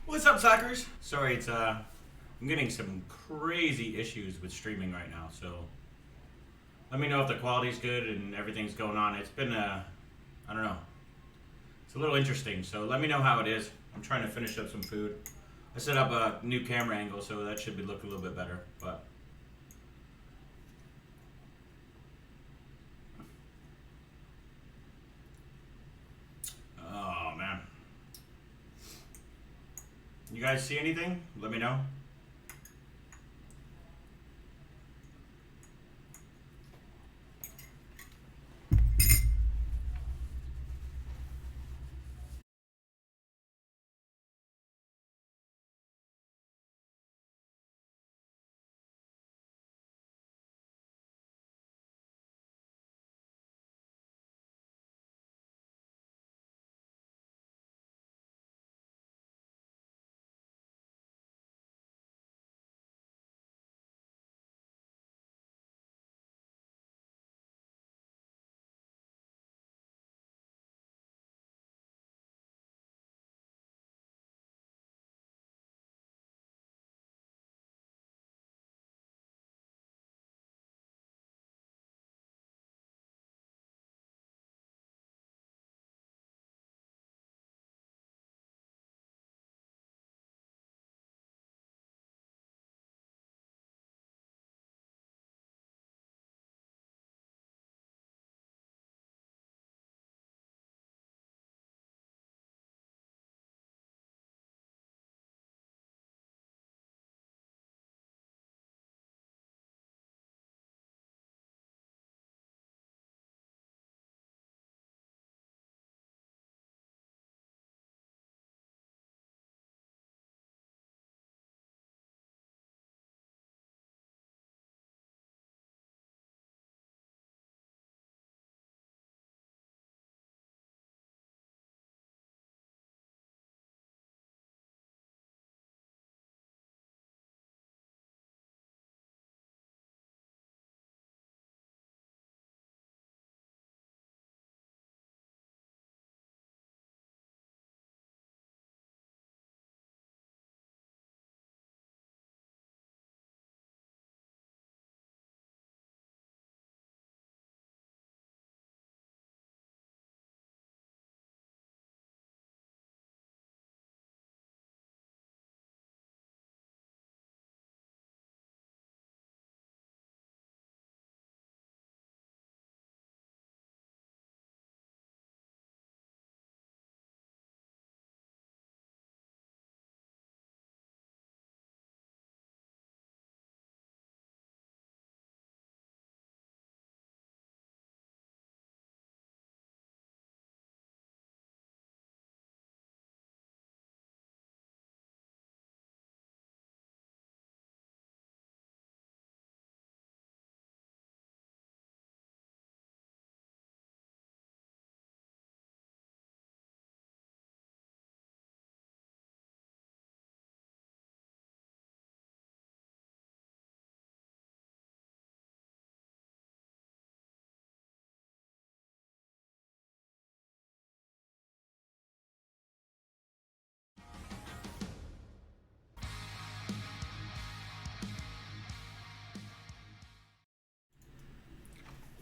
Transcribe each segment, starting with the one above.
What's up, suckers? Sorry, it's I'm getting some crazy issues with streaming right now, so let me know if the quality's good and everything's going on. It's been I don't know. It's a little interesting, so let me know how it is. I'm trying to finish up some food. I set up a new camera angle, so that should look a little bit better, but oh man. You guys see anything? Let me know.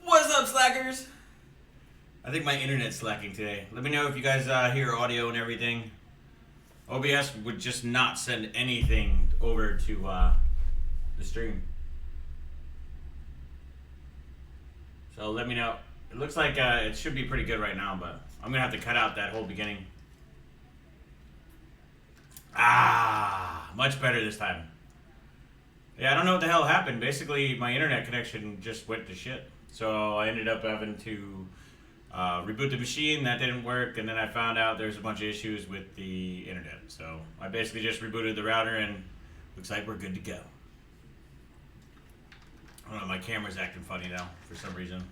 What's up, slackers? I think my internet's slacking today. Let me know if you guys hear audio and everything. OBS would just not send anything over to the stream. So let me know. It looks like it should be pretty good right now, but I'm going to have to cut out that whole beginning. Much better this time. Yeah, I don't know what the hell happened. Basically, my internet connection just went to shit. So I ended up having to reboot the machine. That didn't work, and then I found out there's a bunch of issues with the internet. So I basically just rebooted the router, and looks like we're good to go. I don't know, my camera's acting funny now for some reason.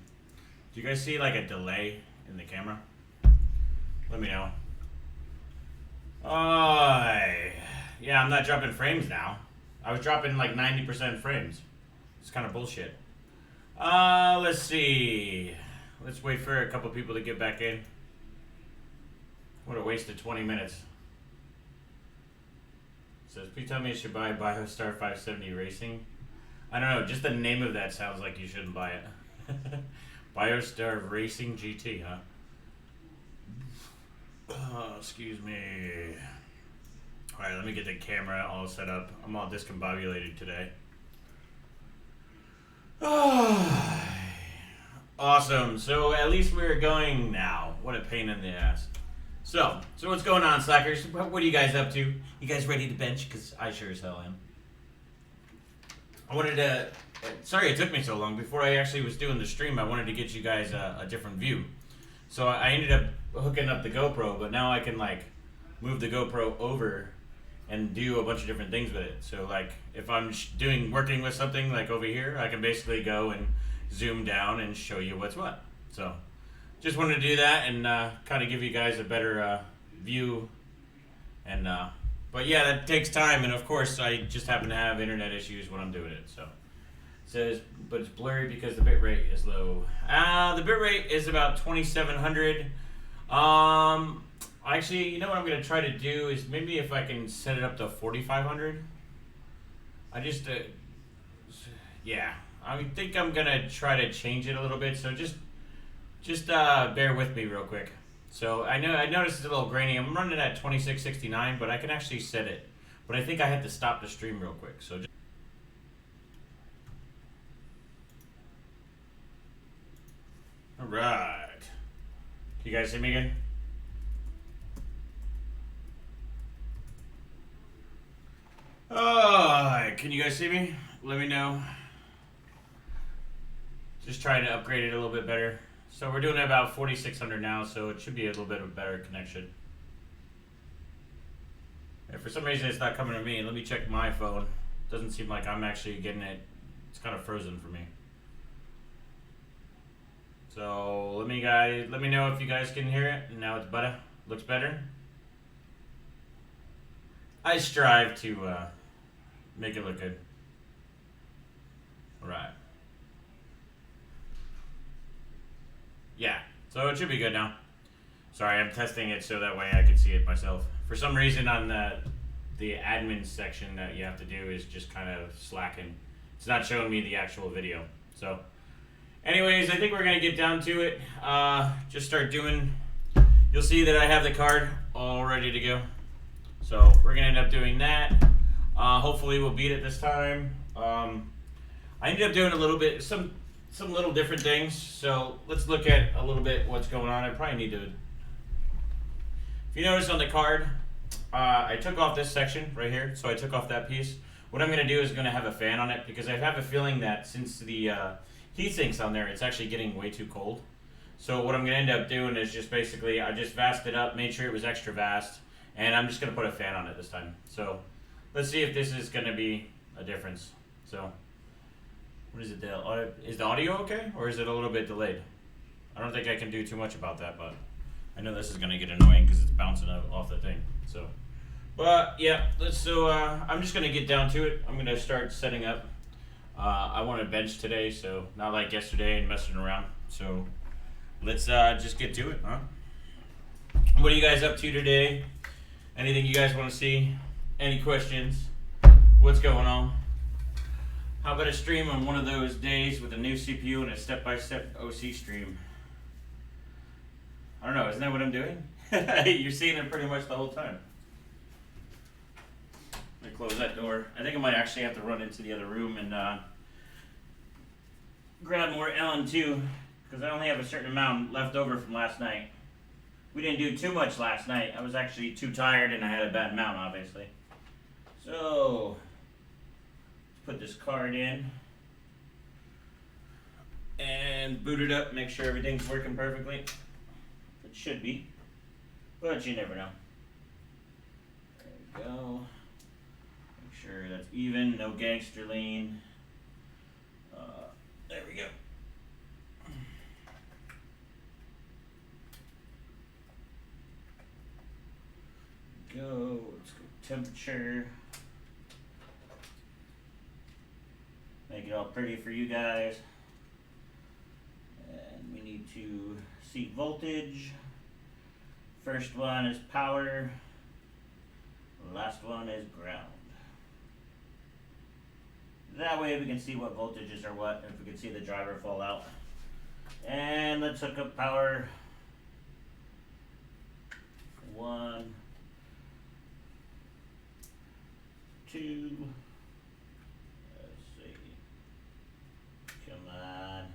Do you guys see like a delay in the camera? Let me know. Yeah, I'm not dropping frames now. I was dropping like 90% frames. It's kind of bullshit. Let's see. Let's wait for a couple people to get back in. What a waste of 20 minutes. says, please tell me I should buy BioStar 570 Racing. I don't know, just the name of that sounds like you shouldn't buy it. BioStar Racing GT, huh? Oh, excuse me. Alright, let me get the camera all set up. I'm all discombobulated today. Awesome. So at least we're going now. What a pain in the ass. So what's going on, Slackers? What are you guys up to? You guys ready to bench? Because I sure as hell am. I wanted to... Sorry it took me so long. Before I actually was doing the stream, I wanted to get you guys a different view. So I ended up hooking up the GoPro, but now I can, like, move the GoPro over and do a bunch of different things with it. So, like, if I'm working with something, like over here, I can basically go and zoom down and show you what's what. So, just wanted to do that and kind of give you guys a better view. And but yeah, that takes time, and of course, I just happen to have internet issues when I'm doing it. So, it says, but it's blurry because the bitrate is low. The bitrate is about 2700. Actually, you know what I'm going to try to do is maybe if I can set it up to 4500. I just, yeah, I think I'm going to try to change it a little bit. So just bear with me real quick. So I noticed it's a little grainy. I'm running at 2669, but I can actually set it. But I think I had to stop the stream real quick. So just all right. Can you guys see me again? Oh, can you guys see me? Let me know. Just trying to upgrade it a little bit better. So we're doing about 4600 now, so it should be a little bit of a better connection. And for some reason it's not coming to me. Let me check my phone. Doesn't seem like I'm actually getting it. It's kind of frozen for me. So let me know if you guys can hear it. And now it's better. Looks better. I strive to make it look good. All right. Yeah, so it should be good now. Sorry, I'm testing it so that way I can see it myself. For some reason on the admin section that you have to do is just kind of slacking. It's not showing me the actual video. So anyways, I think we're going to get down to it. Just start doing, you'll see that I have the card all ready to go. So we're going to end up doing that. Hopefully we'll beat it this time. I ended up doing a little bit, some little different things. So let's look at a little bit what's going on. I probably need to, if you notice on the card, I took off this section right here. So I took off that piece. What I'm going to do is going to have a fan on it because I have a feeling that since the heat sink's on there, it's actually getting way too cold. So what I'm going to end up doing is just basically, I just vasted it up, made sure it was extra vast, and I'm just going to put a fan on it this time. So let's see if this is going to be a difference. So what is it? Is the audio okay, or is it a little bit delayed? I don't think I can do too much about that, but I know this is going to get annoying because it's bouncing off the thing. So, but yeah, I'm just going to get down to it. I'm going to start setting up. I want to bench today, so not like yesterday and messing around. So let's just get to it, huh? What are you guys up to today? Anything you guys want to see? Any questions? What's going on? How about a stream on one of those days with a new CPU and a step-by-step OC stream? I don't know, isn't that what I'm doing? You're seeing it pretty much the whole time. Let me close that door. I think I might actually have to run into the other room and grab more LN2 because I only have a certain amount left over from last night. We didn't do too much last night. I was actually too tired and I had a bad mount, obviously. So put this card in and boot it up, make sure everything's working perfectly. It should be, but you never know. There we go. Make sure that's even, no gangster lean. There we go. Let's go temperature. Make it all pretty for you guys. And we need to seat voltage. First one is power. Last one is ground. That way we can see what voltages are what, if we can see the driver fall out. And let's hook up power 1, 2, let's see, come on.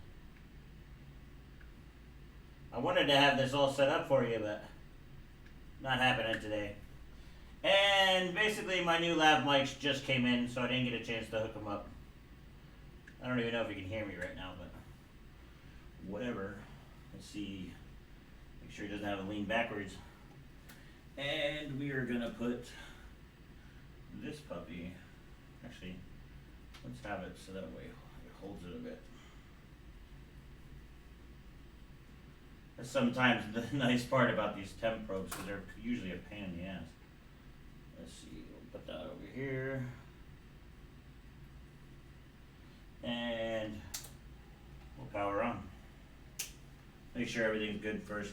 I wanted to have this all set up for you, but not happening today. And basically my new lav mics just came in, so I didn't get a chance to hook them up. I don't even know if you can hear me right now, but whatever. Let's see, make sure it doesn't have a lean backwards. And we are gonna put this puppy, actually, let's have it so that way it holds it a bit. That's sometimes the nice part about these temp probes, because they're usually a pain in the ass. Let's see, we'll put that over here. And we'll power on. Make sure everything's good first.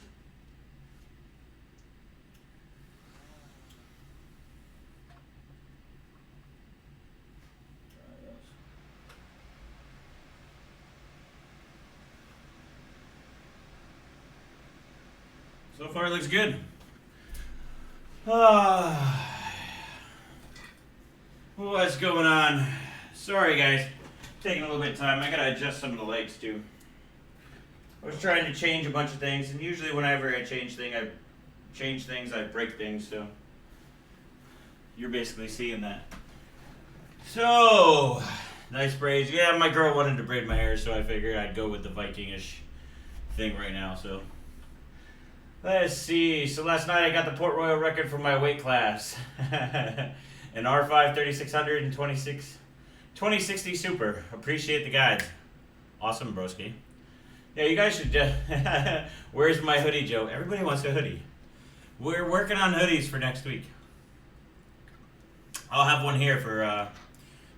So far it looks good. What's going on? Sorry guys, taking a little bit of time. I gotta adjust some of the lights too. I was trying to change a bunch of things, and usually whenever I change things, I break things, so you're basically seeing that. So, nice braids. Yeah, my girl wanted to braid my hair, so I figured I'd go with the Viking-ish thing right now, so. Let's see, so last night I got the Port Royal record for my weight class. An R5 3600 and 2060 Super. Appreciate the guide. Awesome, broski. Yeah, you guys should. Where's my hoodie, Joe? Everybody wants a hoodie. We're working on hoodies for next week. I'll have one here for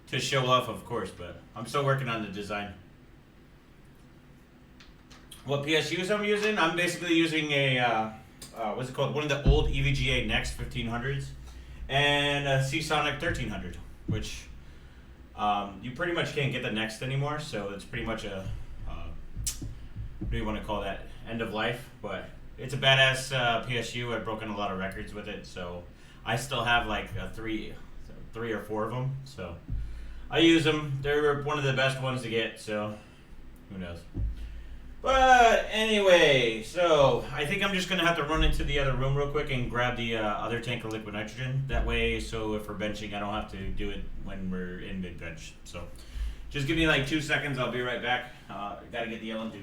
to show off, of course, but I'm still working on the design. What PSUs I'm using? I'm basically using a what's it called? One of the old EVGA Next 1500s and a Seasonic 1300, which you pretty much can't get the Next anymore, so it's pretty much a what do you want to call that? End of life, but it's a badass PSU. I've broken a lot of records with it, so I still have like three or four of them. So I use them. They're one of the best ones to get. So who knows? But anyway, so I think I'm just gonna have to run into the other room real quick and grab the other tank of liquid nitrogen. That way, so if we're benching, I don't have to do it when we're in mid bench. So just give me like 2 seconds. I'll be right back. Gotta get the LM2.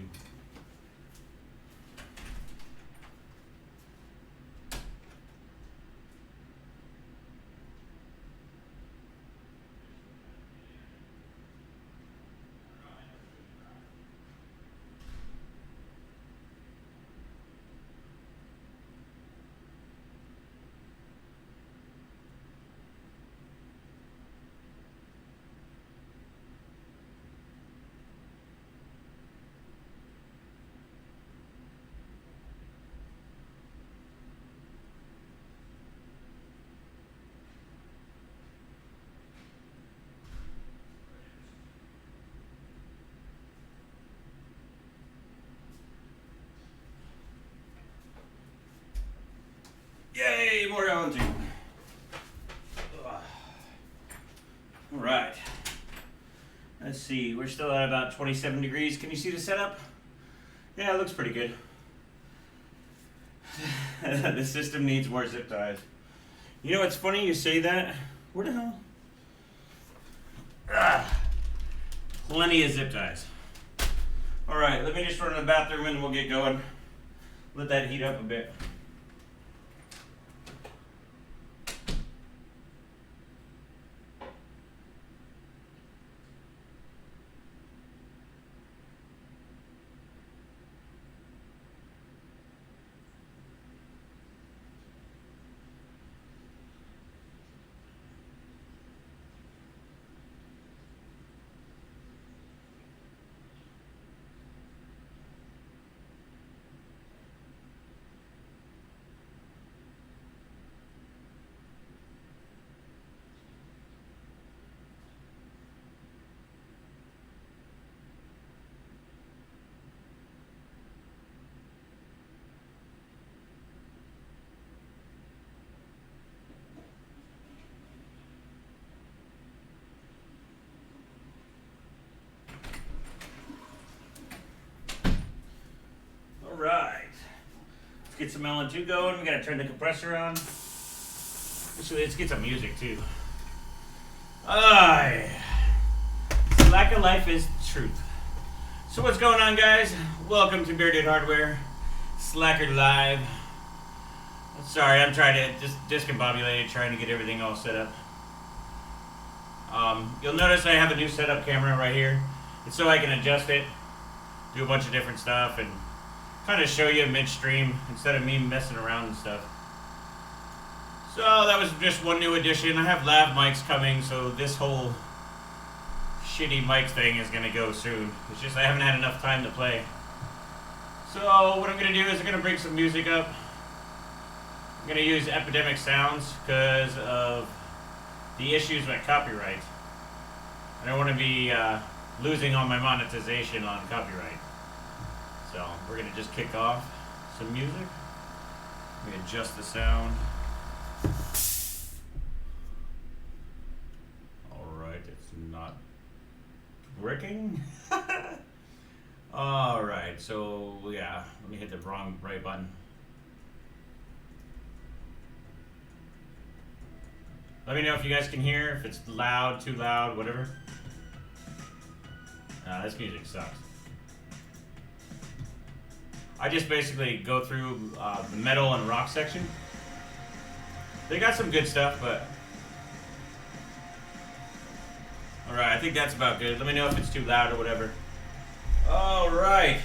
Yay, more LM2. All right. Let's see, we're still at about 27 degrees. Can you see the setup? Yeah, it looks pretty good. The system needs more zip ties. You know what's funny, you say that? Where the hell? Plenty of zip ties. All right, let me just run to the bathroom and we'll get going. Let that heat up a bit. get some LN2 going. We gotta turn the compressor on. Let's get some music too. Lack of life is truth. So what's going on, guys? Welcome to Bearded Hardware, Slacker Live. Sorry, I'm trying to just discombobulated, trying to get everything all set up. You'll notice I have a new setup camera right here. It's so I can adjust it, do a bunch of different stuff, and kind of show you midstream instead of me messing around and stuff. So that was just one new addition. I have lav mics coming, so this whole shitty mic thing is going to go soon. It's just I haven't had enough time to play. So what I'm going to do is I'm going to bring some music up. I'm going to use Epidemic Sounds because of the issues with copyright. I don't want to be losing all my monetization on copyright. So we're going to just kick off some music. Let me adjust the sound. Alright, it's not working. Alright, so yeah, let me hit the right button. Let me know if you guys can hear, if it's loud, too loud, whatever. This music sucks. I just basically go through the metal and rock section. They got some good stuff, but... Alright, I think that's about good. Let me know if it's too loud or whatever. Alright.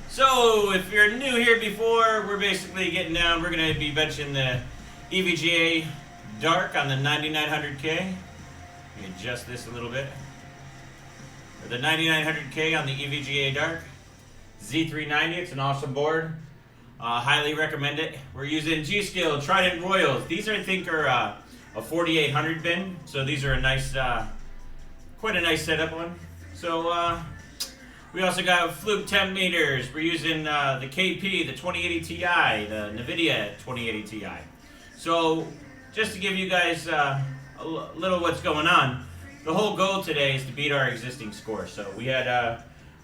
So, if you're new here before, we're basically getting down. We're going to be benching the EVGA Dark on the 9900K. Let me adjust this a little bit. Or the 9900K on the EVGA Dark. Z390, it's an awesome board. Highly recommend it. We're using G-Skill Trident Royals. These I think are a 4800 bin, so these are a nice, quite a nice setup one. So we also got Fluke temp meters. We're using the KP, the 2080 Ti, the NVIDIA 2080 Ti. So just to give you guys a little what's going on, the whole goal today is to beat our existing score. So we had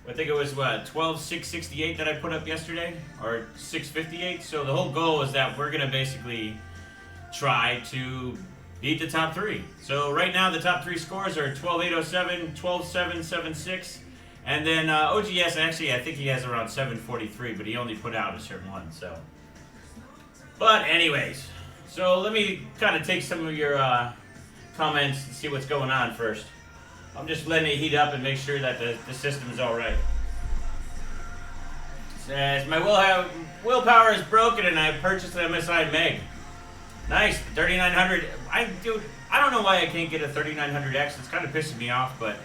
I think it was, what, 12,668 that I put up yesterday? Or 658? So the whole goal is that we're going to basically try to beat the top three. So right now the top three scores are 12,807, 12,776, and then OGS, actually, I think he has around 743, but he only put out a certain one, so. But anyways, so let me kind of take some of your comments and see what's going on first. I'm just letting it heat up and make sure that the system is all right. It says, my willpower is broken and I purchased an MSI Meg. Nice, 3900. Dude, I don't know why I can't get a 3900X. It's kind of pissing me off, but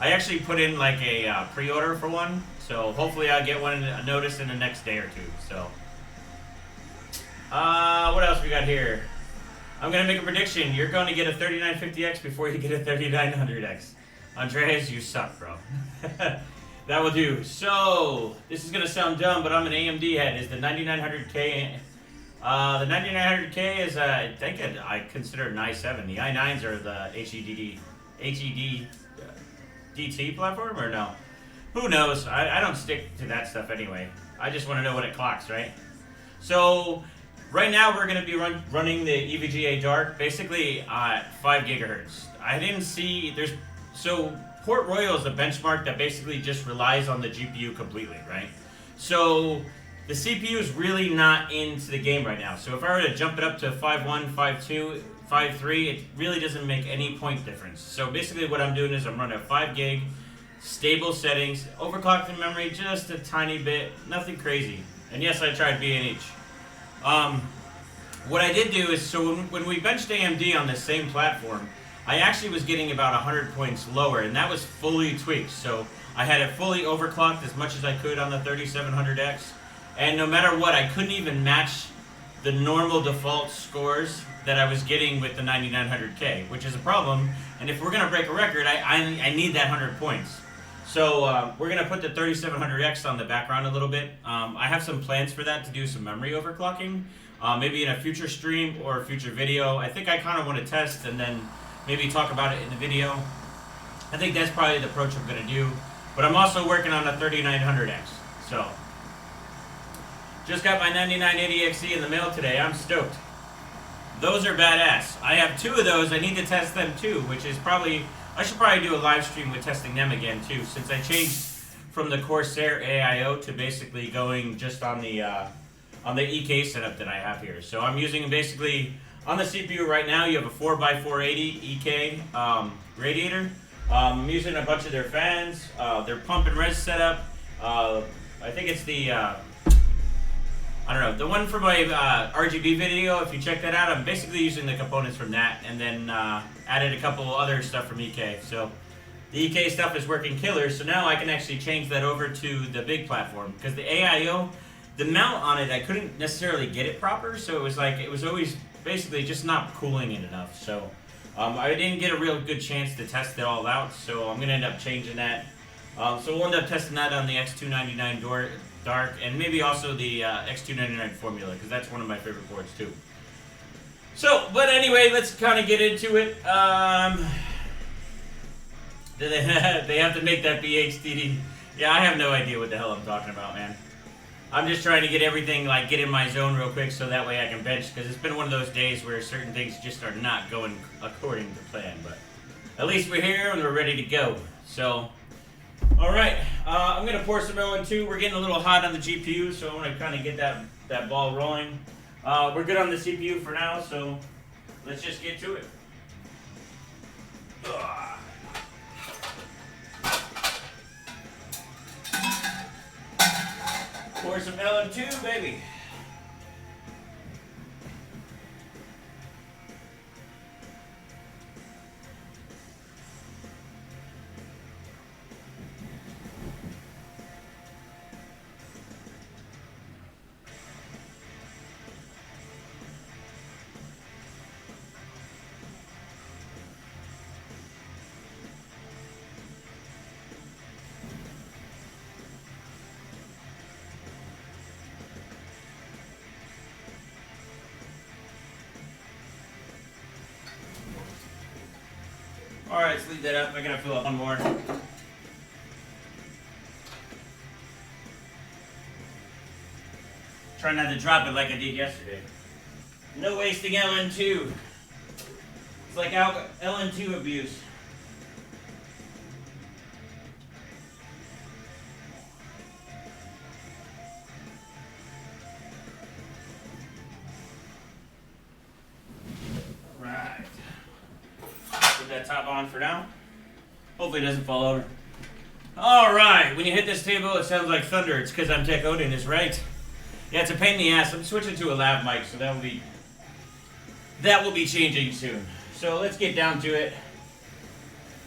I actually put in like a pre-order for one. So hopefully I'll get one notice in the next day or two. So, what else we got here? I'm going to make a prediction. You're going to get a 3950X before you get a 3900X. Andreas, you suck, bro. That will do. So, this is going to sound dumb, but I'm an AMD head. Is the 9900K... the 9900K is, I think I consider an i7. The i9s are the HED DT platform, or no? Who knows? I don't stick to that stuff anyway. I just want to know what it clocks, right? So... right now we're going to be running the EVGA Dark basically at 5 gigahertz. I didn't see, so Port Royal is a benchmark that basically just relies on the GPU completely, right? So the CPU is really not into the game right now. So if I were to jump it up to 5.1, 5.2, 5.3, it really doesn't make any point difference. So basically what I'm doing is I'm running a 5 gig, stable settings, overclocked the memory just a tiny bit, nothing crazy. And yes, I tried B&H. What I did do is, so when we benched AMD on the same platform, I actually was getting about 100 points lower, and that was fully tweaked. So I had it fully overclocked as much as I could on the 3700X, and no matter what, I couldn't even match the normal default scores that I was getting with the 9900K, which is a problem. And if we're going to break a record, I need that 100 points. So we're going to put the 3700X on the background a little bit. I have some plans for that, to do some memory overclocking, maybe in a future stream or a future video. I think I kind of want to test and then maybe talk about it in the video. I think that's probably the approach I'm going to do. But I'm also working on a 3900X. So Just got my 9980 XE in the mail today. I'm stoked. Those are badass. I have 2 of those. I need to test them too, which is probably, I should probably do a live stream with testing them again too, since I changed from the Corsair AIO to basically going just on the EK setup that I have here. So I'm using basically, on the CPU right now, you have a 4x480 EK radiator. I'm using a bunch of their fans, their pump and res setup. I think it's the, I don't know, the one for my RGB video, if you check that out, I'm basically using the components from that, and then added a couple other stuff from EK. So the EK stuff is working killer, so now I can actually change that over to the big platform, because the AIO, the mount on it, I couldn't necessarily get it proper, so it was like, it was always basically just not cooling it enough. So I didn't get a real good chance to test it all out, so I'm going to end up changing that. So we'll end up testing that on the X299 Dark, and maybe also the X299 Formula, because that's one of my favorite boards too. So, but anyway, let's kind of get into it. They have to make that BHDD. Yeah, I have no idea what the hell I'm talking about, man. I'm just trying to get everything, like, get in my zone real quick so that way I can bench, because it's been one of those days where certain things just are not going according to plan, but at least we're here and we're ready to go. So, alright, I'm going to pour some LN2. We're getting a little hot on the GPU, so I want to kind of get that ball rolling. We're good on the CPU for now, so let's just get to it. Pour some LN2, baby. Alright, let's leave that up. I gotta fill up one more. Try not to drop it like I did yesterday. No wasting LN2. It's like LN2 abuse. Top on for now. Hopefully it doesn't fall over. Alright, when you hit this table it sounds like thunder. It's because I'm Tech Odin, is right. Yeah, it's a pain in the ass. I'm switching to a lav mic, so that will be changing soon. So let's get down to it.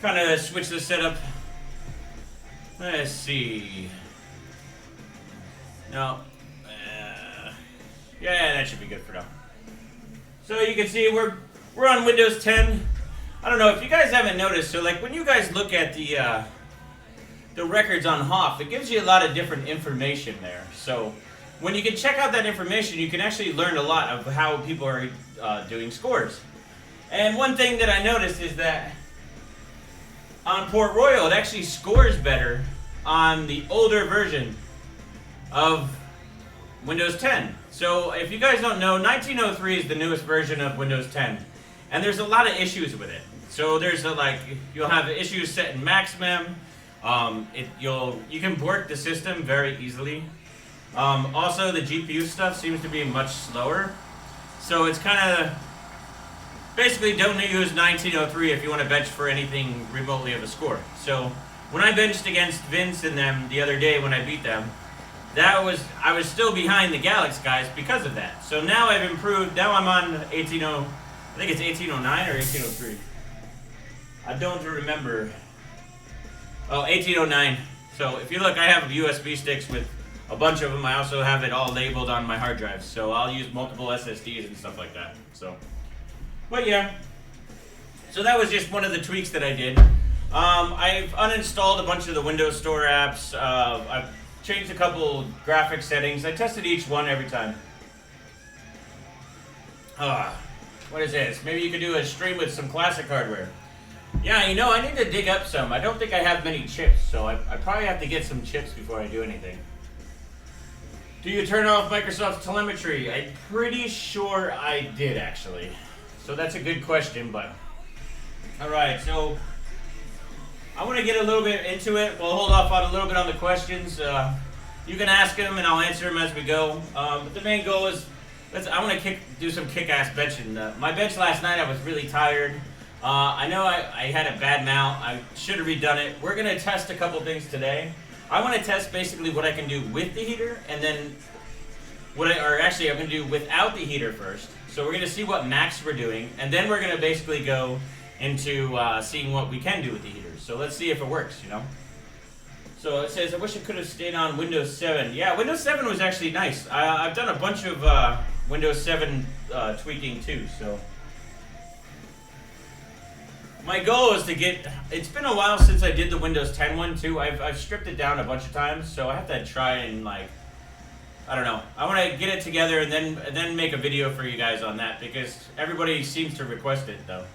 Kind of switch the setup. Let's see. No. Yeah, that should be good for now. So you can see we're on Windows 10. I don't know if you guys haven't noticed, so like when you guys look at the records on HOF, it gives you a lot of different information there. So when you can check out that information, you can actually learn a lot of how people are doing scores. And one thing that I noticed is that on Port Royal, it actually scores better on the older version of Windows 10. So if you guys don't know, 1903 is the newest version of Windows 10. And there's a lot of issues with it. So there's you'll have issues set in max mem. You can bork the system very easily. Also, the GPU stuff seems to be much slower. So it's kind of basically don't use 1903 if you want to bench for anything remotely of a score. So when I benched against Vince and them the other day when I beat them, I was still behind the Galax guys because of that. So now I've improved. Now I'm on 1809. I think it's 1809 or 1803. I don't remember. Oh, 1809. So if you look, I have USB sticks with a bunch of them. I also have it all labeled on my hard drives. So I'll use multiple SSDs and stuff like that. So, but yeah. So that was just one of the tweaks that I did. I've uninstalled a bunch of the Windows Store apps. I've changed a couple graphics settings. I tested each one every time. What is this? Maybe you could do a stream with some classic hardware. Yeah, you know, I need to dig up some. I don't think I have many chips, so I probably have to get some chips before I do anything. Do you turn off Microsoft's telemetry? I'm pretty sure I did, actually. So that's a good question, but... Alright, so... I want to get a little bit into it. We'll hold off on a little bit on the questions. You can ask them, and I'll answer them as we go. But the main goal is... I want to do some kick-ass benching. My bench last night, I was really tired. I know I had a bad mount. I should have redone it. We're going to test a couple things today. I want to test basically what I can do with the heater, and then I'm going to do without the heater first. So we're going to see what max we're doing, and then we're going to basically go into seeing what we can do with the heaters. So let's see if it works, you know. So it says, I wish I could have stayed on Windows 7. Yeah, Windows 7 was actually nice. I've done a bunch of Windows 7 tweaking too, so. My goal is to get, it's been a while since I did the Windows 10 one too. I've stripped it down a bunch of times, so I have to try and like, I don't know. I want to get it together and then make a video for you guys on that because everybody seems to request it though.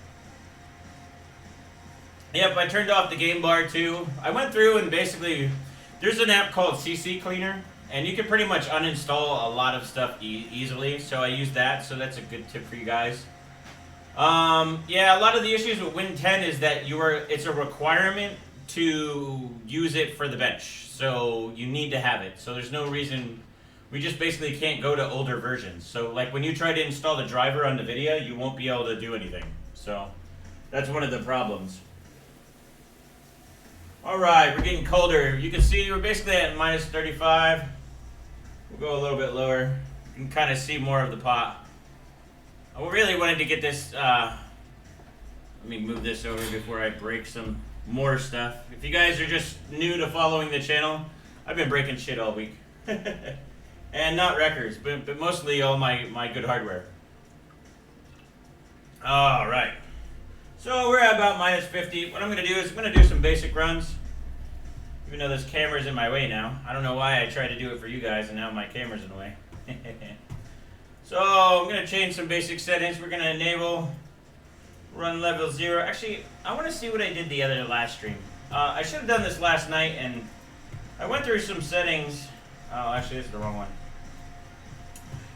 Yep, I turned off the game bar too. I went through and basically, there's an app called CC Cleaner, and you can pretty much uninstall a lot of stuff easily, so I use that, so that's a good tip for you guys. Yeah, a lot of the issues with Win 10 is that it's a requirement to use it for the bench, so you need to have it. So there's no reason, we just basically can't go to older versions. So like when you try to install the driver on the video, you won't be able to do anything. So that's one of the problems. Alright, we're getting colder. You can see we're basically at minus 35. We'll go a little bit lower. You can kind of see more of the pot. I really wanted to get this, let me move this over before I break some more stuff. If you guys are just new to following the channel, I've been breaking shit all week. And not records, but mostly all my good hardware. Alright. So we're at about minus 50. What I'm going to do is I'm going to do some basic runs. Even though this camera's in my way now. I don't know why I tried to do it for you guys and now my camera's in the way. So I'm going to change some basic settings. We're going to enable run level 0. Actually, I want to see what I did the last stream. I should have done this last night and I went through some settings. Oh, actually this is the wrong one.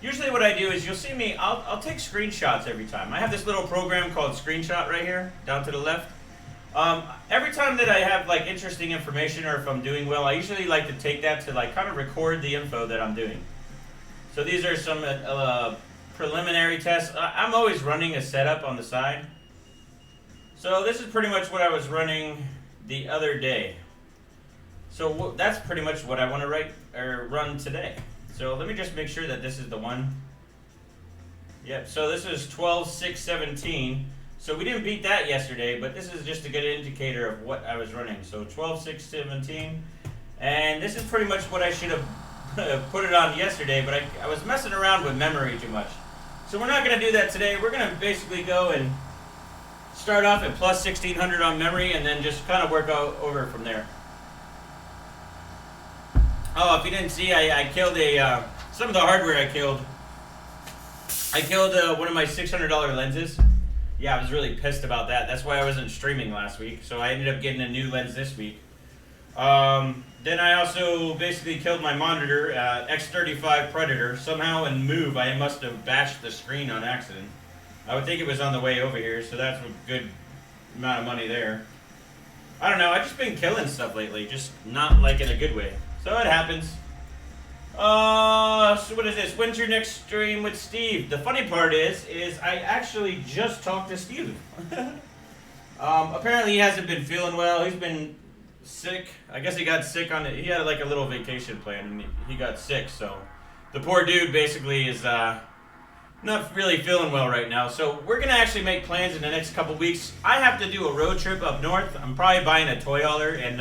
Usually what I do is you'll see me, I'll take screenshots every time. I have this little program called Screenshot right here, down to the left. Every time that I have like interesting information or if I'm doing well, I usually like to take that to like kind of record the info that I'm doing. So these are some preliminary tests. I'm always running a setup on the side. So this is pretty much what I was running the other day. So that's pretty much what I want to run today. So let me just make sure that this is the one. Yep, so this is 12.6.17. So we didn't beat that yesterday, but this is just a good indicator of what I was running. So 12.6.17. And this is pretty much what I should have put it on yesterday, but I was messing around with memory too much. So we're not going to do that today. We're going to basically go and start off at plus 1600 on memory and then just kind of work over from there. Oh, if you didn't see, I killed some of the hardware I killed. I killed one of my $600 lenses. Yeah, I was really pissed about that. That's why I wasn't streaming last week. So I ended up getting a new lens this week. Then I also basically killed my monitor, X35 Predator. Somehow in Move, I must have bashed the screen on accident. I would think it was on the way over here, so that's a good amount of money there. I don't know, I've just been killing stuff lately, just not like in a good way. So it happens. So what is this? When's your next stream with Steve? The funny part is I actually just talked to Steve. Apparently he hasn't been feeling well. He's been sick. I guess he got sick on it. He had like a little vacation plan and he got sick. So the poor dude basically is not really feeling well right now. So we're gonna actually make plans in the next couple weeks. I have to do a road trip up north. I'm probably buying a toy hauler and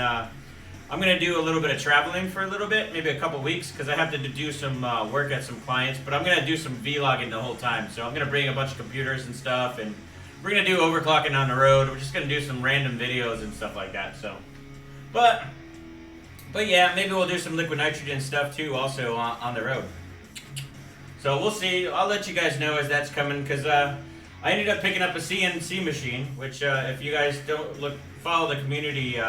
I'm going to do a little bit of traveling for a little bit, maybe a couple weeks, because I have to do some work at some clients, but I'm going to do some vlogging the whole time. So I'm going to bring a bunch of computers and stuff, and we're going to do overclocking on the road. We're just going to do some random videos and stuff like that. So, but yeah, maybe we'll do some liquid nitrogen stuff too also on the road. So we'll see. I'll let you guys know as that's coming, because I ended up picking up a CNC machine, which if you guys don't follow the community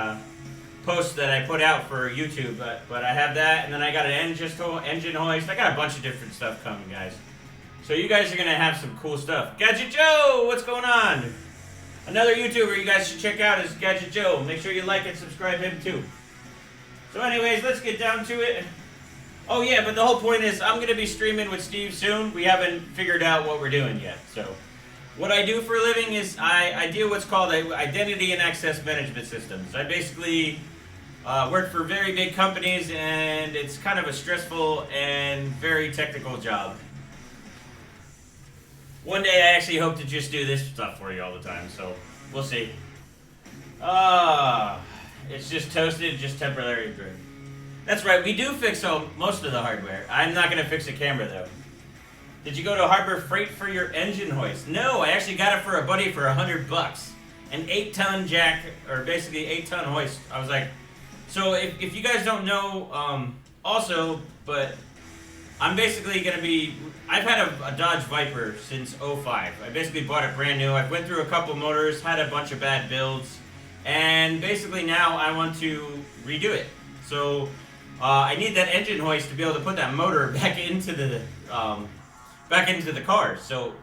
posts that I put out for YouTube, but I have that, and then I got an engine hoist. I got a bunch of different stuff coming, guys. So you guys are gonna have some cool stuff. Gadget Joe, what's going on? Another YouTuber you guys should check out is Gadget Joe. Make sure you like and subscribe him too. So anyways, let's get down to it. Oh yeah, but the whole point is I'm gonna be streaming with Steve soon. We haven't figured out what we're doing yet. So what I do for a living is I deal what's called identity and access management systems. I basically work for very big companies, and it's kind of a stressful and very technical job. One day I actually hope to just do this stuff for you all the time, so we'll see. It's just toasted, just temporarily good. That's right, we do fix most of the hardware. I'm not going to fix the camera though. Did you go to Harbor Freight for your engine hoist? No, I actually got it for a buddy for $100. An 8-ton jack, or basically 8-ton hoist. I was like, so if you guys don't know, also, but I'm basically going to be, I've had a Dodge Viper since '05. I basically bought it brand new. I went through a couple motors, had a bunch of bad builds, and basically now I want to redo it. So I need that engine hoist to be able to put that motor back into the car. So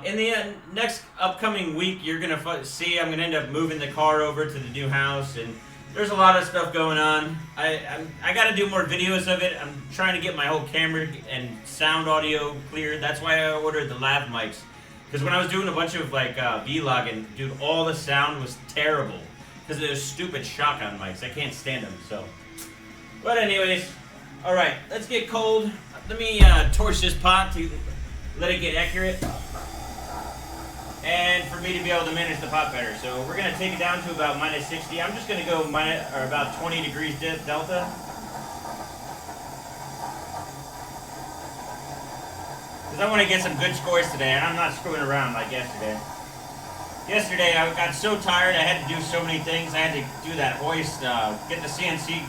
in the next upcoming week, you're gonna see I'm gonna end up moving the car over to the new house, and there's a lot of stuff going on. I got to do more videos of it. I'm trying to get my whole camera and sound audio clear. That's why I ordered the lav mics, because when I was doing a bunch of like vlogging, dude, all the sound was terrible because of those stupid shotgun mics. I can't stand them. So, but anyways, all right, let's get cold. Let me torch this pot to let it get accurate, and for me to be able to manage the pot better. So we're going to take it down to about -60. I'm just going to go about 20 degrees delta. Because I want to get some good scores today, and I'm not screwing around like yesterday. Yesterday I got so tired, I had to do so many things. I had to do that hoist, get the CNC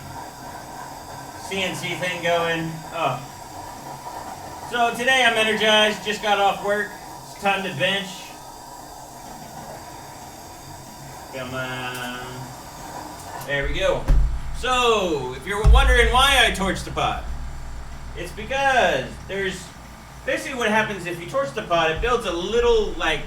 thing going. Oh. So today I'm energized, just got off work. It's time to bench. Come on. There we go. So, if you're wondering why I torch the pot, it's because there's basically what happens if you torch the pot, it builds a little like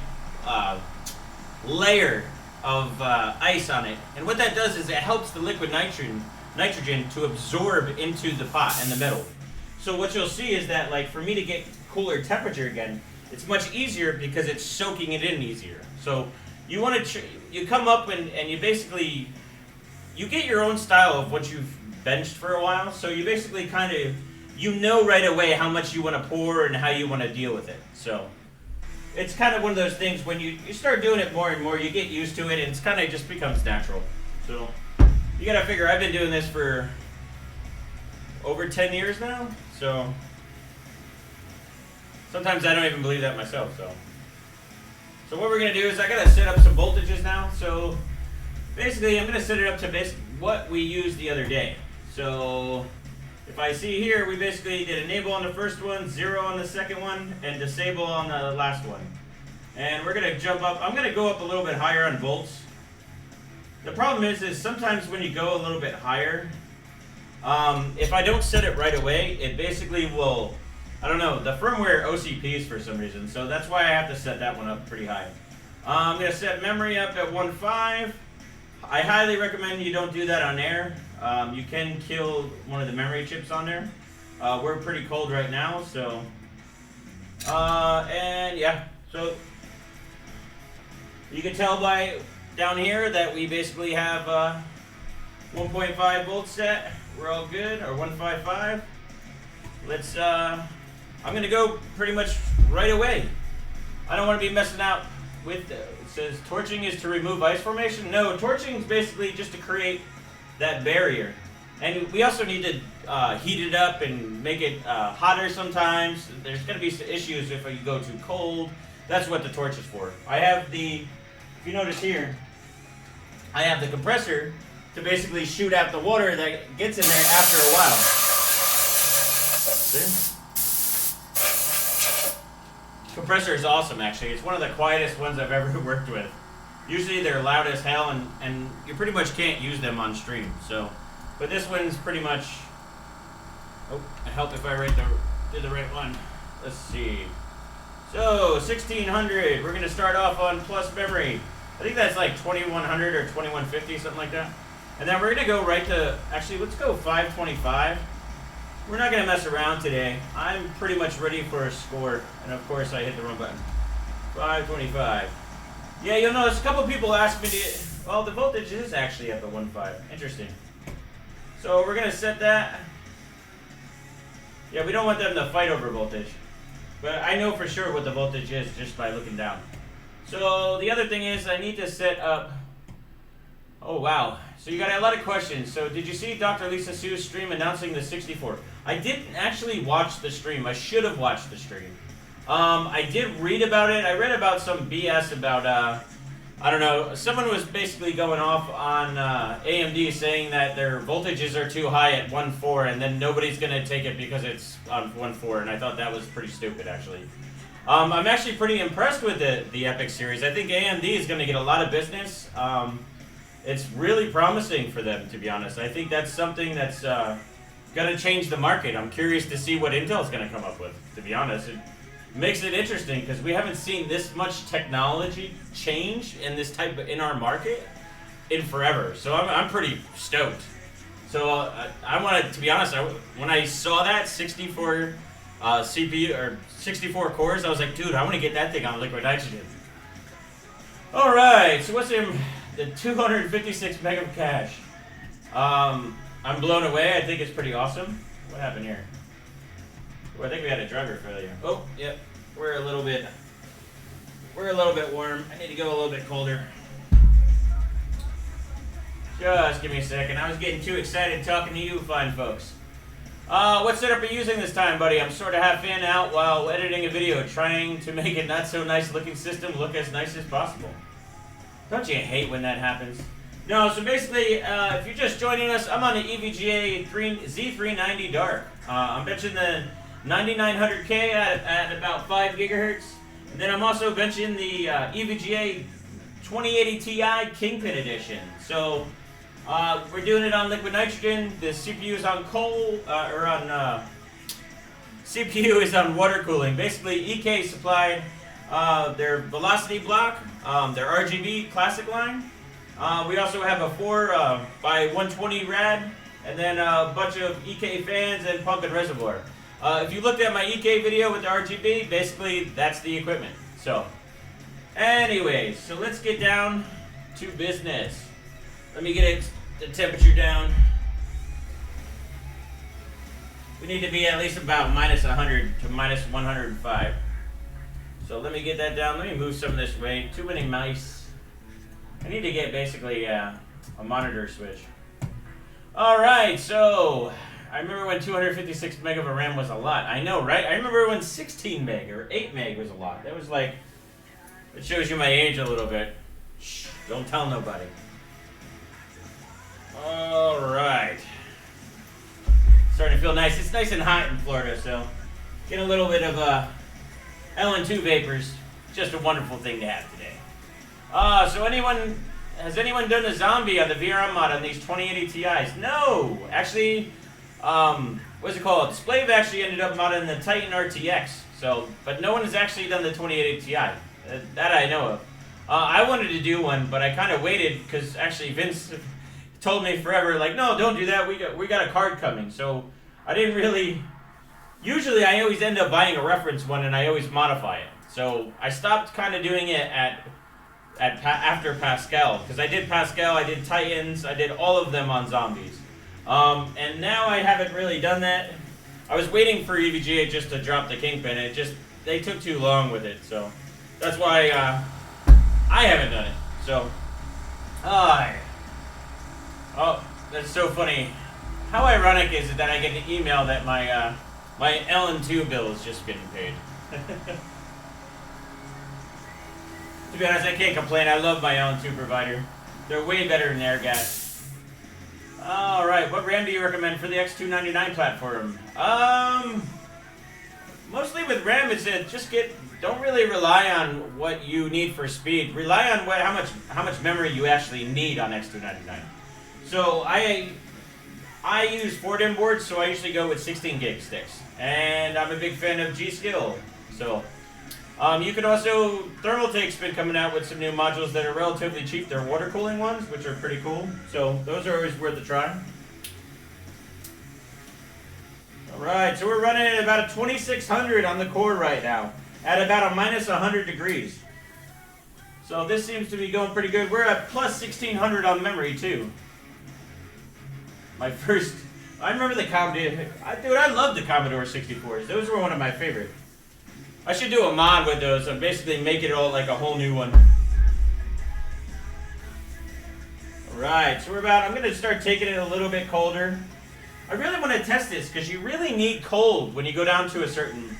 layer of ice on it, and what that does is it helps the liquid nitrogen to absorb into the pot and the metal. So what you'll see is that, like, for me to get cooler temperature again, it's much easier because it's soaking it in easier. So you want to you come up and you basically you get your own style of what you've benched for a while. So you basically kind of right away how much you want to pour and how you want to deal with it. So it's kind of one of those things when you start doing it more and more, you get used to it, and it's kind of just becomes natural. So you gotta figure I've been doing this for over 10 years now. So sometimes I don't even believe that myself. So what we're going to do is I got to set up some voltages now. So basically I'm going to set it up to what we used the other day. So if I see here, we basically did enable on the first one, 0 on the second one, and disable on the last one. And we're going to jump up. I'm going to go up a little bit higher on volts. The problem is sometimes when you go a little bit higher, if I don't set it right away, it basically will, I don't know, the firmware OCPs for some reason, so that's why I have to set that one up pretty high. I'm going to set memory up at 1.5. I highly recommend you don't do that on air. You can kill one of the memory chips on there. We're pretty cold right now, so, and yeah, so you can tell by down here that we basically have 1.5 volts set. We're all good, or 155. Let's, I'm going to go pretty much right away. I don't want to be messing out with, it says torching is to remove ice formation. No, torching is basically just to create that barrier. And we also need to heat it up and make it hotter sometimes. There's going to be some issues if you go too cold. That's what the torch is for. I have the, if you notice here, I have the compressor to basically shoot out the water that gets in there after a while. See? Compressor is awesome, actually. It's one of the quietest ones I've ever worked with. Usually they're loud as hell, and you pretty much can't use them on stream. So, but this one's pretty much. Oh, I hope if I did the right one. Let's see. So 1600. We're gonna start off on plus memory. I think that's like 2100 or 2150, something like that. And then we're gonna go right to. Actually, let's go 525. We're not gonna mess around today. I'm pretty much ready for a score, and of course I hit the wrong button. 525. Yeah, you'll notice a couple people asked me to. Well, the voltage is actually at the 1.5. Interesting. So we're gonna set that. Yeah, we don't want them to fight over voltage, but I know for sure what the voltage is just by looking down. So the other thing is I need to set up. Oh wow! So you got a lot of questions. So did you see Dr. Lisa Sue's stream announcing the 64? I didn't actually watch the stream. I should have watched the stream. I did read about it. I read about some BS about, I don't know, someone was basically going off on AMD saying that their voltages are too high at 1.4 and then nobody's going to take it because it's on 1.4, and I thought that was pretty stupid, actually. I'm actually pretty impressed with the EPYC series. I think AMD is going to get a lot of business. It's really promising for them, to be honest. I think that's something that's going to change the market. I'm curious to see what Intel's going to come up with, to be honest. It makes it interesting because we haven't seen this much technology change in this type of, in our market in forever. So I'm pretty stoked. So I wanted to be honest. When I saw that 64 CPU or 64 cores, I was like, dude, I want to get that thing on liquid nitrogen. All right. So what's in the 256 meg of cache? I'm blown away. I think it's pretty awesome. What happened here? Well, I think we had a driver failure. Oh, yep. We're a little bit warm. I need to go a little bit colder. Just give me a second. I was getting too excited talking to you fine folks. What setup are you using this time, buddy? I'm sort of half in out while editing a video, trying to make a not so nice looking system look as nice as possible. Don't you hate when that happens? No, so basically, if you're just joining us, I'm on the EVGA Z390 Dark. I'm benching the 9900K at about 5 gigahertz. And then I'm also benching the EVGA 2080 Ti KINGPIN edition. So we're doing it on liquid nitrogen. The CPU is on CPU is on water cooling. Basically, EK supplied their velocity block, their RGB classic line. We also have a 4 by 120 rad, and then a bunch of EK fans and pump and reservoir. If you looked at my EK video with the RGB, basically that's the equipment. So, anyways, so let's get down to business. Let me get the temperature down. We need to be at least about minus 100 to minus 105. So let me get that down. Let me move some of this weight. Too many mice. I need to get basically a monitor switch. All right, so I remember when 256 meg of a RAM was a lot. I know, right? I remember when 16 meg or 8 meg was a lot. That was like, it shows you my age a little bit. Shh, don't tell nobody. All right. Starting to feel nice. It's nice and hot in Florida, so get a little bit of LN2 vapors. Just a wonderful thing to have today. So has anyone done a zombie on the VRM mod on these 2080 Ti's? No, actually, what's it called? Splave actually ended up modding the Titan RTX. So, but no one has actually done the 2080 Ti. That I know of. I wanted to do one, but I kind of waited because actually Vince told me forever, like, no, don't do that. We got a card coming. So I didn't really. Usually, I always end up buying a reference one, and I always modify it. So I stopped kind of doing it after Pascal, because I did Pascal, I did Titans, I did all of them on zombies. And now I haven't really done that. I was waiting for EVGA just to drop the KINGPIN. They took too long with it, so that's why I haven't done it. So, oh, that's so funny. How ironic is it that I get an email that my LN2 bill is just getting paid? To be honest, I can't complain. I love my LN2 provider. They're way better than Airgas. Alright, what RAM do you recommend for the X299 platform? Mostly with RAM, it's don't really rely on what you need for speed. Rely on how much memory you actually need on X299. So I use 4DIMM boards, so I usually go with 16 gig sticks, and I'm a big fan of G.Skill. So you can also, Thermaltake's been coming out with some new modules that are relatively cheap. They're water cooling ones, which are pretty cool. So those are always worth a try. Alright, so we're running at about a 2600 on the core right now, at about a minus 100 degrees. So this seems to be going pretty good. We're at plus 1600 on memory too. I remember the Commodore, dude, I love the Commodore 64s. Those were one of my favorites. I should do a mod with those and basically make it all like a whole new one. Alright, so I'm going to start taking it a little bit colder. I really want to test this because you really need cold when you go down to a certain,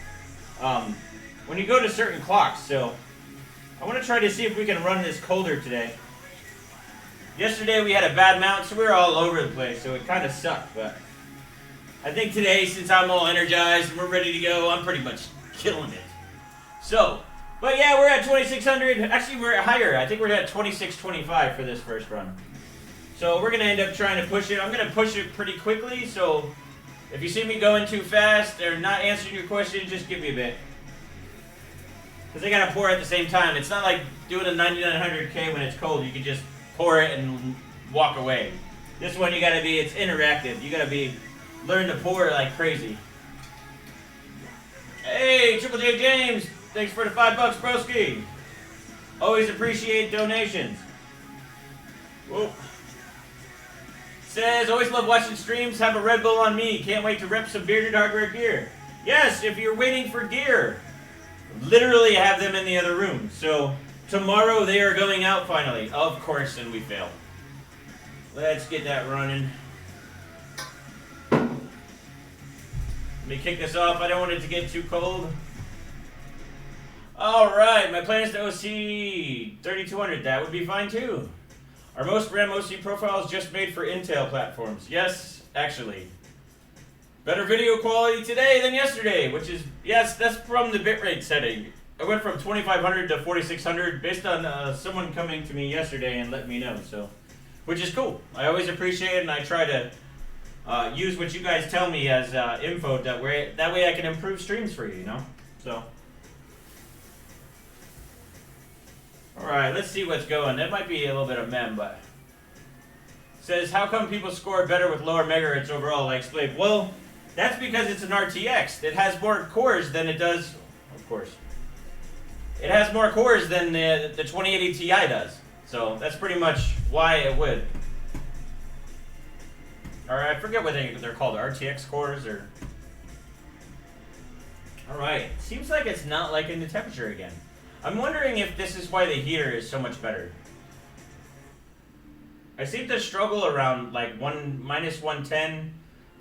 when you go to certain clocks. So I want to try to see if we can run this colder today. Yesterday we had a bad mount, so we were all over the place, so it kind of sucked. But I think today, since I'm all energized and we're ready to go, I'm pretty much killing it. So, but yeah, we're at 2600. Actually, we're higher. I think we're at 2625 for this first run. So we're going to end up trying to push it. I'm going to push it pretty quickly, so if you see me going too fast or not answering your question, just give me a bit. Because I got to pour at the same time. It's not like doing a 9900K when it's cold. You can just pour it and walk away. This one, it's interactive. You got to learn to pour like crazy. Hey, Triple J James, thanks for the $5, broski. Always appreciate donations. Whoa. Says, always love watching streams, have a Red Bull on me. Can't wait to rep some bearded hardware gear. Yes, if you're waiting for gear, literally have them in the other room. So tomorrow they are going out finally. Of course, and we failed. Let's get that running. Let me kick this off. I don't want it to get too cold. Alright, my plan is to OC 3200. That would be fine too. Are most RAM OC profiles just made for Intell platforms? Yes, actually. Better video quality today than yesterday, which is, yes, that's from the bitrate setting. I went from 2500 to 4600 based on someone coming to me yesterday and letting me know, so, which is cool. I always appreciate it, and I try to use what you guys tell me as info, that way I can improve streams for you, you know? So. Alright, let's see what's going. That might be a little bit of mem, but says, how come people score better with lower megahertz overall? I explained. Well, that's because it's an RTX. It has more cores than it does, of course. It has more cores than the 2080 Ti does. So that's pretty much why it would. Alright, I forget what they're called, RTX cores or... Alright, seems like it's not liking the temperature again. I'm wondering if this is why the heater is so much better. I seem to struggle around like minus 110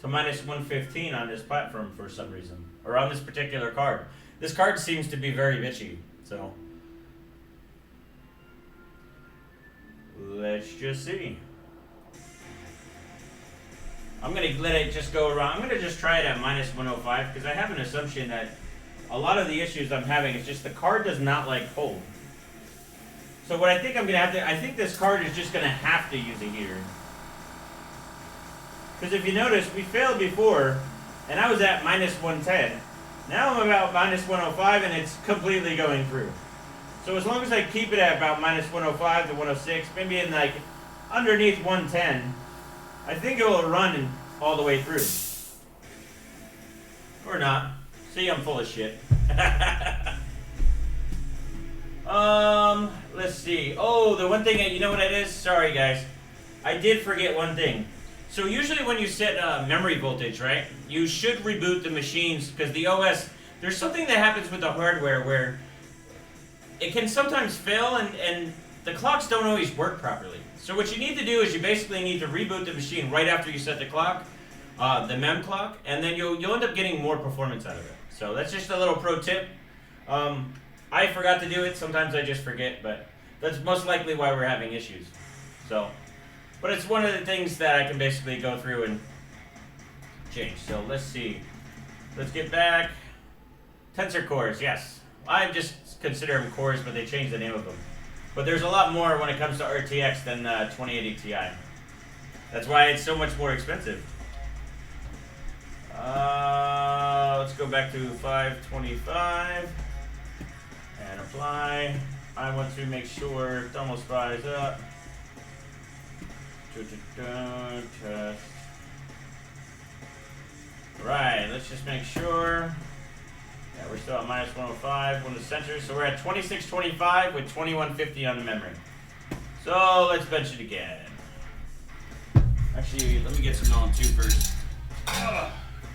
to minus 115 on this platform for some reason. Or on this particular card. This card seems to be very bitchy, so. Let's just see. I'm going to let it just go around. I'm going to just try it at minus 105 because I have an assumption that a lot of the issues I'm having is just the card does not like cold. So what I think I'm going to have to, I think this card is just going to have to use a heater. Because if you notice, we failed before, and I was at minus 110. Now I'm about minus 105, and it's completely going through. So as long as I keep it at about minus 105 to 106, maybe in like underneath 110, I think it will run all the way through. Or not. See, I'm full of shit. Let's see. Oh, the one thing, you know what it is? Sorry, guys. I did forget one thing. So usually when you set memory voltage, right, you should reboot the machines because the OS, there's something that happens with the hardware where it can sometimes fail and the clocks don't always work properly. So what you need to do is you basically need to reboot the machine right after you set the clock, the mem clock, and then you'll end up getting more performance out of it. So that's just a little pro tip. I forgot to do it. Sometimes I just forget, but that's most likely why we're having issues. So, but it's one of the things that I can basically go through and change. So let's see. Let's get back. Tensor cores, yes. I just consider them cores, but they changed the name of them. But there's a lot more when it comes to RTX than 2080 Ti. That's why it's so much more expensive. Let's go back to 525 and apply. I want to make sure it almost fires up. Test. Right, let's just make sure. Yeah, we're still at minus 105 on the sensors. So we're at 2625 with 2150 on the memory. So let's bench it again. Actually, let me get some LN2 first.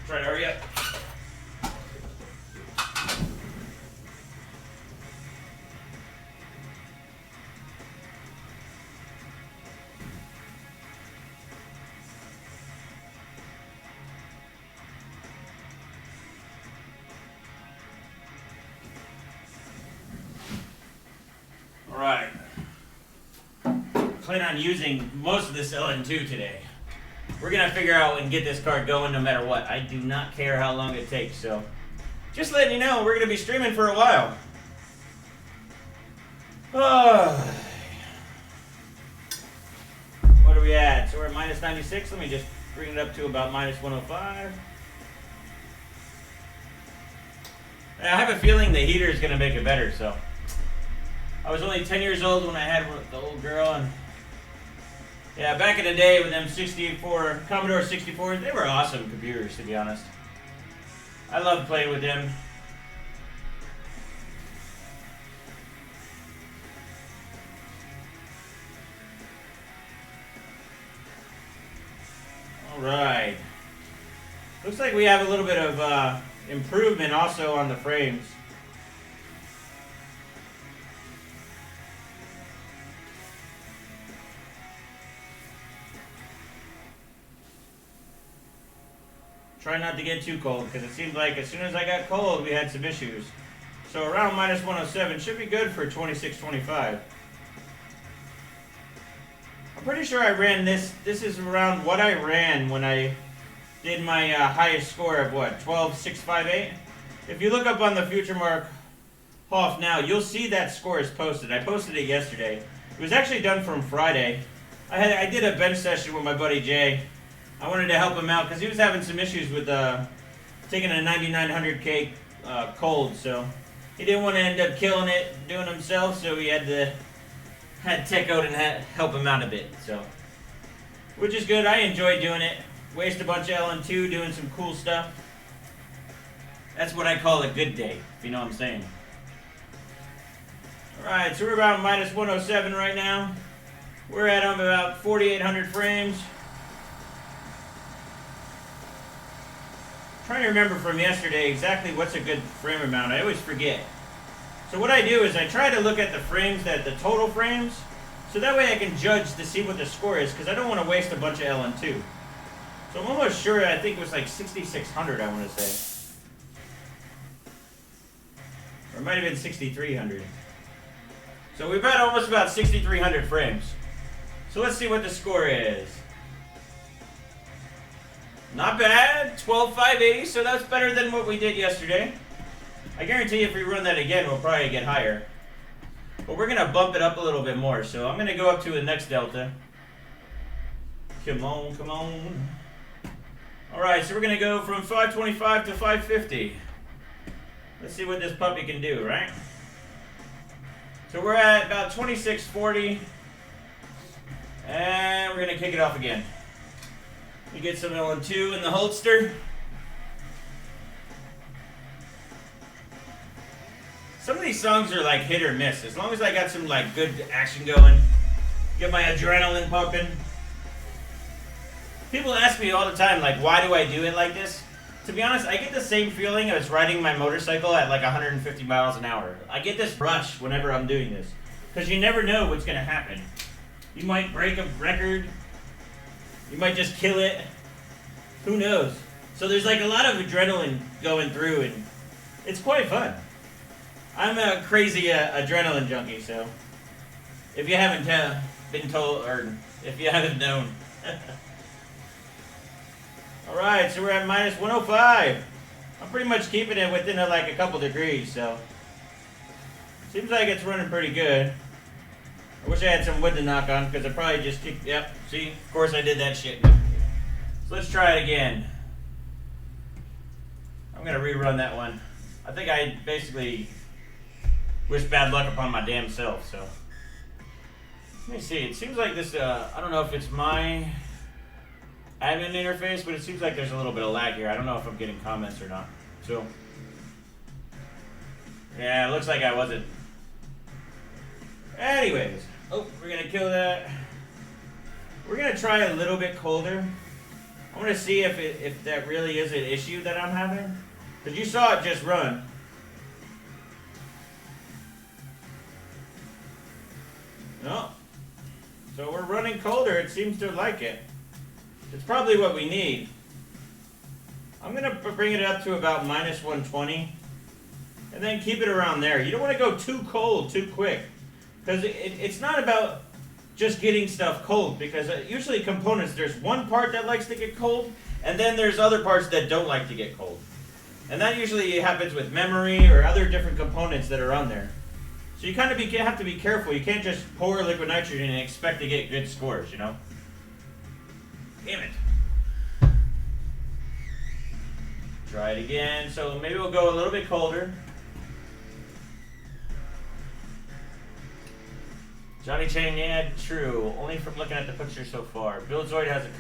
Try to hurry up. Alright. Plan on using most of this LN2 today. We're going to figure out and get this card going no matter what. I do not care how long it takes, so just letting you know, we're going to be streaming for a while. What are we at? So we're at minus 96. Let me just bring it up to about minus 105. I have a feeling the heater is going to make it better, so. I was only 10 years old when I had the old girl, and yeah, back in the day with them Commodore 64s, they were awesome computers, to be honest. I loved playing with them. Alright. Looks like we have a little bit of improvement also on the frames. Try not to get too cold, because it seems like as soon as I got cold, we had some issues. So around minus 107 should be good for 2625. I'm pretty sure I ran this. This is around what I ran when I did my highest score of what, 12658? If you look up on the Futuremark Hall of Fame now, you'll see that score is posted. I posted it yesterday. It was actually done from Friday. I did a bench session with my buddy Jay. I wanted to help him out because he was having some issues with taking a 9900K cold, so he didn't want to end up killing it doing it himself, so he had tech out and help him out a bit, so which is good. I enjoyed doing it. Waste a bunch of LN2 doing some cool stuff. That's what I call a good day, if you know what I'm saying. Alright, so we're about minus 107 right now. We're at about 4,800 frames. Trying to remember from yesterday exactly what's a good frame amount. I always forget. So what I do is I try to look at the frames, the total frames, so that way I can judge to see what the score is, because I don't want to waste a bunch of LN2. So I'm almost sure, I think it was like 6,600, I want to say. Or it might have been 6,300. So we've got almost about 6,300 frames. So let's see what the score is. Not bad, 12,580, so that's better than what we did yesterday. I guarantee if we run that again, we'll probably get higher. But we're gonna bump it up a little bit more, so I'm gonna go up to the next delta. Come on, come on. Alright, so we're gonna go from 525 to 550. Let's see what this puppy can do, right? So we're at about 2640. And we're gonna kick it off again. We get some LN2 in the holster. Some of these songs are like hit or miss. As long as I got some like good action going, get my adrenaline pumping. People ask me all the time, like, why do I do it like this? To be honest, I get the same feeling as riding my motorcycle at like 150 miles an hour. I get this rush whenever I'm doing this, because you never know what's gonna happen. You might break a record. You might just kill it. Who knows? So there's like a lot of adrenaline going through, and it's quite fun. I'm a crazy adrenaline junkie, so if you haven't been told, or if you haven't known. Alright, so we're at minus 105. I'm pretty much keeping it within like a couple degrees, so seems like it's running pretty good. I wish I had some wood to knock on because I probably just kicked. Yep, see, of course I did that shit. So let's try it again. I'm gonna rerun that one. I think I basically wish bad luck upon my damn self. So let me see. It seems like this. I don't know if it's my admin interface, but it seems like there's a little bit of lag here. I don't know if I'm getting comments or not. So yeah, it looks like I wasn't. Anyways, oh, we're gonna kill that. We're gonna try a little bit colder. I want to see if that really is an issue that I'm having. Because you saw it just run. No. So we're running colder. It seems to like it. It's probably what we need. I'm going to bring it up to about minus 120. And then keep it around there. You don't want to go too cold too quick. Because it's not about just getting stuff cold. Because usually components, there's one part that likes to get cold. And then there's other parts that don't like to get cold. And that usually happens with memory or other different components that are on there. So you kind of have to be careful. You can't just pour liquid nitrogen and expect to get good scores, you know? Damn it. Try it again. So maybe we'll go a little bit colder. Johnny Chain, yeah, true. Only from looking at the picture so far. Bill Zoid has a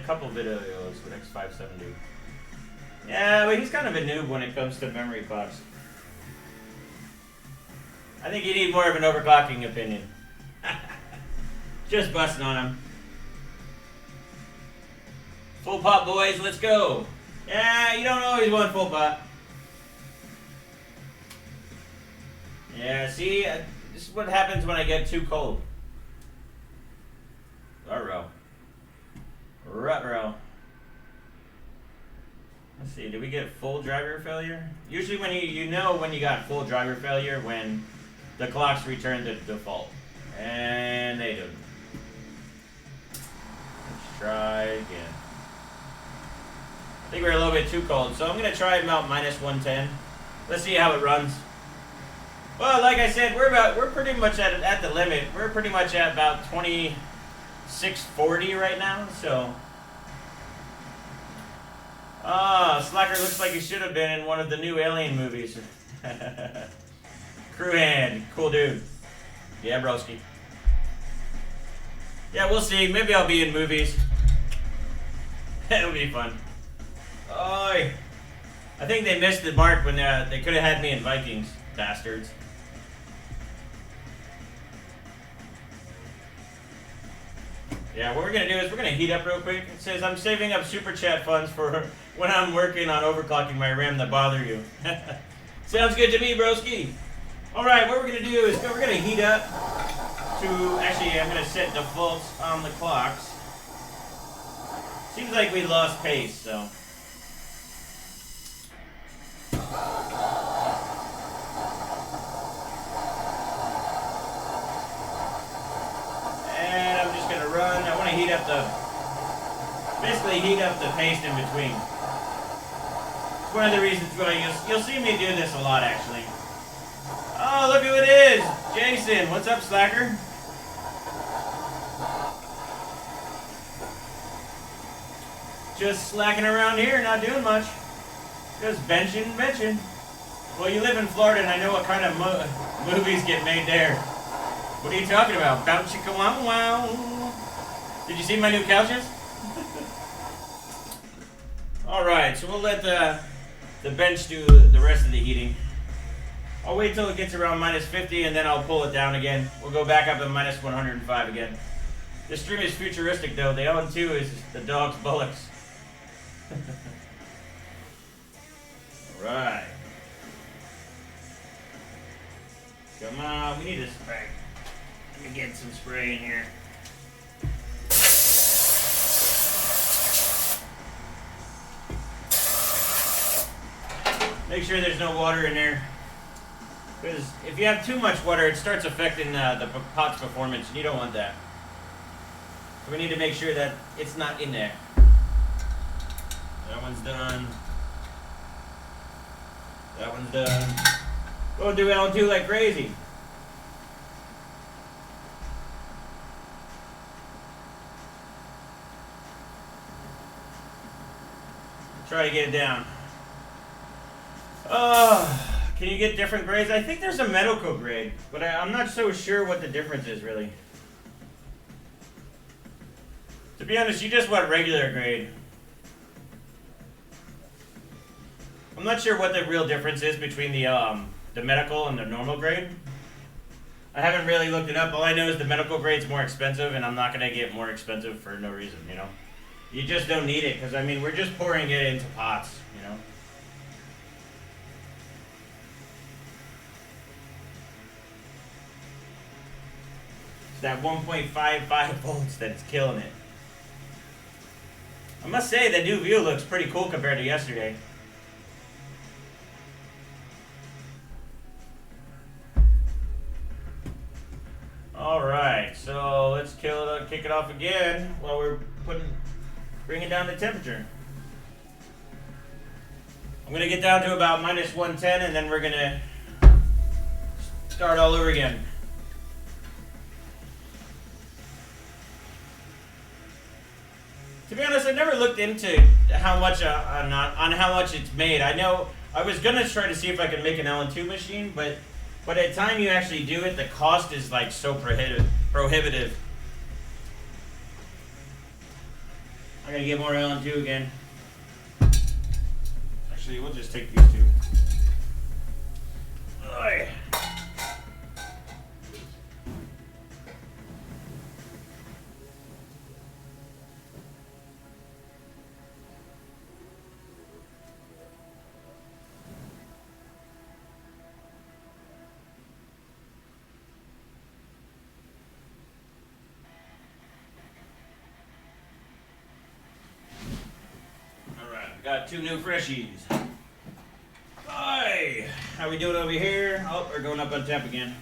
couple videos with X570. Yeah, but he's kind of a noob when it comes to memory pops. I think you need more of an overclocking opinion. Just busting on him. Full pot, boys, let's go. Yeah, you don't always want full pot. Yeah, see, this is what happens when I get too cold. Ruh-roh. Ruh-roh. Let's see, did we get full driver failure? Usually when you know when you got full driver failure when the clocks return to default. And they do. Let's try again. I think we're a little bit too cold, so I'm going to try about minus 110. Let's see how it runs. Well, like I said, we're pretty much at the limit. We're pretty much at about 2640 right now, so Slacker looks like he should have been in one of the new Alien movies. Crew hand, cool dude. Yeah, broski. Yeah, we'll see. Maybe I'll be in movies. It'll be fun. Oh, I think they missed the mark when they could have had me in Vikings, bastards. Yeah, what we're going to do is we're going to heat up real quick. It says, I'm saving up super chat funds for when I'm working on overclocking my RAM that bother you. Sounds good to me, broski. All right, what we're going to do is we're going to heat up to, actually, I'm going to set defaults on the clocks. Seems like we lost pace, so. And I'm just going to run. I want to heat up basically heat up the paste in between. It's one of the reasons why you'll see me do this a lot, actually. Oh, look who it is! Jason, what's up, Slacker? Just slacking around here, not doing much. Just benching. Well, you live in Florida, and I know what kind of movies get made there. What are you talking about? Bounce chicka wow wow. Did you see my new couches? Alright, so we'll let the bench do the rest of the heating. I'll wait till it gets around minus 50 and then I'll pull it down again. We'll go back up to minus 105 again. This stream is futuristic though. The L2 is the dog's bullocks. Alright. Come on, we need a spray. Let me get some spray in here. Make sure there's no water in there. Because if you have too much water, it starts affecting the pot's performance, and you don't want that. So we need to make sure that it's not in there. That one's done. That one's done. Go do L2 like crazy. Try to get it down. Can you get different grades? I think there's a medical grade, but I'm not so sure what the difference is really. To be honest, you just want regular grade. I'm not sure what the real difference is between the medical and the normal grade. I haven't really looked it up. All I know is the medical grade's more expensive, and I'm not going to get more expensive for no reason, you know? You just don't need it, because, I mean, we're just pouring it into pots, you know? It's that 1.55 volts that's killing it. I must say, the new view looks pretty cool compared to yesterday. Alright, so let's kick it off again while we're bringing down the temperature. I'm going to get down to about minus 110 and then we're going to start all over again. To be honest, I never looked into how much on how much it's made. I know I was going to try to see if I could make an LN2 machine, but at the time you actually do it, the cost is like so prohibitive. I gotta get more LN2 again. Actually, we'll just take these two. Oy. Got two new freshies. Hi! How we doing over here? Oh, we're going up on temp again.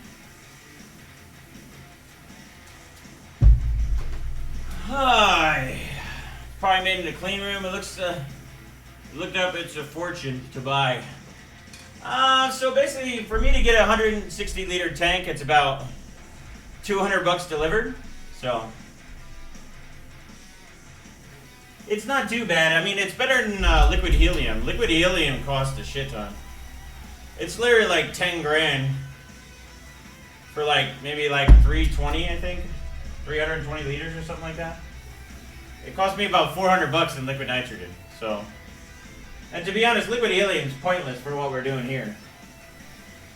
Hi! Probably made in the clean room. It looks, looked up, it's a fortune to buy. So basically, for me to get a 160 liter tank, it's about $200 delivered. So it's not too bad. I mean, it's better than liquid helium. Liquid helium costs a shit ton. It's literally like 10 grand for like maybe like 320, I think, 320 liters or something like that. It cost me about $400 in liquid nitrogen. So, and to be honest, liquid helium is pointless for what we're doing here.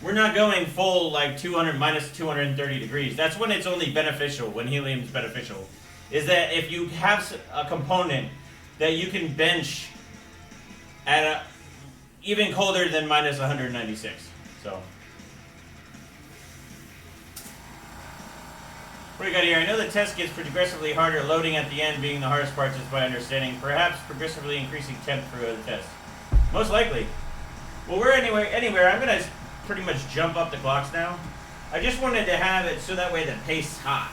We're not going full like 200 minus 230 degrees. That's when it's only beneficial. When helium's beneficial, is that if you have a component that you can bench at even colder than minus 196. So, what do we got here? I know the test gets progressively harder. Loading at the end being the hardest part, is my understanding. Perhaps progressively increasing temp throughout the test. Most likely. Well, we're anywhere. I'm gonna pretty much jump up the clocks now. I just wanted to have it so that way the paste's hot.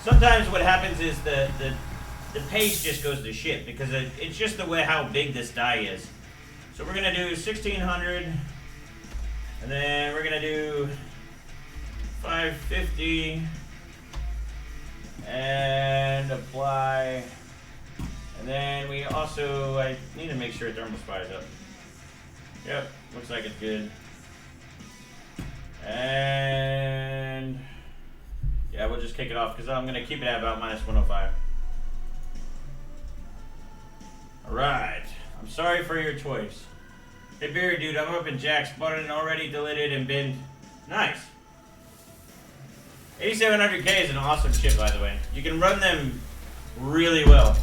Sometimes what happens is the paste just goes to shit because it's just the way how big this die is. So we're gonna do 1600, and then we're gonna do 550, and apply. And then we also, I need to make sure thermal spy is up. Yep, looks like it's good. And yeah, we'll just kick it off because I'm going to keep it at about minus 105. Alright, I'm sorry for your choice. Hey Barry dude, I'm up in Jack's, bought it already, deleted and binned. Nice. 8700K is an awesome chip, by the way. You can run them really well.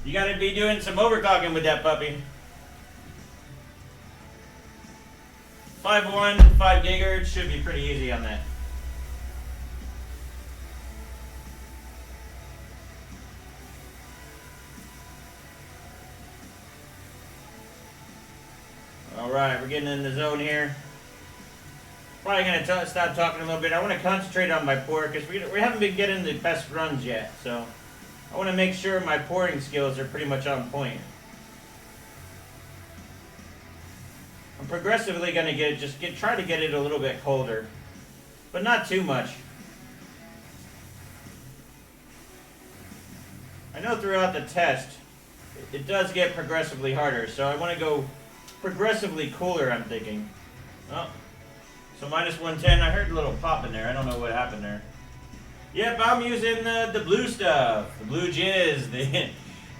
You got to be doing some overclocking with that puppy. 5.1, 5 gigahertz should be pretty easy on that. Alright, we're getting in the zone here. Probably going to stop talking a little bit. I want to concentrate on my pour because we haven't been getting the best runs yet. So I want to make sure my pouring skills are pretty much on point. progressively gonna try to get it a little bit colder, but not too much. I know throughout the test, it does get progressively harder, so I want to go progressively cooler, I'm thinking. Oh, so minus 110, I heard a little pop in there, I don't know what happened there. Yep, I'm using the blue stuff, the blue jizz,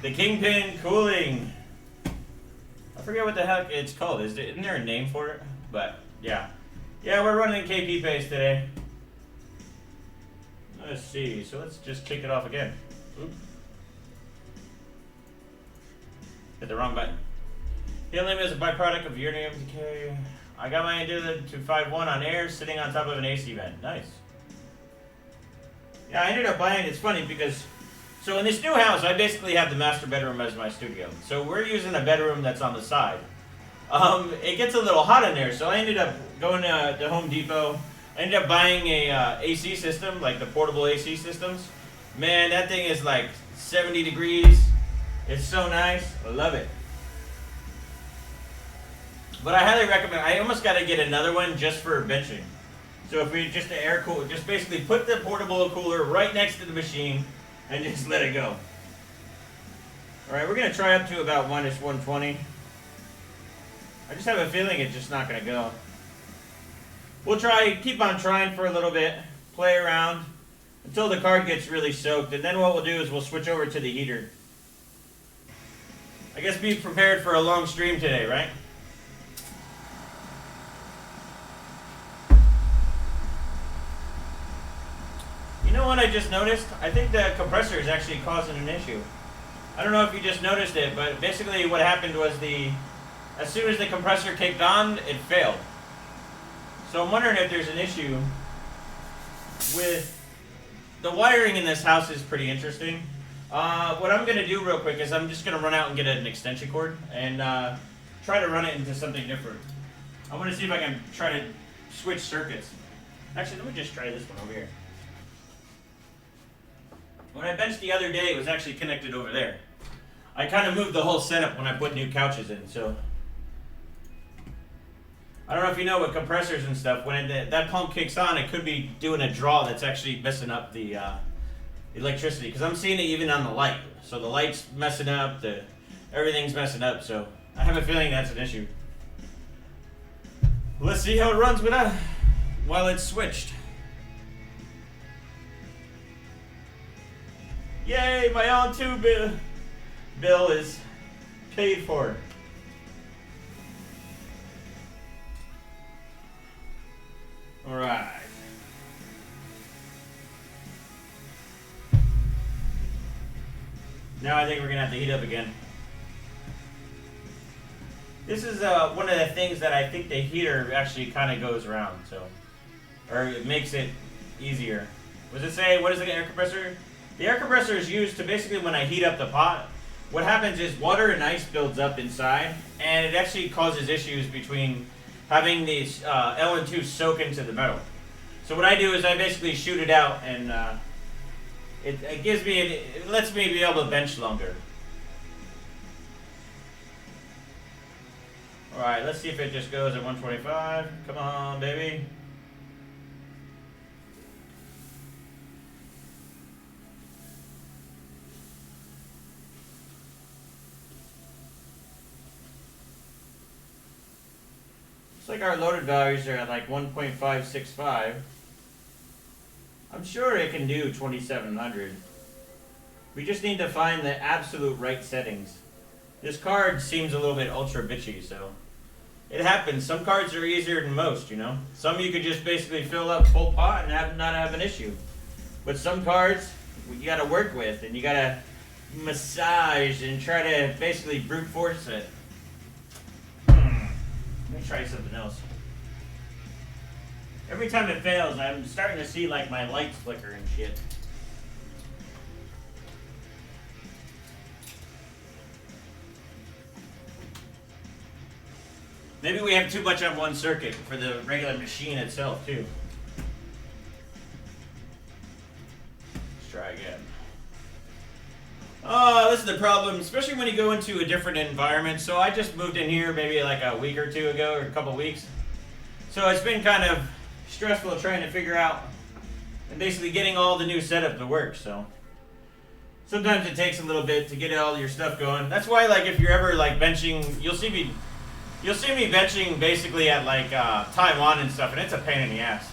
the KINGPIN cooling. I forget what the heck it's called, isn't there a name for it? But, yeah. Yeah, we're running KP paste today. Let's see, so let's just kick it off again. Oops. Hit the wrong button. Helium is a byproduct of uranium decay. I got my idea to 5.1 on air sitting on top of an AC vent. Nice. Yeah, I ended up buying, it's funny because, so in this new house, I basically have the master bedroom as my studio. So we're using a bedroom that's on the side. It gets a little hot in there, so I ended up going to Home Depot. I ended up buying a AC system, like the portable AC systems. Man, that thing is like 70 degrees. It's so nice. I love it. But I highly recommend, I almost got to get another one just for benching. So if we just the air cooler, just basically put the portable cooler right next to the machine and just let it go. Alright, we're going to try up to about minus 120. I just have a feeling it's just not going to go. We'll try, keep on trying for a little bit, play around until the card gets really soaked, and then what we'll do is we'll switch over to the heater. I guess be prepared for a long stream today, right? You know what I just noticed? I think the compressor is actually causing an issue. I don't know if you just noticed it, but basically what happened was as soon as the compressor kicked on, it failed. So I'm wondering if there's an issue with the wiring in this house is pretty interesting. What I'm going to do real quick is I'm just going to run out and get an extension cord and try to run it into something different. I want to see if I can try to switch circuits. Actually, let me just try this one over here. When I benched the other day, it was actually connected over there. I kind of moved the whole setup when I put new couches in, so. I don't know if you know with compressors and stuff, when that pump kicks on, it could be doing a draw that's actually messing up the electricity. Because I'm seeing it even on the light. So the light's messing up, everything's messing up, so I have a feeling that's an issue. Let's see how it runs while it's switched. Yay, my on-2 bill is paid for. All right. Now I think we're gonna have to heat up again. This is one of the things that I think the heater actually kind of goes around, or it makes it easier. What does it say? What is the air compressor? The air compressor is used to basically when I heat up the pot, what happens is water and ice builds up inside, and it actually causes issues between having these LN2 soak into the metal. So what I do is I basically shoot it out, and it lets me be able to bench longer. All right, let's see if it just goes at 125. Come on, baby. Looks like our loaded values are at like 1.565. I'm sure it can do 2700. We just need to find the absolute right settings. This card seems a little bit ultra bitchy, so it happens. Some cards are easier than most, you know. Some you could just basically fill up full pot and not have an issue. But some cards you got to work with, and you got to massage and try to basically brute force it. Let me try something else. Every time it fails, I'm starting to see like my lights flicker and shit. Maybe we have too much on one circuit for the regular machine itself too. Let's try again. This is the problem, especially when you go into a different environment. So I just moved in here maybe like a week or two ago, or a couple weeks. So it's been kind of stressful trying to figure out and basically getting all the new setup to work. So sometimes it takes a little bit to get all your stuff going. That's why, like, if you're ever like benching, you'll see me benching basically at like Taiwan and stuff, and it's a pain in the ass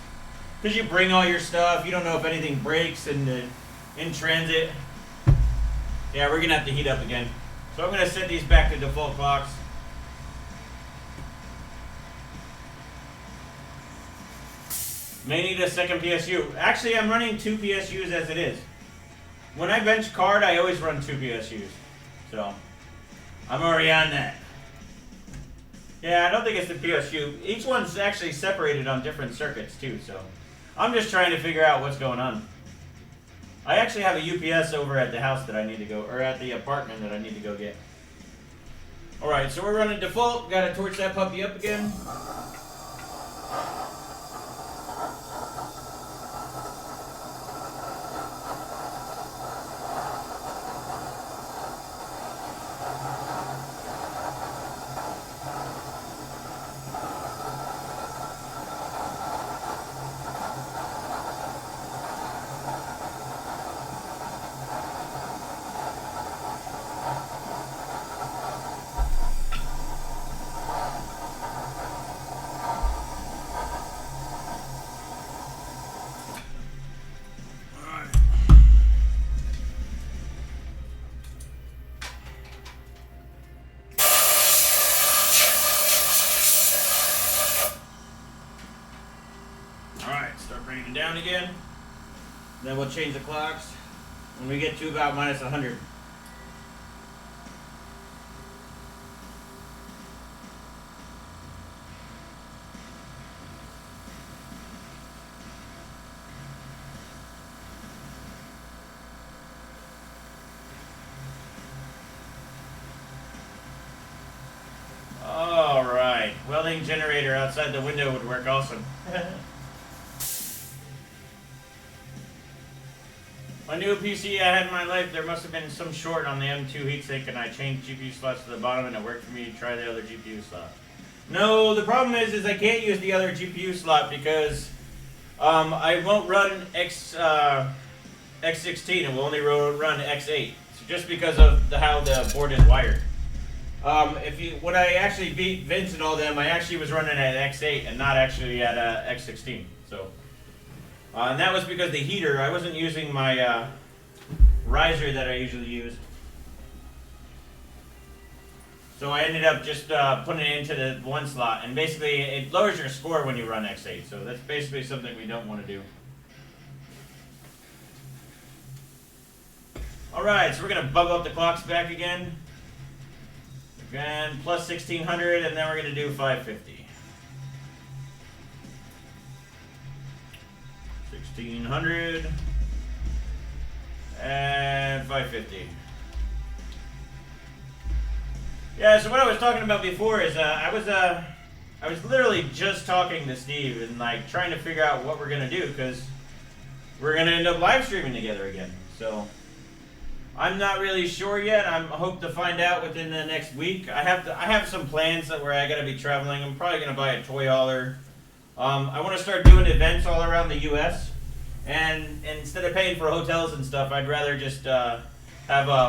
because you bring all your stuff. You don't know if anything breaks in transit. Yeah, we're gonna have to heat up again. So I'm gonna set these back to default clocks. May need a second PSU. Actually, I'm running 2 PSUs as it is. When I bench card, I always run 2 PSUs. So I'm already on that. Yeah, I don't think it's the PSU. Each one's actually separated on different circuits too, so I'm just trying to figure out what's going on. I actually have a UPS over at the house that I need to go, or at the apartment that I need to go get. Alright, so we're running default. Gotta torch that puppy up again. Down again. Then we'll change the clocks when we get to about minus 100. All right, welding generator outside the window would work awesome. My new PC I had in my life, there must have been some short on the M2 heatsink, and I changed GPU slots to the bottom, and it worked for me to try the other GPU slot. No, the problem is I can't use the other GPU slot because I won't run X16. It will only run X8, so just because of how the board is wired. When I actually beat Vince and all them, I actually was running at X8 and not actually at X16. So. And that was because the heater, I wasn't using my riser that I usually use. So I ended up just putting it into the one slot. And basically, it lowers your score when you run X8. So that's basically something we don't want to do. Alright, so we're going to bump up the clocks back again. Again, plus 1600, and then we're going to do 550. 1600 and 550. Yeah, so what I was talking about before is I was literally just talking to Steve and like trying to figure out what we're gonna do because we're gonna end up live streaming together again. So I'm not really sure yet. I hope to find out within the next week. I have some plans where I gotta be traveling. I'm probably gonna buy a toy hauler. I want to start doing events all around the U.S. And instead of paying for hotels and stuff, I'd rather just have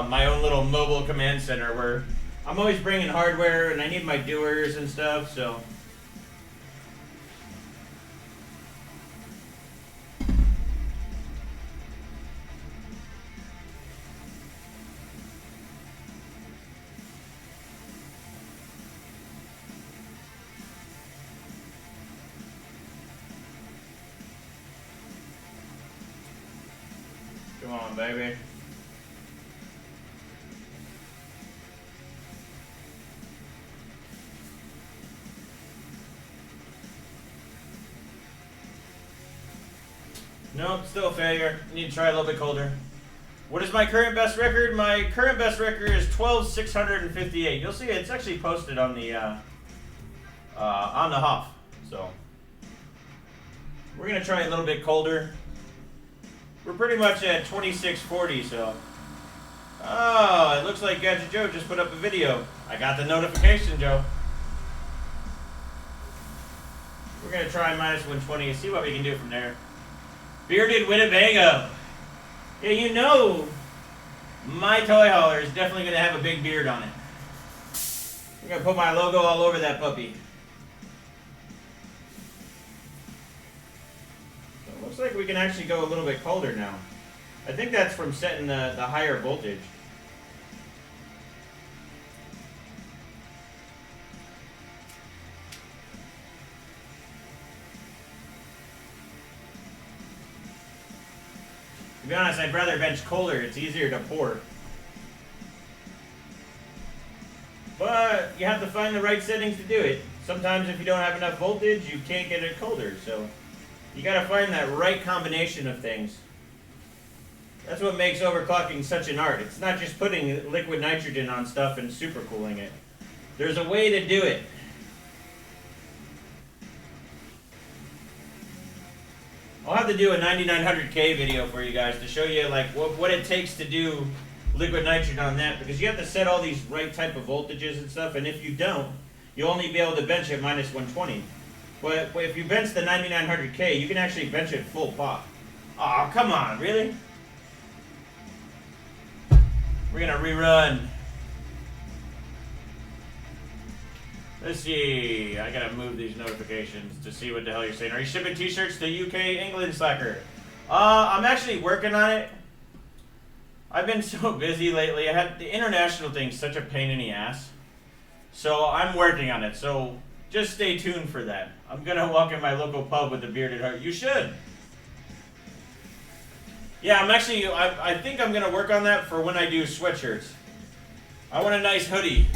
my own little mobile command center where I'm always bringing hardware and I need my doers and stuff, so. Come on, baby. Nope, still a failure. Need to try a little bit colder. What is my current best record? My current best record is 12,658. You'll see it's actually posted on the HOF. So we're gonna try a little bit colder. We're pretty much at 2640, so Oh, it looks like Gadget Joe just put up a video. I got the notification, Joe. We're going to try minus 120 and see what we can do from there. Bearded Winnebago. Yeah, you know, my toy hauler is definitely going to have a big beard on it. I'm going to put my logo all over that puppy. So it looks like we can actually go a little bit colder now. I think that's from setting the higher voltage. To be honest, I'd rather bench colder. It's easier to pour. But you have to find the right settings to do it. Sometimes if you don't have enough voltage, you can't get it colder. So you got to find that right combination of things. That's what makes overclocking such an art. It's not just putting liquid nitrogen on stuff and supercooling it. There's a way to do it. I'll have to do a 9900K video for you guys to show you like what it takes to do liquid nitrogen on that, because you have to set all these right type of voltages and stuff, and if you don't, you'll only be able to bench at minus 120. But if you bench the 9900K, you can actually bench it full pop. Aw, come on, really? We're gonna rerun. Let's see. I gotta move these notifications to see what the hell you're saying. Are you shipping t-shirts to UK, England, Slacker? I'm actually working on it. I've been so busy lately. I had the international thing such a pain in the ass. So I'm working on it. So just stay tuned for that. I'm gonna walk in my local pub with a bearded heart. You should. Yeah, I think I'm gonna work on that for when I do sweatshirts. I want a nice hoodie.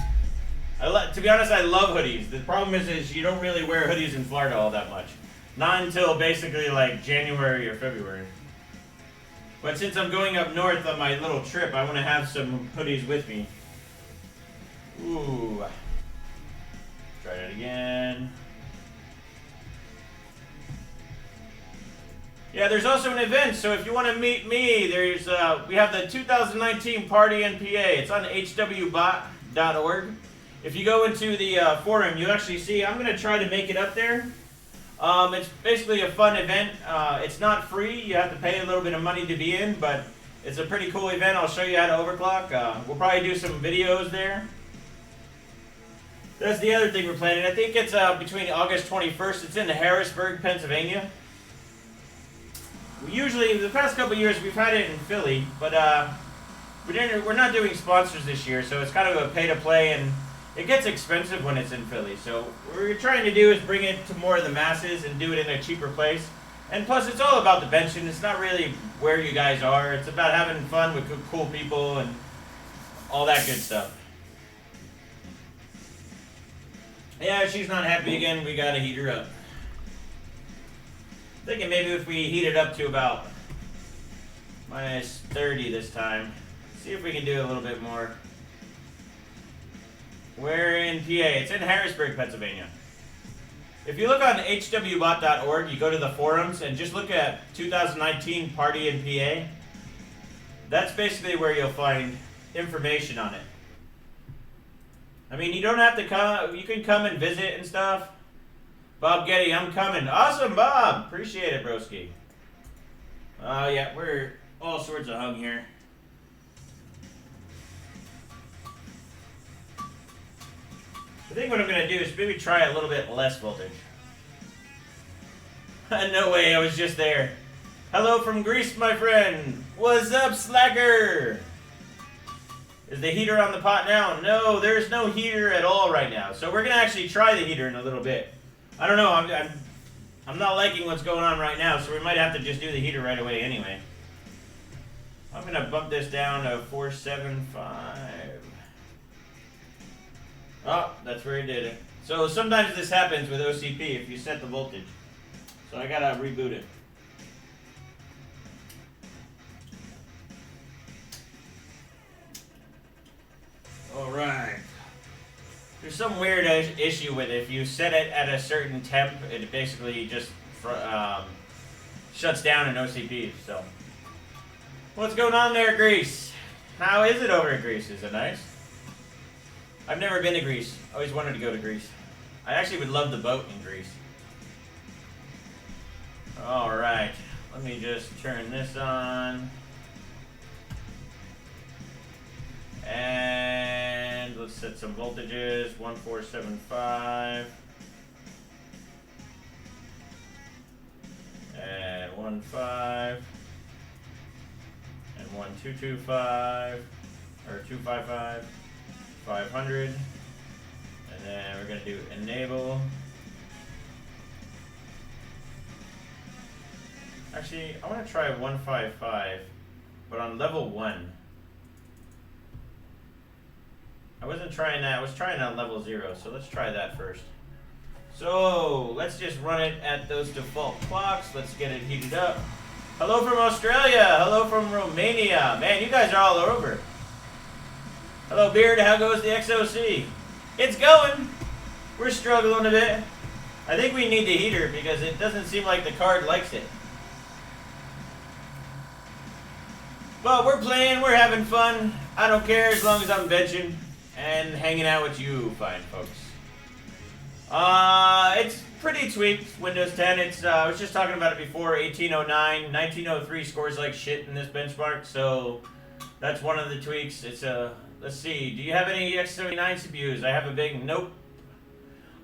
To be honest, I love hoodies. The problem is you don't really wear hoodies in Florida all that much. Not until basically like January or February. But since I'm going up north on my little trip, I want to have some hoodies with me. Ooh. Try that again. Yeah, there's also an event, so if you want to meet me, we have the 2019 Party in PA. It's on hwbot.org. If you go into the forum, you actually see, I'm going to try to make it up there. It's basically a fun event. It's not free. You have to pay a little bit of money to be in, but it's a pretty cool event. I'll show you how to overclock. We'll probably do some videos there. That's the other thing we're planning. I think it's between August 21st. It's in Harrisburg, Pennsylvania. Usually, the past couple years, we've had it in Philly, but we're not doing sponsors this year, so it's kind of a pay-to-play, and it gets expensive when it's in Philly. So what we're trying to do is bring it to more of the masses and do it in a cheaper place. And plus, it's all about the benching. It's not really where you guys are. It's about having fun with cool people and all that good stuff. Yeah, she's not happy again. We gotta heat her up. Thinking maybe if we heat it up to about minus 30 this time, see if we can do a little bit more. We're in PA. It's in Harrisburg, Pennsylvania. If you look on hwbot.org, you go to the forums and just look at 2019 Party in PA. That's basically where you'll find information on it. I mean, you don't have to come. You can come and visit and stuff. Bob Getty, I'm coming. Awesome, Bob. Appreciate it, broski. Yeah, we're all sorts of hung here. I think what I'm going to do is maybe try a little bit less voltage. No way, I was just there. Hello from Greece, my friend. What's up, Slacker? Is the heater on the pot now? No, there's no heater at all right now. So we're going to actually try the heater in a little bit. I don't know, I'm not liking what's going on right now, so we might have to just do the heater right away anyway. I'm going to bump this down to 475. Oh, that's where it did it. So sometimes this happens with OCP if you set the voltage. So I gotta reboot it. Alright. There's some weird issue with it. If you set it at a certain temp, it basically just shuts down in OCP. So, what's going on there, Greece? How is it over in Greece? Is it nice? I've never been to Greece. Always wanted to go to Greece. I actually would love the boat in Greece. Alright. Let me just turn this on. And let's set some voltages. 1475. And 1.5. And 1225. Or 255. 500. And then we're going to do enable. Actually, I want to try 155, but on level 1. I wasn't trying that. I was trying on level 0, so let's try that first. So, let's just run it at those default clocks. Let's get it heated up. Hello from Australia. Hello from Romania. Man, you guys are all over. Hello, Beard. How goes the XOC? It's going. We're struggling a bit. I think we need the heater because it doesn't seem like the card likes it. Well, we're playing. We're having fun. I don't care as long as I'm benching and hanging out with you fine folks. It's pretty tweaked, Windows 10. It's I was just talking about it before, 1809. 1903 scores like shit in this benchmark, so that's one of the tweaks. It's let's see, do you have any X79 CPUs? I have a big nope.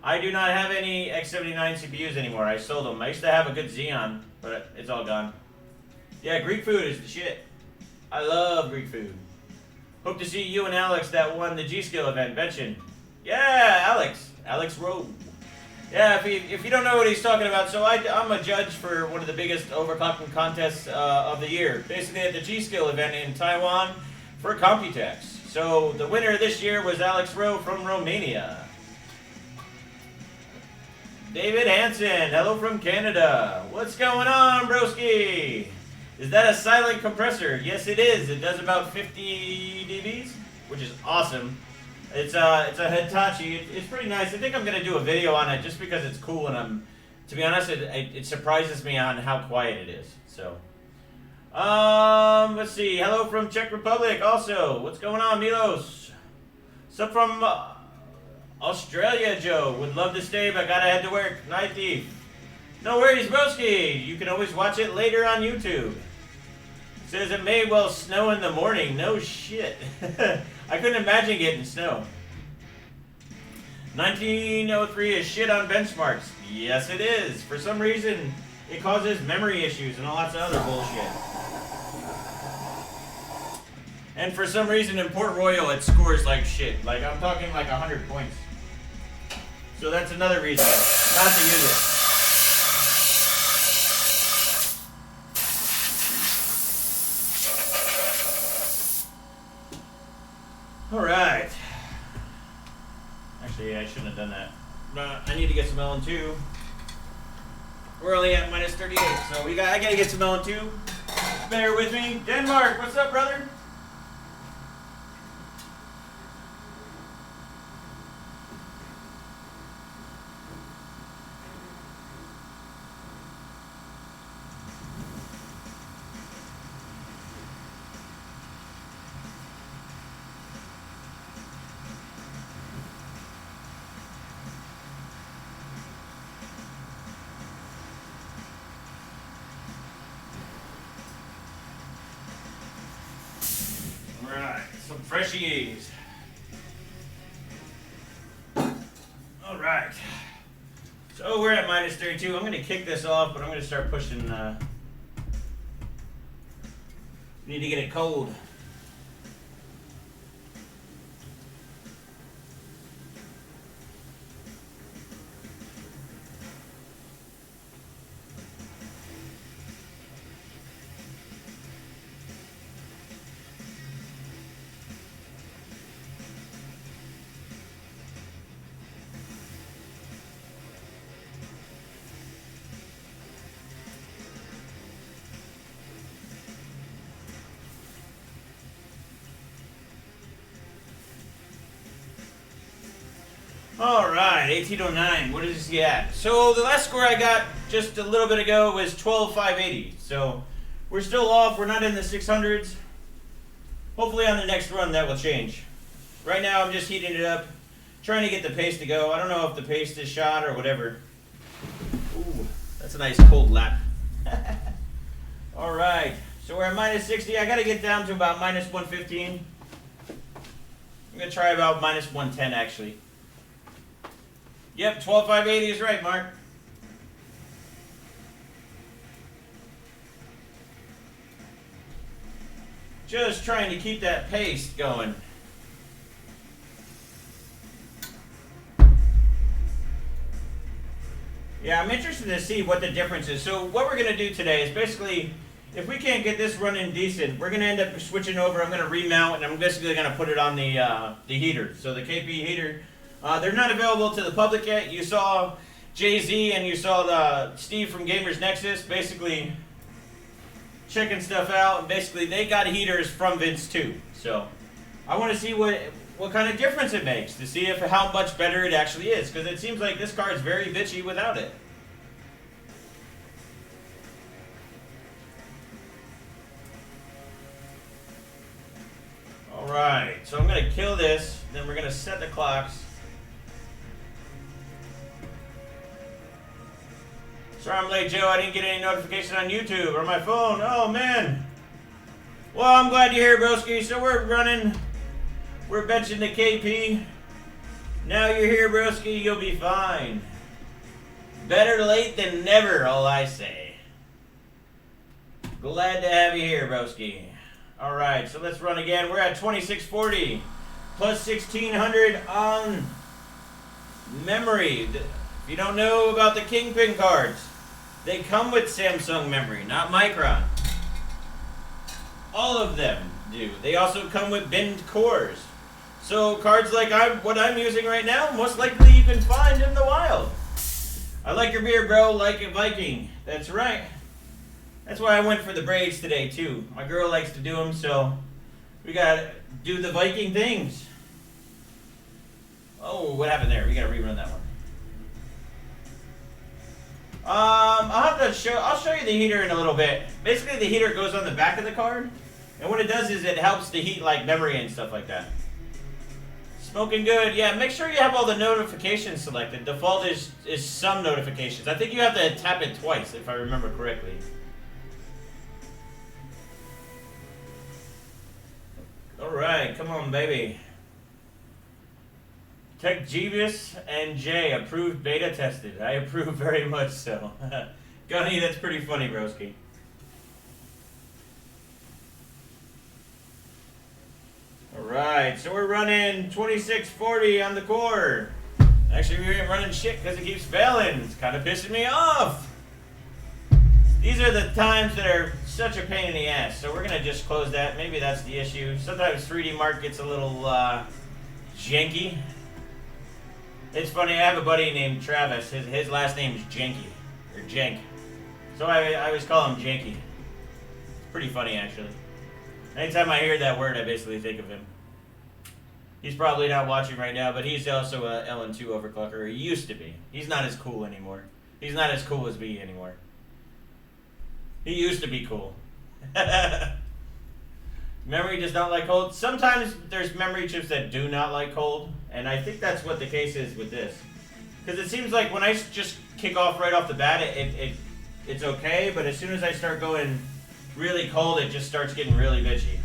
I do not have any X79 CPUs anymore. I sold them. I used to have a good Xeon, but it's all gone. Yeah, Greek food is the shit. I love Greek food. Hope to see you and Alex that won the G-Skill event, benching. Yeah, Alex Rowe. Yeah, if you don't know what he's talking about, so I'm a judge for one of the biggest overclocking contests of the year. Basically at the G-Skill event in Taiwan for Computex. So the winner this year was Alex Rowe from Romania. David Hansen, hello from Canada. What's going on, broski? Is that a silent compressor? Yes, it is. It does about 50 dBs, which is awesome. It's a Hitachi. It's pretty nice. I think I'm gonna do a video on it just because it's cool, and to be honest, it surprises me on how quiet it is. So, let's see. Hello from Czech Republic. Also, what's going on, Milos? What's up from Australia, Joe? Would love to stay, but gotta head to work. Night thief. No worries, broski. You can always watch it later on YouTube. It says it may well snow in the morning. No shit. I couldn't imagine getting snow. 1903 is shit on benchmarks. Yes, it is. For some reason, it causes memory issues and lots of other bullshit. And for some reason, in Port Royal, it scores like shit. Like, I'm talking like 100 points. So that's another reason not to use it. Alright. Actually, I shouldn't have done that. But I need to get some LN2. We're only at minus 38, so I gotta get some LN2. Bear with me. Denmark, what's up, brother? Some freshies. Alright. So we're at minus 32. I'm going to kick this off, but I'm going to start pushing. Need to get it cold. Alright, 1809. What is he at? So the last score I got just a little bit ago was 12,580. So we're still off. We're not in the 600s. Hopefully on the next run that will change. Right now I'm just heating it up, trying to get the paste to go. I don't know if the paste is shot or whatever. Ooh, that's a nice cold lap. All right, so we're at minus 60. I gotta get down to about minus 115. I'm gonna try about minus 110 actually. Yep, 12,580 is right, Mark. Just trying to keep that paste going. Yeah, I'm interested to see what the difference is. So what we're going to do today is basically, if we can't get this running decent, we're going to end up switching over. I'm going to remount, and I'm basically going to put it on the heater. So the KP heater, they're not available to the public yet. You saw Jay-Z and you saw Steve from Gamers Nexus basically checking stuff out, and basically they got heaters from Vince too. So I want to see what kind of difference it makes, to see how much better it actually is, because it seems like this car is very bitchy without it. All right, so I'm going to kill this, then we're going to set the clocks. Sorry I'm late, Joe. I didn't get any notification on YouTube or my phone. Oh, man. Well, I'm glad you're here, broski. So we're benching the KP. Now you're here, broski. You'll be fine. Better late than never, all I say. Glad to have you here, broski. All right, so let's run again. We're at 2640 plus 1600 on memory. If you don't know about the KINGPIN cards, they come with Samsung memory, not Micron. All of them do. They also come with binned cores. So cards like what I'm using right now, most likely you can find in the wild. I like your beer, bro. Like a Viking. That's right. That's why I went for the braids today, too. My girl likes to do them, so we got to do the Viking things. Oh, what happened there? We got to rerun that one. I'll show you the heater in a little bit. Basically, the heater goes on the back of the card, and what it does is it helps to heat like memory and stuff like that. Smoking good. Yeah, make sure you have all the notifications selected. Default is some notifications. I think you have to tap it twice, if I remember correctly. All right, come on, baby. Tech Jeebus and Jay, approved beta tested. I approve very much so. Gunny, that's pretty funny, broski. Alright, so we're running 2640 on the core. Actually, we ain't running shit because it keeps failing. It's kind of pissing me off. These are the times that are such a pain in the ass. So we're going to just close that. Maybe that's the issue. Sometimes 3D Mark gets a little janky. It's funny, I have a buddy named Travis. His last name is Janky, or Jank. So I always call him Janky. It's pretty funny, actually. Anytime I hear that word, I basically think of him. He's probably not watching right now, but he's also a LN2 overclocker. He used to be. He's not as cool anymore. He's not as cool as me anymore. He used to be cool. Memory does not like cold. Sometimes there's memory chips that do not like cold, and I think that's what the case is with this. Because it seems like when I just kick off right off the bat, it's okay, but as soon as I start going really cold, it just starts getting really bitchy.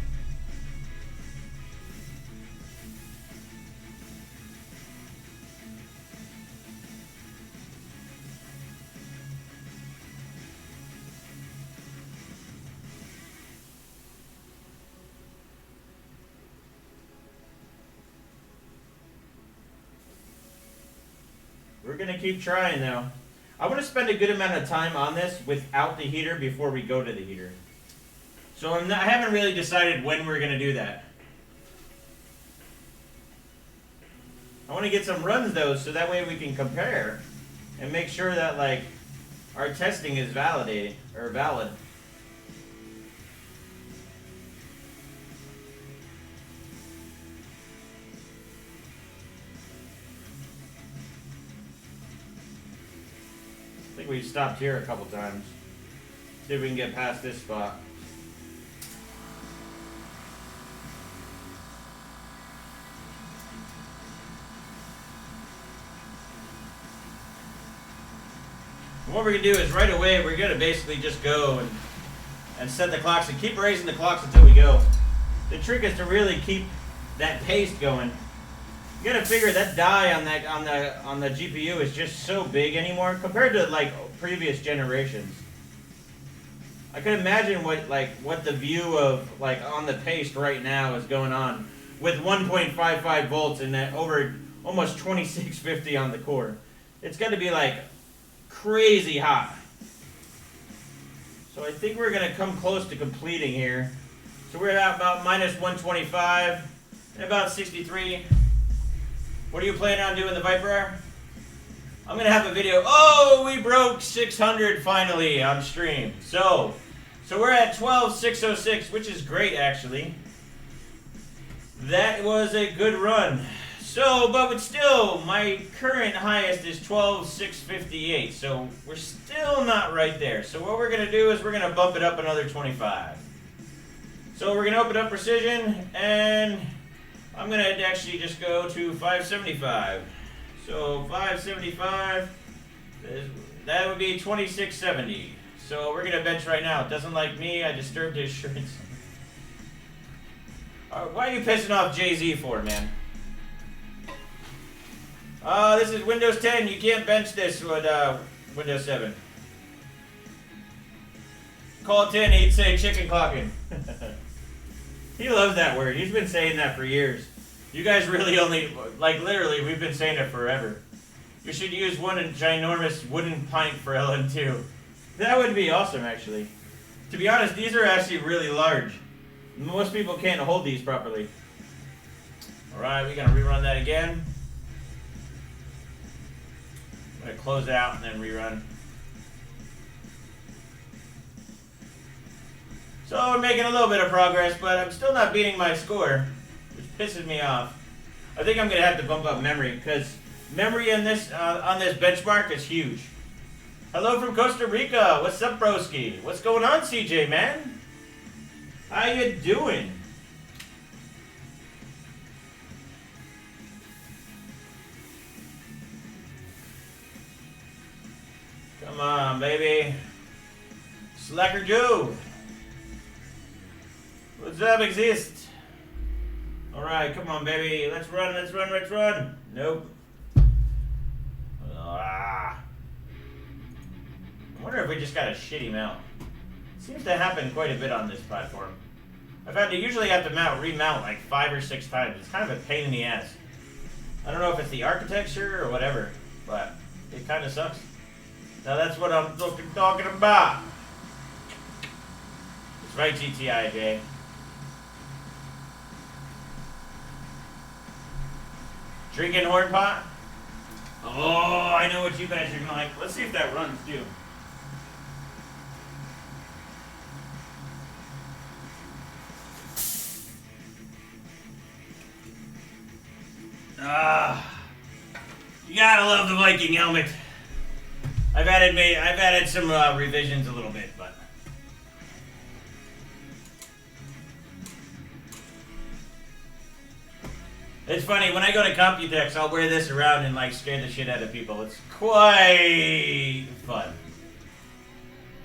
We're going to keep trying though. I want to spend a good amount of time on this without the heater before we go to the heater. So I haven't really decided when we're going to do that. I want to get some runs though, so that way we can compare and make sure that like our testing is valid. I think we've stopped here a couple times. See if we can get past this spot. what we're gonna do is right away we're gonna basically just go and set the clocks and keep raising the clocks until we go. The trick is to really keep that paste going. You gotta figure that die on the GPU is just so big anymore compared to like previous generations. I can imagine what the view of like on the paste right now is going on with 1.55 volts and that over almost 2650 on the core. It's got to be like crazy hot. So I think we're gonna come close to completing here. So we're at about minus 125 and about 63. What are you planning on doing, the Viper? I'm gonna have a video. Oh, we broke 600 finally on stream. So we're at 12,606, which is great actually. That was a good run. So, but still, my current highest is 12,658. So we're still not right there. So what we're gonna do is we're gonna bump it up another 25. So we're gonna open up precision, and I'm gonna actually just go to 575. So 575, that would be 2670. So we're gonna bench right now. It doesn't like me, I disturbed his shirts. Why are you pissing off Jay-Z for, man? This is Windows 10, you can't bench this with Windows 7. Call 10, he'd say chicken clocking. He loves that word. He's been saying that for years. You guys really only, like literally, we've been saying it forever. You should use one ginormous wooden pint for LN2. That would be awesome, actually. To be honest, these are actually really large. Most people can't hold these properly. Alright, we're going to rerun that again. I'm going to close out and then rerun. So we're making a little bit of progress, but I'm still not beating my score, which pisses me off. I think I'm going to have to bump up memory, because memory on this benchmark is huge. Hello from Costa Rica. What's up, broski? What's going on, CJ, man? How you doing? Come on, baby. Slacker Joe. What's up, Exist? Alright, come on, baby. Let's run, let's run, let's run. Nope. I wonder if we just got a shitty mount. Seems to happen quite a bit on this platform. I've had to usually have to remount like 5 or 6 times. It's kind of a pain in the ass. I don't know if it's the architecture or whatever, but it kind of sucks. Now that's what I'm talking about. It's right, GTI, Jay. Drinking horn pot? Oh, I know what you guys are like. Let's see if that runs too. You gotta love the Viking helmet. I've added some revisions a little bit, but it's funny when I go to Computex, I'll wear this around and like scare the shit out of people. It's quite fun.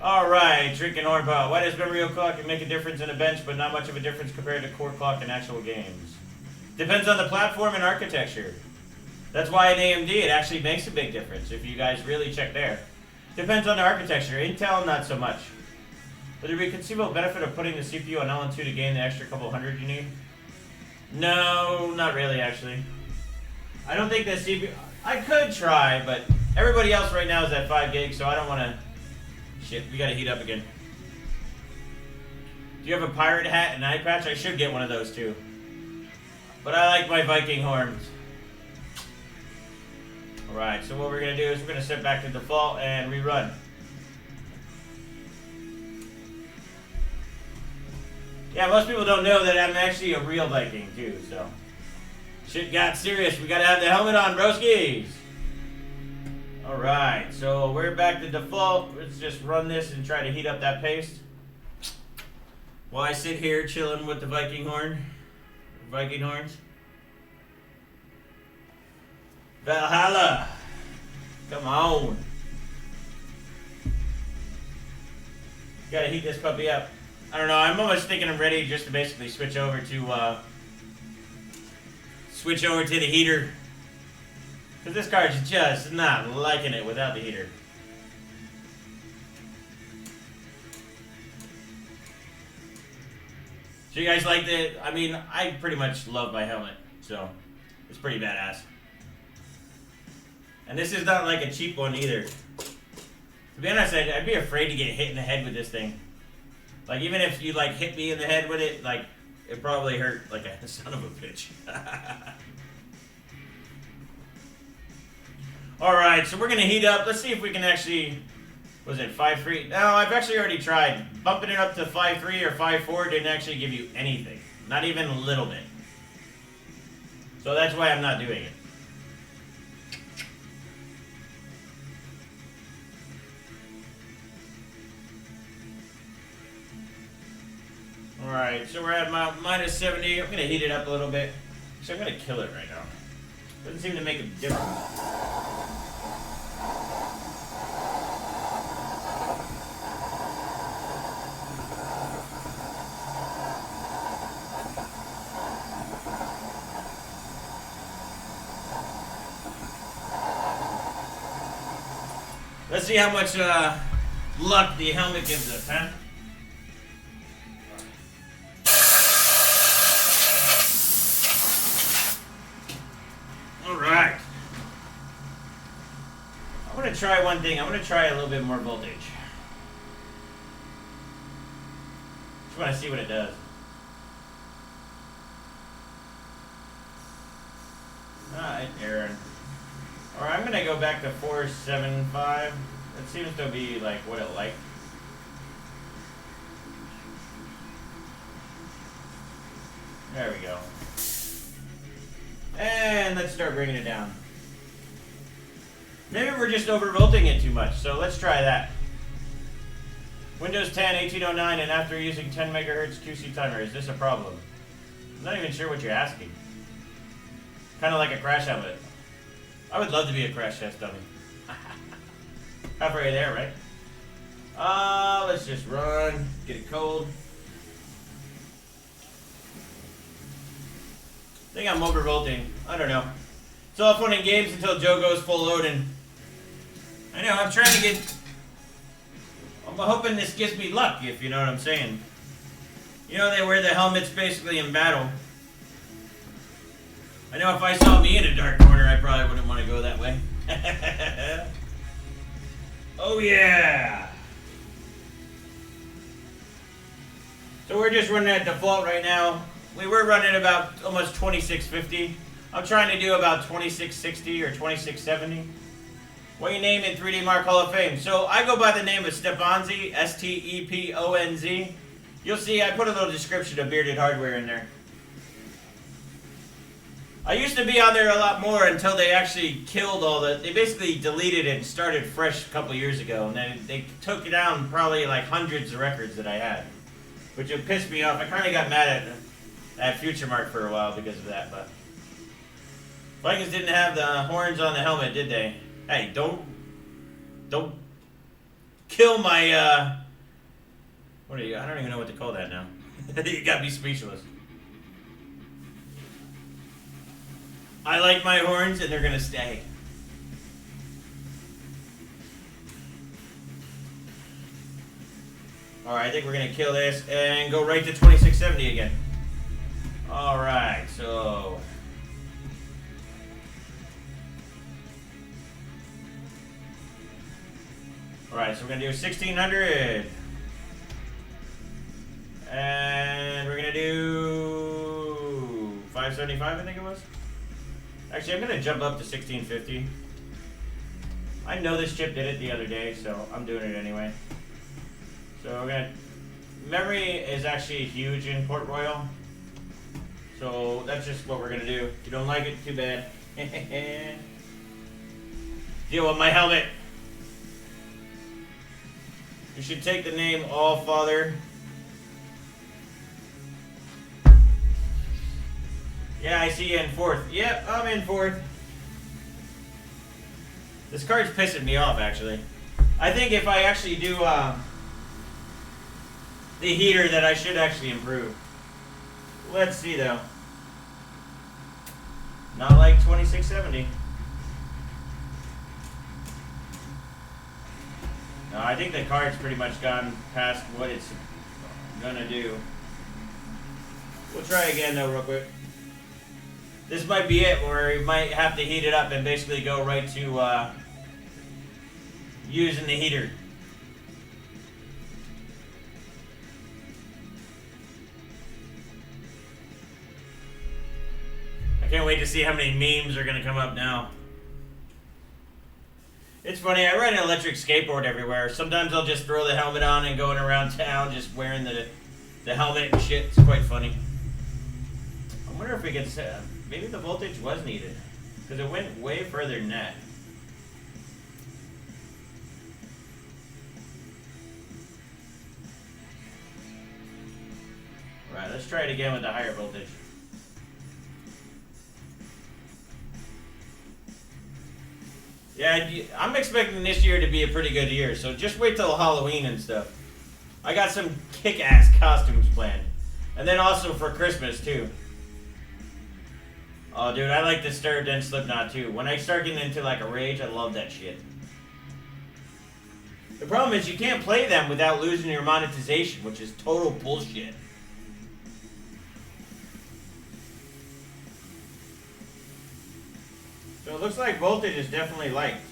All right, drinking horn pot. Why does memory clock make a difference in a bench, but not much of a difference compared to core clock in actual games? Depends on the platform and architecture. That's why in AMD it actually makes a big difference, if you guys really check there. Depends on the architecture. Intel, not so much. Would there be a conceivable benefit of putting the CPU on LN2 to gain the extra couple hundred you need? No, not really, actually. I don't think the CPU... I could try, but everybody else right now is at 5 gigs, so I don't want to... Shit, we gotta heat up again. Do you have a pirate hat and eye patch? I should get one of those, too. But I like my Viking horns. Alright, so what we're going to do is we're going to set back to default and rerun. Yeah, most people don't know that I'm actually a real Viking too, so. Shit got serious. We got to have the helmet on, broskies. Alright, so we're back to default. Let's just run this and try to heat up that paste. While I sit here chilling with the Viking horn. Viking horns. Valhalla. Come on. Gotta heat this puppy up. I don't know, I'm almost thinking I'm ready just to basically switch over to the heater. Because this car's just not liking it without the heater. So you guys like the, I mean, I pretty much love my helmet, so it's pretty badass. And this is not like a cheap one either. To be honest, I'd be afraid to get hit in the head with this thing. Like, even if you, like, hit me in the head with it, like, it probably hurt like a son of a bitch. Alright, so we're going to heat up. Let's see if we can actually, was it 5.3? No, I've actually already tried. Bumping it up to 5.3 or 5.4 didn't actually give you anything. Not even a little bit. So that's why I'm not doing it. Alright, so we're at minus 70. I'm going to heat it up a little bit. So I'm going to kill it right now. Doesn't seem to make a difference. Let's see how much luck the helmet gives us, huh? Alright. I want to try one thing. I want to try a little bit more voltage. Just want to see what it does. Alright, Aaron. Alright, I'm going to go back to 475. It seems to be like what it liked. There we go. And let's start bringing it down. Maybe we're just overvolting it too much, so let's try that. Windows 10, 1809, and after using 10 megahertz QC timer, is this a problem? I'm not even sure what you're asking. Kind of like a crash helmet. I would love to be a crash test dummy. Halfway there, right? Let's just run, get it cold. I think I'm overvolting. I don't know. It's all fun and games until Joe goes full load, and I know, I'm trying to get... I'm hoping this gives me luck, if you know what I'm saying. You know, they wear the helmets basically in battle. I know if I saw me in a dark corner, I probably wouldn't want to go that way. Oh yeah! So we're just running at default right now. We were running about almost 2650. I'm trying to do about 2660 or 2670. What you name in 3D Mark Hall of Fame? So I go by the name of Steponzi, S-T-E-P-O-N-Z. You'll see I put a little description of Bearded Hardware in there. I used to be on there a lot more until they actually killed all the... They basically deleted it and started fresh a couple years ago. And then they took down probably like hundreds of records that I had. Which it pissed me off. I kind of got mad at Futuremark for a while because of that. But Vikings didn't have the horns on the helmet, did they? Hey, don't kill my... What are you? I don't even know what to call that now. You got me speechless. I like my horns, and they're going to stay. Alright, I think we're going to kill this and go right to 2670 again. Alright, so... Alright, so we're going to do 1600. And we're going to do 575, I think it was. Actually, I'm going to jump up to 1650. I know this chip did it the other day, so I'm doing it anyway. So we're going to... Memory is actually huge in Port Royal. So that's just what we're going to do. If you don't like it, too bad. Deal with my helmet. You should take the name Allfather. Yeah, I see you in fourth. Yep, I'm in fourth. This card's pissing me off, actually. I think if I actually do, the heater that I should actually improve. Let's see though. Not like 2670. No, I think the card's pretty much gone past what it's gonna do. We'll try again though real quick. This might be it where you might have to heat it up and basically go right to using the heater. I can't wait to see how many memes are gonna come up now. It's funny, I ride an electric skateboard everywhere. Sometimes I'll just throw the helmet on and going around town just wearing the helmet and shit. It's quite funny. I wonder if we could maybe the voltage was needed, because it went way further than that. Alright, let's try it again with the higher voltage. Yeah, I'm expecting this year to be a pretty good year, so just wait till Halloween and stuff. I got some kick-ass costumes planned. And then also for Christmas, too. Oh, dude, I like Disturbed and Slipknot, too. When I start getting into, like, a rage, I love that shit. The problem is you can't play them without losing your monetization, which is total bullshit. So it looks like voltage is definitely liked.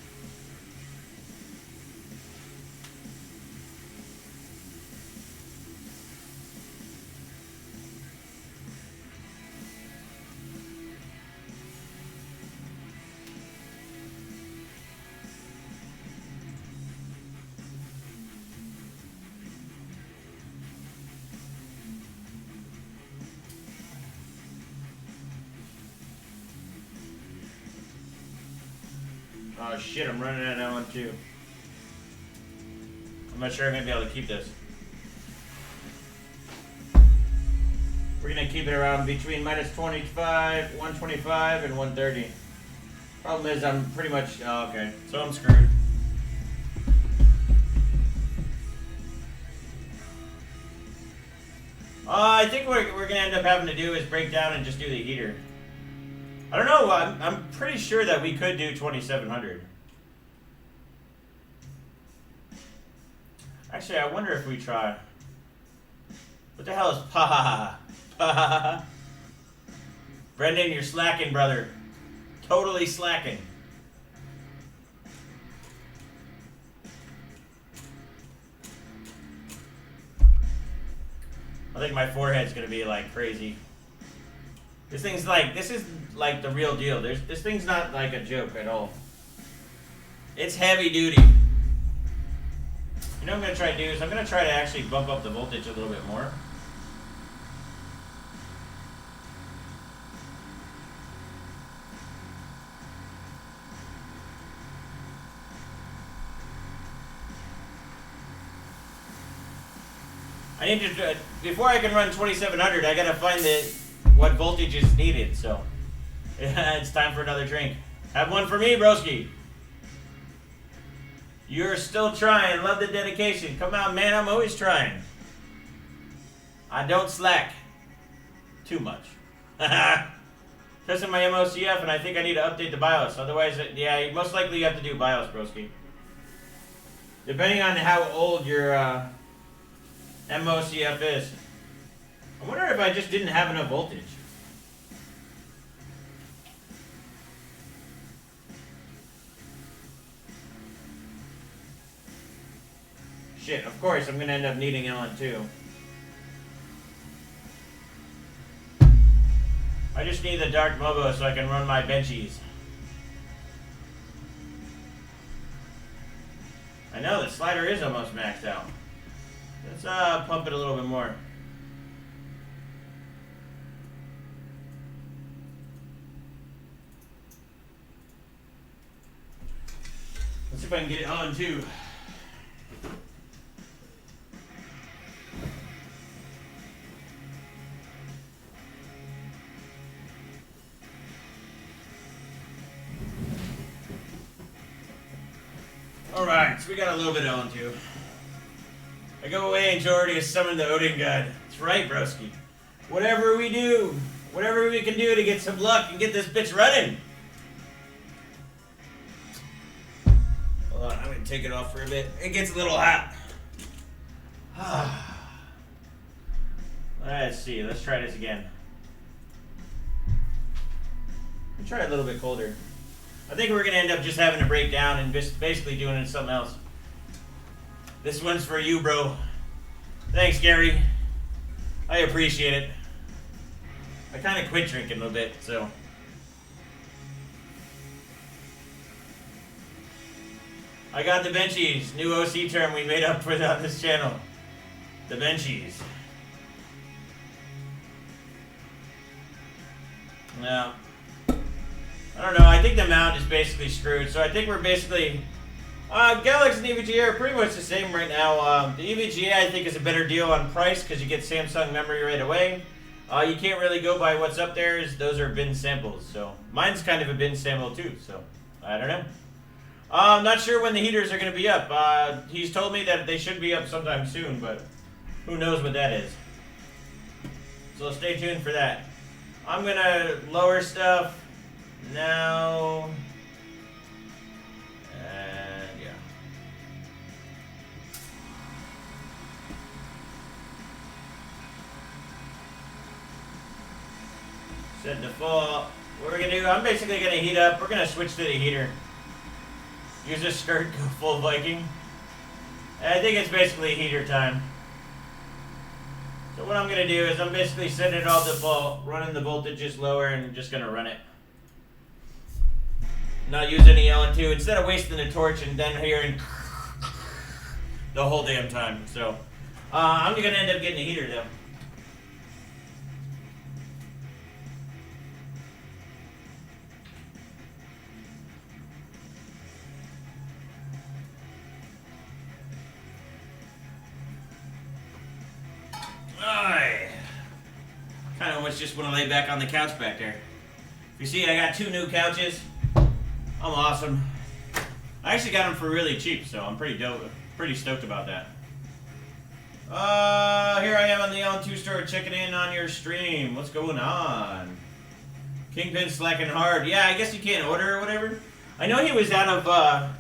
Oh shit, I'm running out of that one too. I'm not sure I'm gonna be able to keep this. We're gonna keep it around between minus 25, 125, and 130. Problem is I'm pretty much, oh, okay, so I'm screwed. I think what we're gonna end up having to do is break down and just do the heater. I don't know, I'm pretty sure that we could do 2700. Actually, I wonder if we try. What the hell is pa? Brendan, you're slacking, brother. Totally slacking. I think my forehead's gonna be like crazy. This is like the real deal. This thing's not like a joke at all. It's heavy duty. You know what I'm going to try to do is I'm going to try to actually bump up the voltage a little bit more. I need to, before I can run 2700, I got to find what voltage is needed, so it's time for another drink. Have one for me, broski. You're still trying. Love the dedication. Come on, man. I'm always trying. I don't slack too much. Testing my MOCF, and I think I need to update the BIOS. Otherwise, yeah, most likely you have to do BIOS, broski. Depending on how old your MOCF is. I wonder if I just didn't have enough voltage. Shit, of course, I'm going to end up needing LN2. I just need the Dark Mobo so I can run my benchies. I know, the slider is almost maxed out. Let's pump it a little bit more. Let's see if I can get it on too. Alright, so we got a little bit on too. I I go away and Jordy has summoned the Odin god. That's right, broski. Whatever we do, whatever we can do to get some luck and get this bitch running. Hold on, I'm gonna take it off for a bit. It gets a little hot. Let's see, let's try this again. We'll try it a little bit colder. I think we're gonna end up just having to break down and just basically doing it something else. This one's for you, bro. Thanks, Gary. I appreciate it. I kind of quit drinking a little bit, so. I got the benchies, new OC term we made up for on this channel. The benchies. Now, I don't know, I think the mount is basically screwed, so I think we're basically, Galaxy and EVGA are pretty much the same right now. The EVGA I think is a better deal on price because you get Samsung memory right away. You can't really go by what's up there, those are bin samples, so mine's kind of a bin sample too, so I don't know. I'm not sure when the heaters are going to be up. He's told me that they should be up sometime soon, but who knows what that is. So stay tuned for that. I'm going to lower stuff now. And yeah. Set default. What we're going to do, I'm basically going to heat up. We're going to switch to the heater. Use a skirt, go full Viking. I think it's basically heater time. So what I'm going to do is I'm basically setting it all default, running the voltages lower, and I'm just going to run it. Not use any LN2 instead of wasting the torch and then hearing the whole damn time. So I'm going to end up getting a heater though. Kind of almost just want to lay back on the couch back there. You see, I got 2 new couches. I'm awesome. I actually got them for really cheap, so I'm pretty stoked about that. Here I am on the LN2 store checking in on your stream. What's going on? KINGPIN slacking hard. Yeah, I guess you can't order or whatever. I know he was out of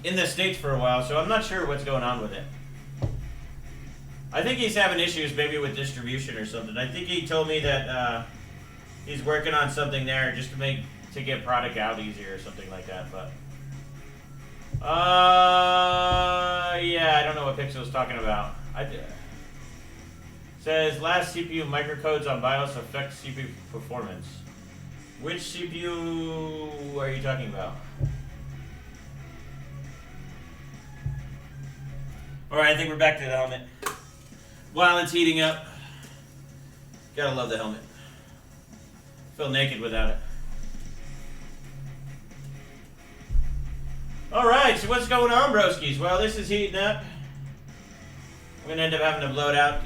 in the States for a while, so I'm not sure what's going on with it. I think he's having issues maybe with distribution or something. I think he told me that he's working on something there just to get product out easier or something like that. But yeah, I don't know what Pixel's talking about. Says last CPU microcodes on BIOS affect CPU performance. Which CPU are you talking about? All right, I think we're back to the helmet. While it's heating up, gotta love the helmet. Feel naked without it. Alright, so what's going on, broskies? Well, this is heating up. I'm gonna end up having to blow it out.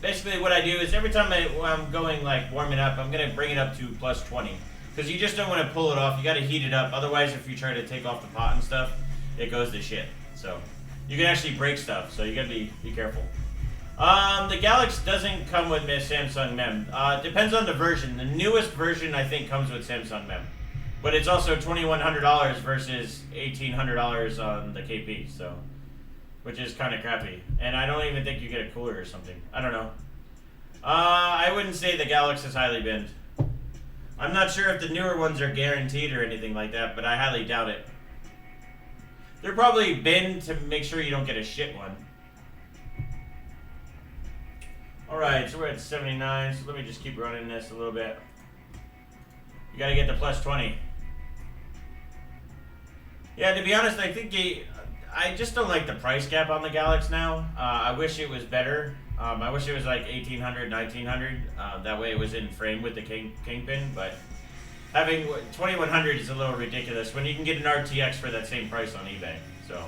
Basically what I do is every time I'm going like warming up, I'm gonna bring it up to plus 20. Because you just don't want to pull it off, you gotta heat it up. Otherwise, if you try to take off the pot and stuff, it goes to shit. So, you can actually break stuff, so you gotta be careful. The Galaxy doesn't come with Samsung MEM. Depends on the version. The newest version, I think, comes with Samsung MEM. But it's also $2,100 versus $1,800 on the KP, so, which is kind of crappy. And I don't even think you get a cooler or something. I don't know. I wouldn't say the Galaxy is highly binned. I'm not sure if the newer ones are guaranteed or anything like that, but I highly doubt it. They're probably binned to make sure you don't get a shit one. Alright, so we're at 79, so let me just keep running this a little bit. You gotta get the plus 20. Yeah, to be honest, I think I just don't like the price gap on the Galaxy now. I wish it was better. I wish it was like 1800, 1900. That way it was in frame with the KINGPIN, but having 2100 is a little ridiculous when you can get an RTX for that same price on eBay. So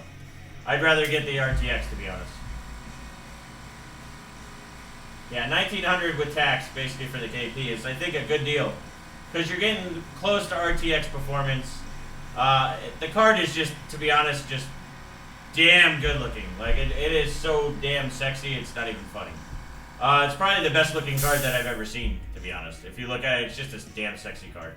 I'd rather get the RTX, to be honest. Yeah, 1900 with tax basically for the KP is, I think, a good deal because you're getting close to RTX performance. The card is just, to be honest, just damn good looking. Like, it is so damn sexy, it's not even funny. It's probably the best looking card that I've ever seen, to be honest. If you look at it, it's just this damn sexy card.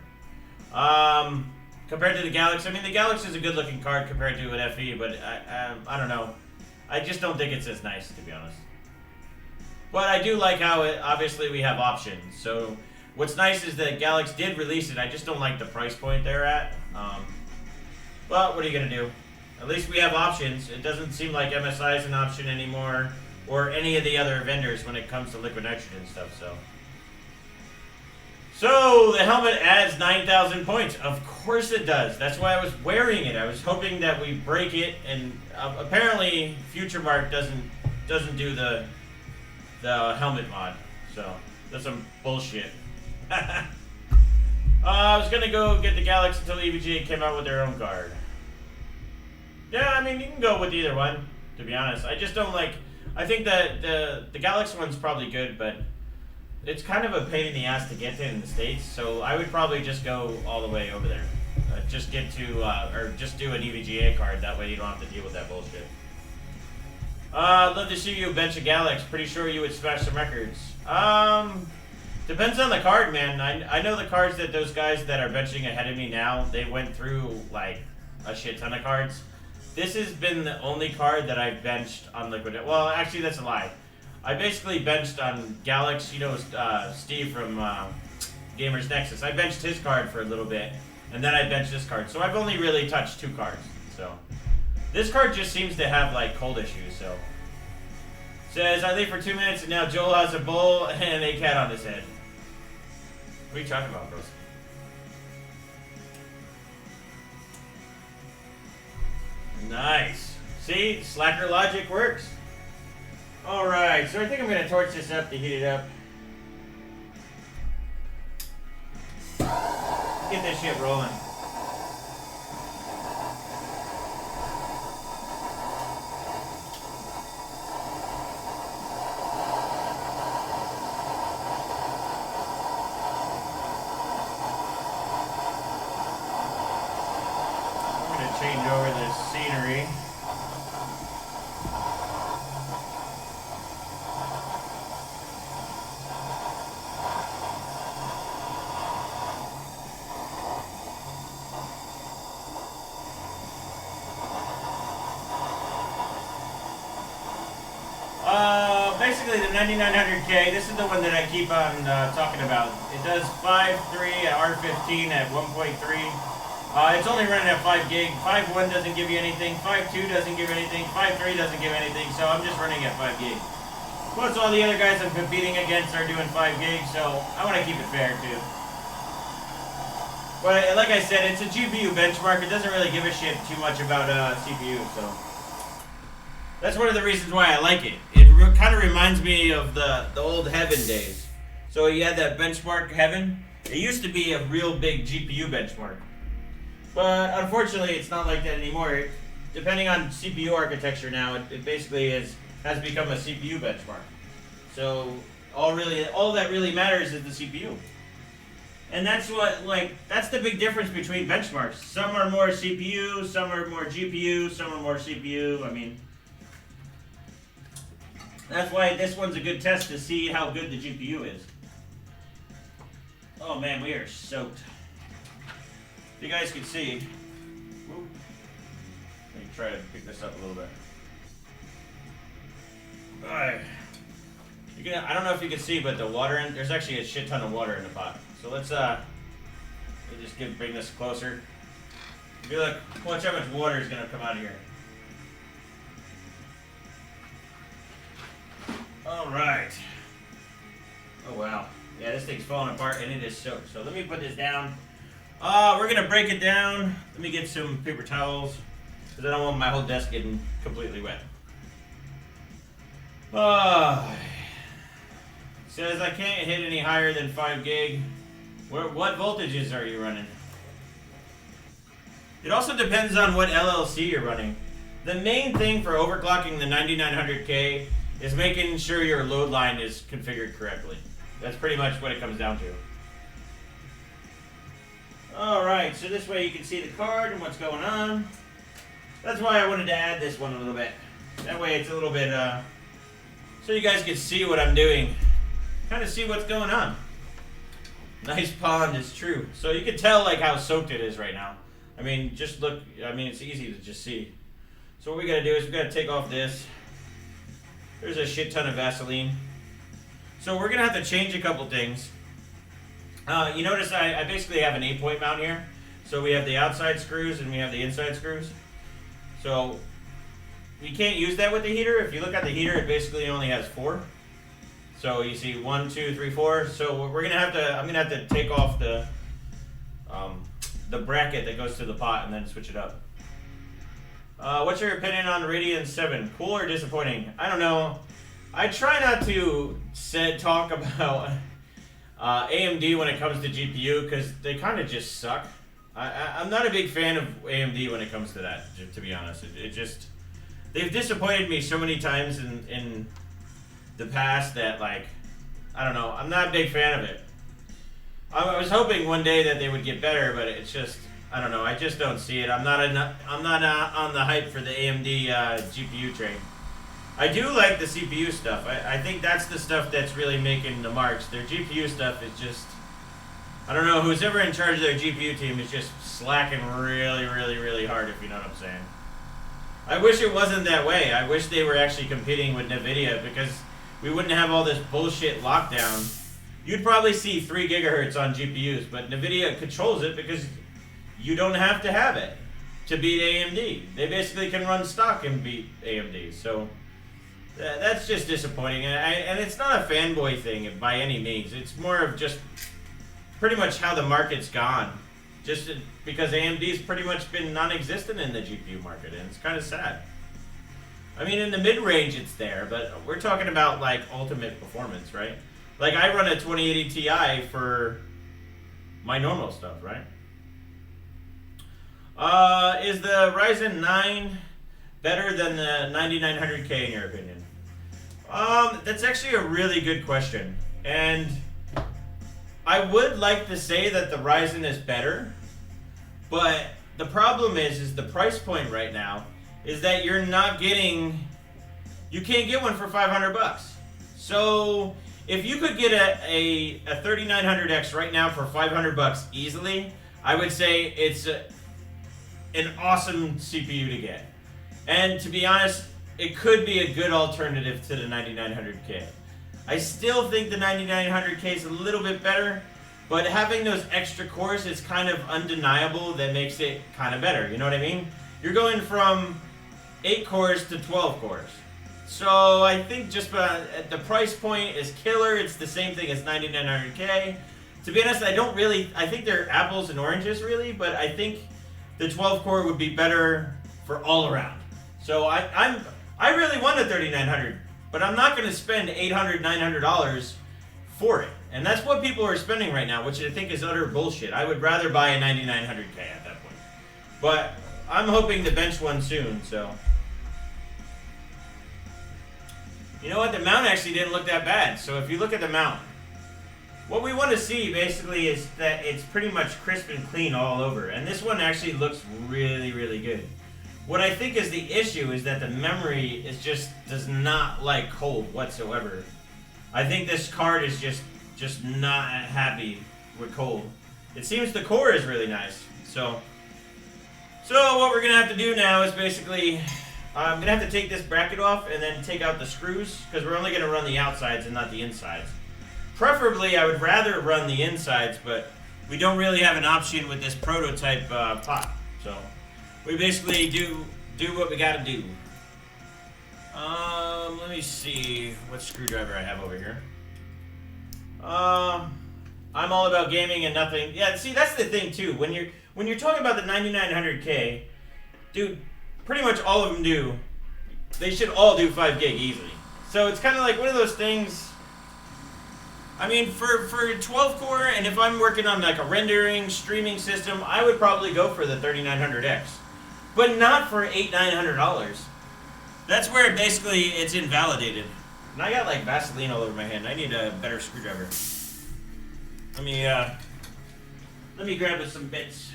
Compared to the Galaxy, I mean, the Galaxy is a good looking card compared to an FE, but I don't know. I just don't think it's as nice, to be honest. But I do like how obviously we have options. So what's nice is that Galaxy did release it. I just don't like the price point they're at. But what are you going to do? At least we have options. It doesn't seem like MSI is an option anymore, or any of the other vendors when it comes to liquid nitrogen stuff. So the helmet adds 9,000 points. Of course it does. That's why I was wearing it. I was hoping that we break it, and apparently Futuremark doesn't do the helmet mod. So that's some bullshit. I was gonna go get the Galaxy until EVGA came out with their own card. Yeah, I mean, you can go with either one, to be honest. I just don't like... I think that the Galaxy one's probably good, but it's kind of a pain in the ass to get to in the States, so I would probably just go all the way over there. Just get to, or just do an EVGA card, that way you don't have to deal with that bullshit. I'd love to see you bench a Galaxy. Pretty sure you would smash some records. Depends on the card, man. I know the cards that those guys that are benching ahead of me now, they went through, like, a shit ton of cards. This has been the only card that I've benched on Liquid. Well, actually, that's a lie. I basically benched on Galaxy, you know, Steve from Gamers Nexus. I benched his card for a little bit, and then I benched this card. So I've only really touched 2 cards. So this card just seems to have, like, cold issues, so. Says, I leave for 2 minutes, and now Joel has a bull and a cat on his head. What are you talking about, bros? Nice. See? Slacker logic works. Alright, so I think I'm going to torch this up to heat it up. Get this shit rolling. Change over the scenery. Basically the 9900K, this is the one that I keep on talking about. It does 5.3 at R15 at 1.3. It's only running at 5 gig. 5.1 doesn't give you anything. 5.2 doesn't give anything. 5.3 doesn't give anything. So I'm just running at 5 gig. Plus all the other guys I'm competing against are doing 5 gig, so I want to keep it fair too. But like I said, it's a GPU benchmark. It doesn't really give a shit too much about CPU, so that's one of the reasons why I like it. It kind of reminds me of the old Heaven days. So you had that benchmark Heaven. It used to be a real big GPU benchmark. But unfortunately, it's not like that anymore. Depending on CPU architecture now, it basically has become a CPU benchmark. So all that really matters is the CPU. And that's that's the big difference between benchmarks. Some are more CPU, some are more GPU, some are more CPU. I mean, that's why this one's a good test to see how good the GPU is. Oh man, we are soaked. You guys can see. Whoop. Let me try to pick this up a little bit. Alright. I don't know if you can see, but the water there's actually a shit ton of water in the pot. So let's bring this closer. Look, watch how much water is gonna come out of here. Alright. Oh wow. Yeah, this thing's falling apart and it is soaked. So let me put this down. We're gonna break it down. Let me get some paper towels, because I don't want my whole desk getting completely wet. Says I can't hit any higher than 5 gig. What voltages are you running? It also depends on what LLC you're running. The main thing for overclocking the 9900K is making sure your load line is configured correctly. That's pretty much what it comes down to. Alright, so this way you can see the card and what's going on. That's why I wanted to add this one a little bit. That way it's a little bit, so you guys can see what I'm doing. Kind of see what's going on. Nice pond is true. So you can tell like how soaked it is right now. I mean, just look, I mean, it's easy to just see. So what we gotta do is we gotta take off this. There's a shit ton of Vaseline. So we're gonna have to change a couple things. You notice I basically have an 8-point mount here. So we have the outside screws and we have the inside screws. So we can't use that with the heater. If you look at the heater, it basically only has 4. So you see 1, 2, 3, 4. So we're gonna have to. I'm gonna have to take off the bracket that goes to the pot and then switch it up. What's your opinion on Radeon 7? Cool or disappointing? I don't know. I try not to talk about AMD when it comes to GPU because they kind of just suck. I'm not a big fan of AMD when it comes to that, to be honest. It just they've disappointed me so many times in the past that, like, I don't know, I'm not a big fan of it. I was hoping one day that they would get better, but it's just, I don't know, I just don't see it. I'm not on the hype for the AMD GPU train. I do like the CPU stuff. I think that's the stuff that's really making the marks. Their GPU stuff is just, I don't know, who's ever in charge of their GPU team is just slacking really, really, really hard, if you know what I'm saying. I wish it wasn't that way. I wish they were actually competing with NVIDIA because we wouldn't have all this bullshit lockdown. You'd probably see 3 gigahertz on GPUs, but NVIDIA controls it because you don't have to have it to beat AMD. They basically can run stock and beat AMD. So that's just disappointing. And it's not a fanboy thing by any means. It's more of just pretty much how the market's gone. Just because AMD's pretty much been non-existent in the GPU market, and it's kind of sad. I mean, in the mid-range it's there, but we're talking about like ultimate performance, right? Like I run a 2080 Ti for my normal stuff, right? Is the Ryzen 9 better than the 9900K in your opinion? That's actually a really good question. And I would like to say that the Ryzen is better, but the problem is the price point right now is that you're not getting, you can't get one for 500 bucks. So if you could get a 3900X right now for 500 bucks easily, I would say it's an awesome CPU to get. And to be honest, it could be a good alternative to the 9900K. I still think the 9900K is a little bit better, but having those extra cores is kind of undeniable that makes it kind of better, you know what I mean? You're going from 8 cores to 12 cores. So I think just the price point is killer. It's the same thing as 9900K. To be honest, I think they're apples and oranges really, but I think the 12 core would be better for all around. So I really want a 3900, but I'm not going to spend $800, $900 for it. And that's what people are spending right now, which I think is utter bullshit. I would rather buy a 9900K at that point. But I'm hoping to bench one soon, so. You know what? The mount actually didn't look that bad. So if you look at the mount, what we want to see basically is that it's pretty much crisp and clean all over. And this one actually looks really, really good. What I think is the issue is that the memory does not like cold whatsoever. I think this card is just not happy with cold. It seems the core is really nice. So what we're gonna have to do now is basically, I'm gonna have to take this bracket off and then take out the screws because we're only gonna run the outsides and not the insides. Preferably, I would rather run the insides, but we don't really have an option with this prototype pot. So we basically do what we gotta do. Let me see what screwdriver I have over here. I'm all about gaming and nothing. Yeah, see, that's the thing too. When you're talking about the 9900K, dude, pretty much all of them do. They should all do 5 gig easily. So it's kind of like one of those things. I mean, for 12 core, and if I'm working on like a rendering streaming system, I would probably go for the 3900X, but not for $800-900. That's where basically it's invalidated. And I got like Vaseline all over my hand. I need a better screwdriver. Let me grab some bits.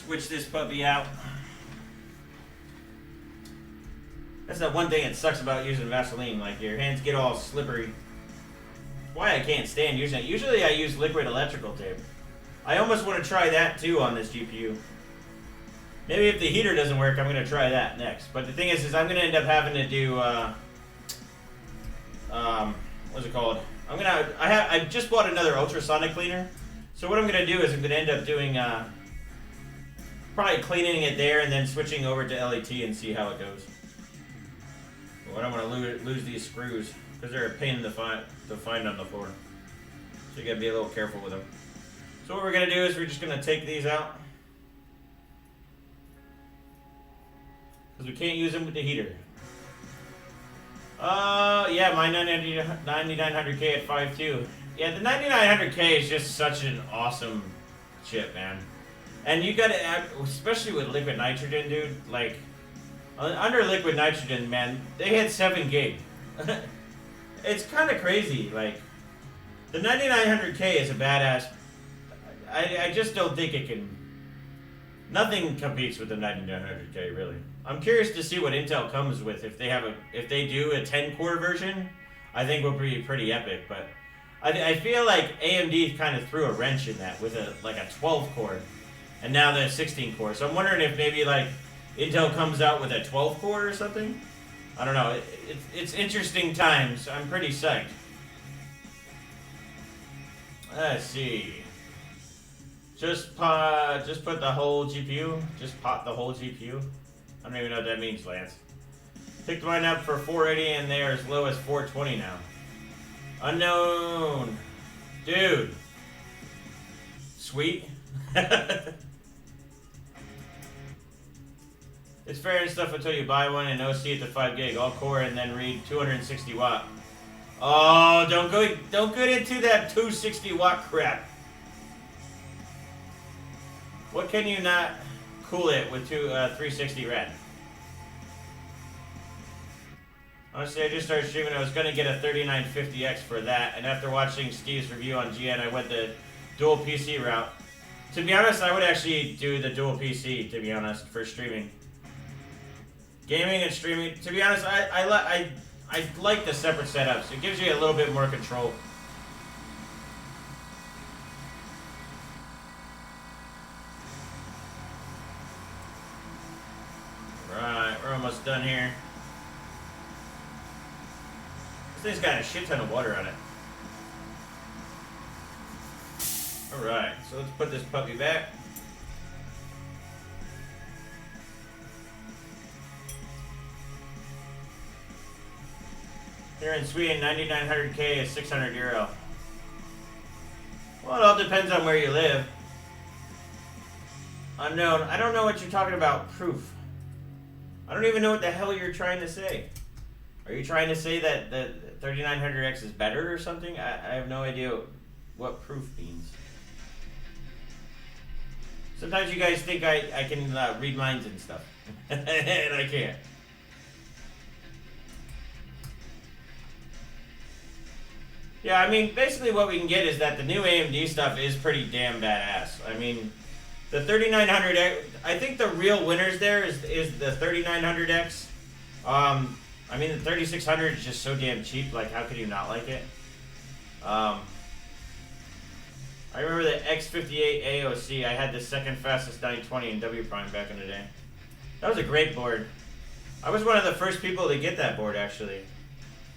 switch this puppy out. That's the one thing that sucks about using Vaseline. Like, your hands get all slippery. That's why I can't stand using it. Usually I use liquid electrical tape. I almost want to try that too on this GPU. Maybe if the heater doesn't work, I'm going to try that next. But the thing is I'm going to end up having to do, what's it called? I just bought another ultrasonic cleaner. So what I'm going to do is I'm going to end up doing, probably cleaning it there and then switching over to LET and see how it goes. But I don't want to lose these screws because they're a pain to find on the floor. So you got to be a little careful with them. So what we're going to do is we're just going to take these out. Because we can't use them with the heater. Yeah, my 9900K at 5.2. Yeah, the 9900K is just such an awesome chip, man. And you gotta add, especially with liquid nitrogen, dude, like, under liquid nitrogen, man, they had 7 gig. It's kind of crazy, like, the 9900K is a badass. I just don't think it can, nothing competes with the 9900K, really. I'm curious to see what Intel comes with. If they do a 10-core version, I think will be pretty epic. But I feel like AMD kind of threw a wrench in that with a 12-core, and now they're 16-core. So I'm wondering if maybe like Intel comes out with a 12-core or something. I don't know. It's interesting times. I'm pretty psyched. Let's see. Just put the whole GPU. Just pop the whole GPU. I don't even know what that means, Lance. Picked mine up for 480 and they're as low as 420 now. Unknown. Dude. Sweet. It's fair and stuff until you buy one and OC at the 5 gig. All core and then read 260 watt. Oh, don't get into that 260 watt crap. What can you not cool it with 360 rad? Honestly, I just started streaming. I was going to get a 3950X for that, and after watching Steve's review on GN, I went the dual PC route. To be honest, I would actually do the dual PC, to be honest, for streaming. Gaming and streaming, to be honest, I like the separate setups. It gives you a little bit more control. Right, we're almost done here. This thing's got a shit ton of water on it. Alright, so let's put this puppy back. Here in Sweden, 9900K is 600 euro. Well, it all depends on where you live. Unknown. I don't know what you're talking about. Proof. I don't even know what the hell you're trying to say. Are you trying to say that the 3900X is better or something? I have no idea what proof means. Sometimes you guys think I can read minds and stuff. And I can't. Yeah, I mean, basically what we can get is that the new AMD stuff is pretty damn badass. I mean, the 3900X, I think the real winners there is the 3900X. I mean, the 3600 is just so damn cheap. Like, how could you not like it? I remember the X58 AOC. I had the second fastest 920 in W Prime back in the day. That was a great board. I was one of the first people to get that board, actually.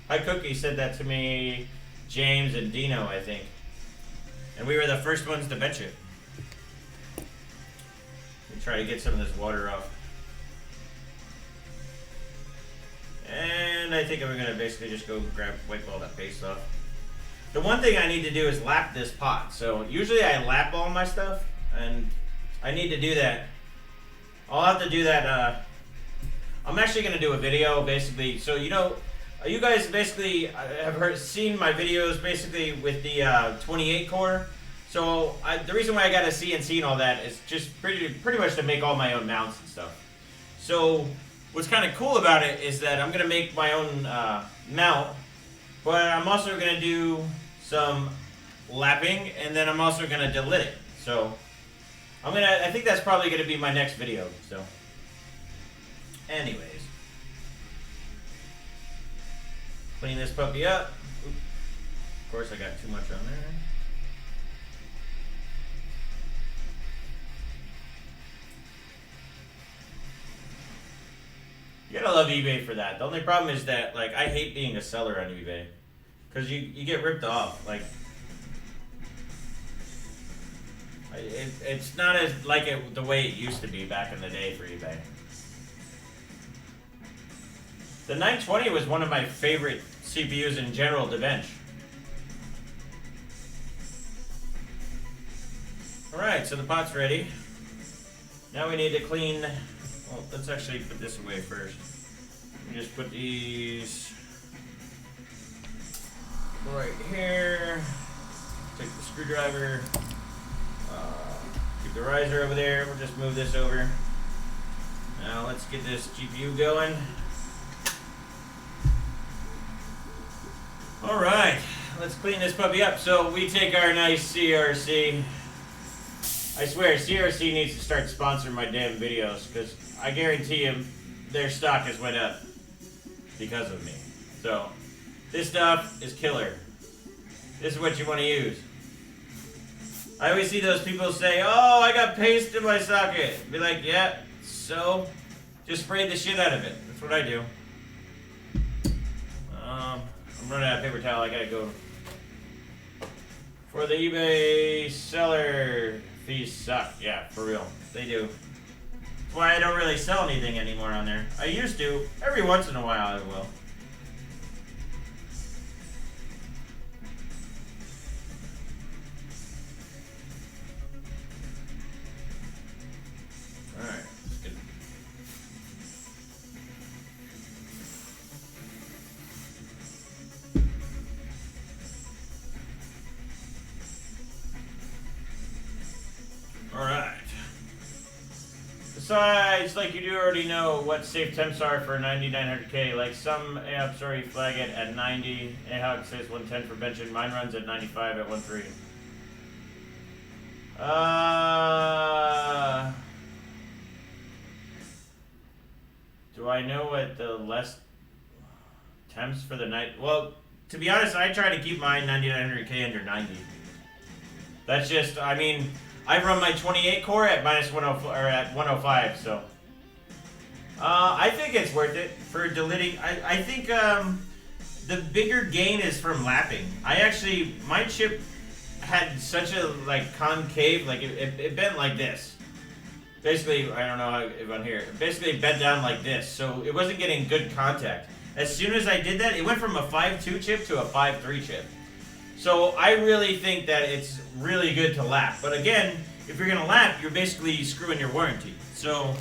Hi Cookie said that to me, James and Dino, I think. And we were the first ones to bench it. Let me try to get some of this water off. And I think I'm going to basically just go wipe all that paste off. The one thing I need to do is lap this pot. So usually I lap all my stuff, and I need to do that. I'll have to do that. I'm actually going to do a video basically. So, you know, you guys basically have seen my videos basically with the 28 core. So the reason why I got a CNC and all that is just pretty much to make all my own mounts and stuff. So what's kind of cool about it is that I'm going to make my own mount, but I'm also going to do some lapping, and then I'm also going to delit it. So I think that's probably gonna be my next video, so. Anyways. Clean this puppy up. Oop. Of course I got too much on there. You gotta love eBay for that. The only problem is that, like, I hate being a seller on eBay. Because you get ripped off. Like, it's not as like the way it used to be back in the day for eBay. The 920 was one of my favorite CPUs in general to bench. Alright, so the pot's ready. Now we need to clean. Well, let's actually put this away first. We just put these right here. Take the screwdriver. Keep the riser over there. We'll just move this over. Now let's get this GPU going. Alright, let's clean this puppy up. So we take our nice CRC. I swear, CRC needs to start sponsoring my damn videos, because I guarantee you their stock has went up because of me. So, this stuff is killer. This is what you want to use. I always see those people say, oh, I got paste in my socket. Be like, yeah, so just spray the shit out of it. That's what I do. I'm running out of paper towel. I gotta go. For the eBay seller, fees suck. Yeah, for real. They do. That's why I don't really sell anything anymore on there. I used to. Every once in a while I will. Alright, let's get it. Alright. Besides, like you do already know what safe temps are for 9900K. Like some apps already flag it at 90. Anyhow, it says 110 for benching. Mine runs at 95 at 1.3. Do I know what the less temps for the night? Well, to be honest, I try to keep mine 9900K under 90. That's just, I mean, I run my 28 core at minus 105 or at 105, so I think it's worth it for deleting. I think the bigger gain is from lapping. My chip had such a like concave, like it bent like this. Basically, I don't know how if on here. It basically bent down like this, so it wasn't getting good contact. As soon as I did that, it went from a 5.2 chip to a 5.3 chip. So I really think that it's really good to lap. But again, if you're going to lap, you're basically screwing your warranty. So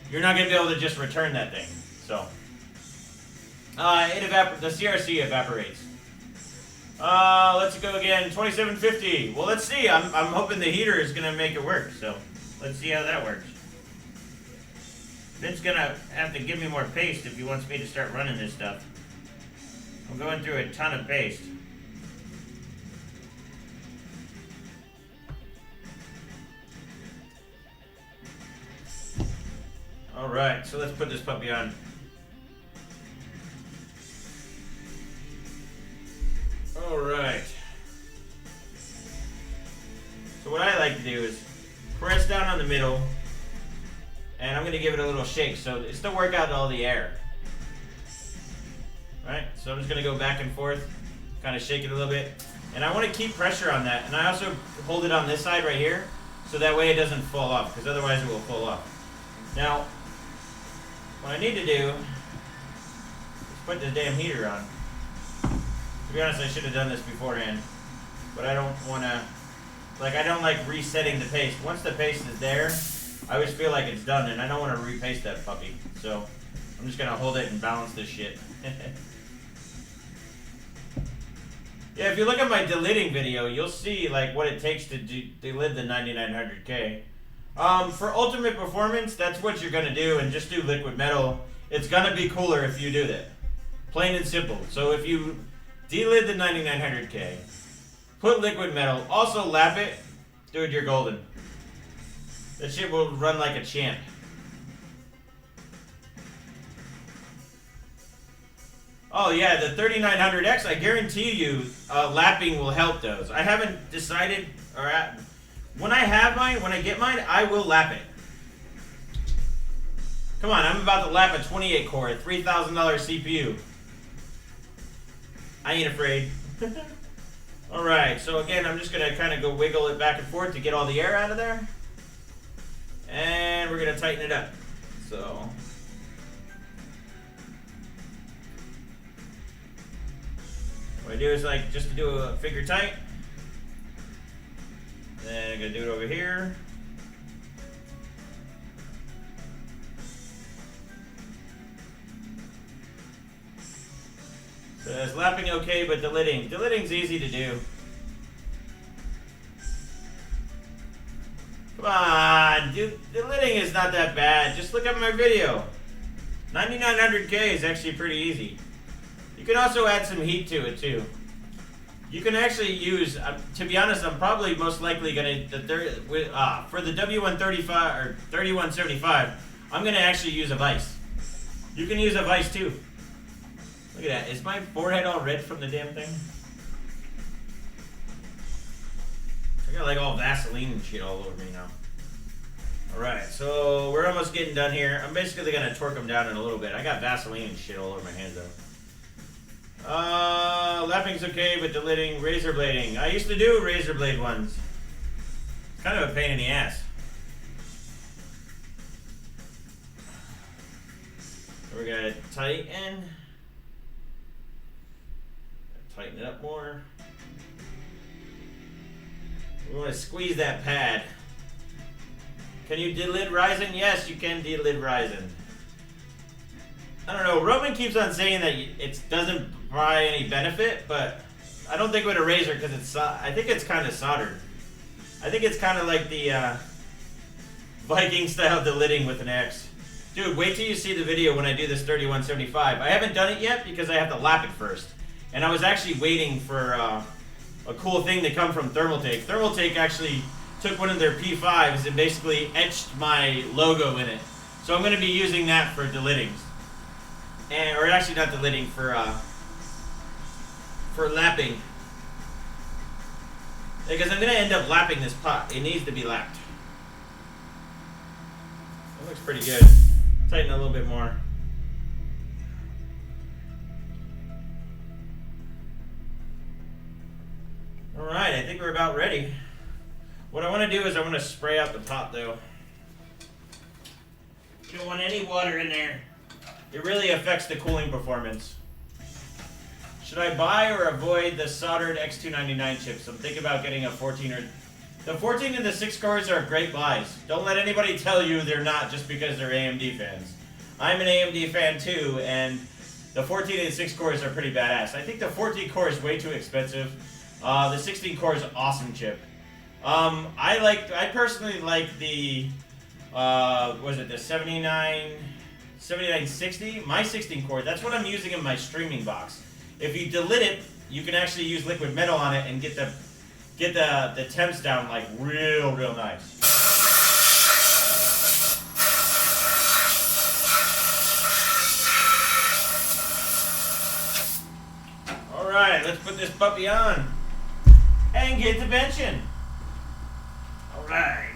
you're not going to be able to just return that thing. So the CRC evaporates. Let's go again. 2750. Well, let's see. I'm hoping the heater is going to make it work. So let's see how that works. Vin's going to have to give me more paste if he wants me to start running this stuff. I'm going through a ton of paste. Alright, so let's put this puppy on. Alright. So what I like to do is press down on the middle, and I'm going to give it a little shake so it's to work out all the air. Alright, so I'm just going to go back and forth, kind of shake it a little bit. And I want to keep pressure on that, and I also hold it on this side right here, so that way it doesn't fall off, because otherwise it will fall off. Now, what I need to do is put the damn heater on. To be honest, I should have done this beforehand, but I don't want to, like, I don't like resetting the paste. Once the paste is there, I always feel like it's done, and I don't want to repaste that puppy. So I'm just going to hold it and balance this shit. Yeah, if you look at my deleting video, you'll see like what it takes to delete the 9900K. For ultimate performance, that's what you're going to do, and just do liquid metal. It's going to be cooler if you do that. Plain and simple. So if you delid the 9900K, put liquid metal, also lap it, dude, you're golden. That shit will run like a champ. Oh yeah, the 3900X, I guarantee you lapping will help those. I haven't decided, when I have mine, when I get mine, I will lap it. Come on, I'm about to lap a 28 core, $3,000 CPU. I ain't afraid. Alright, so again, I'm just going to kind of go wiggle it back and forth to get all the air out of there. And we're going to tighten it up. So, what I do is like just to do a figure tight. Then I'm going to do it over here. So it's lapping okay, but delidding's easy to do. Come on, dude, delidding is not that bad. Just look at my video. 9900K is actually pretty easy. You can also add some heat to it too. You can actually use, to be honest, I'm probably most likely gonna for the W135 or 3175. I'm gonna actually use a vise. You can use a vise too. Look at that. Is my forehead all red from the damn thing? I got like all Vaseline and shit all over me now. Alright, so we're almost getting done here. I'm basically going to torque them down in a little bit. I got Vaseline and shit all over my hands though. Lapping's okay, but delidding, razor blading. I used to do razor blade ones. It's kind of a pain in the ass. So we're going to tighten it up more. We want to squeeze that pad. Can you delid Ryzen? Yes, you can delid Ryzen. I don't know. Roman keeps on saying that it doesn't provide any benefit, but I don't think with a razor because it's. I think it's kind of soldered. I think it's kind of like the Viking style delidding with an X. Dude, wait till you see the video when I do this 3175. I haven't done it yet because I have to lap it first. And I was actually waiting for a cool thing to come from Thermaltake. Thermaltake actually took one of their P5s and basically etched my logo in it. So I'm going to be using that for deliddings. Or actually not delidding, for lapping. Because I'm going to end up lapping this pot. It needs to be lapped. That looks pretty good. Tighten it a little bit more. Alright, I think we're about ready. What I want to do is I want to spray out the top though. You don't want any water in there. It really affects the cooling performance. Should I buy or avoid the soldered X299 chips? I'm thinking about getting a 14 or... The 14 and the 6 cores are great buys. Don't let anybody tell you they're not just because they're AMD fans. I'm an AMD fan too, and the 14 and 6 cores are pretty badass. I think the 14 core is way too expensive. The 16 core is an awesome chip. I personally like the, the 7960? My 16 core, that's what I'm using in my streaming box. If you delid it, you can actually use liquid metal on it and get the temps down like real nice. Alright, let's put this puppy on. And get to benching. Alright.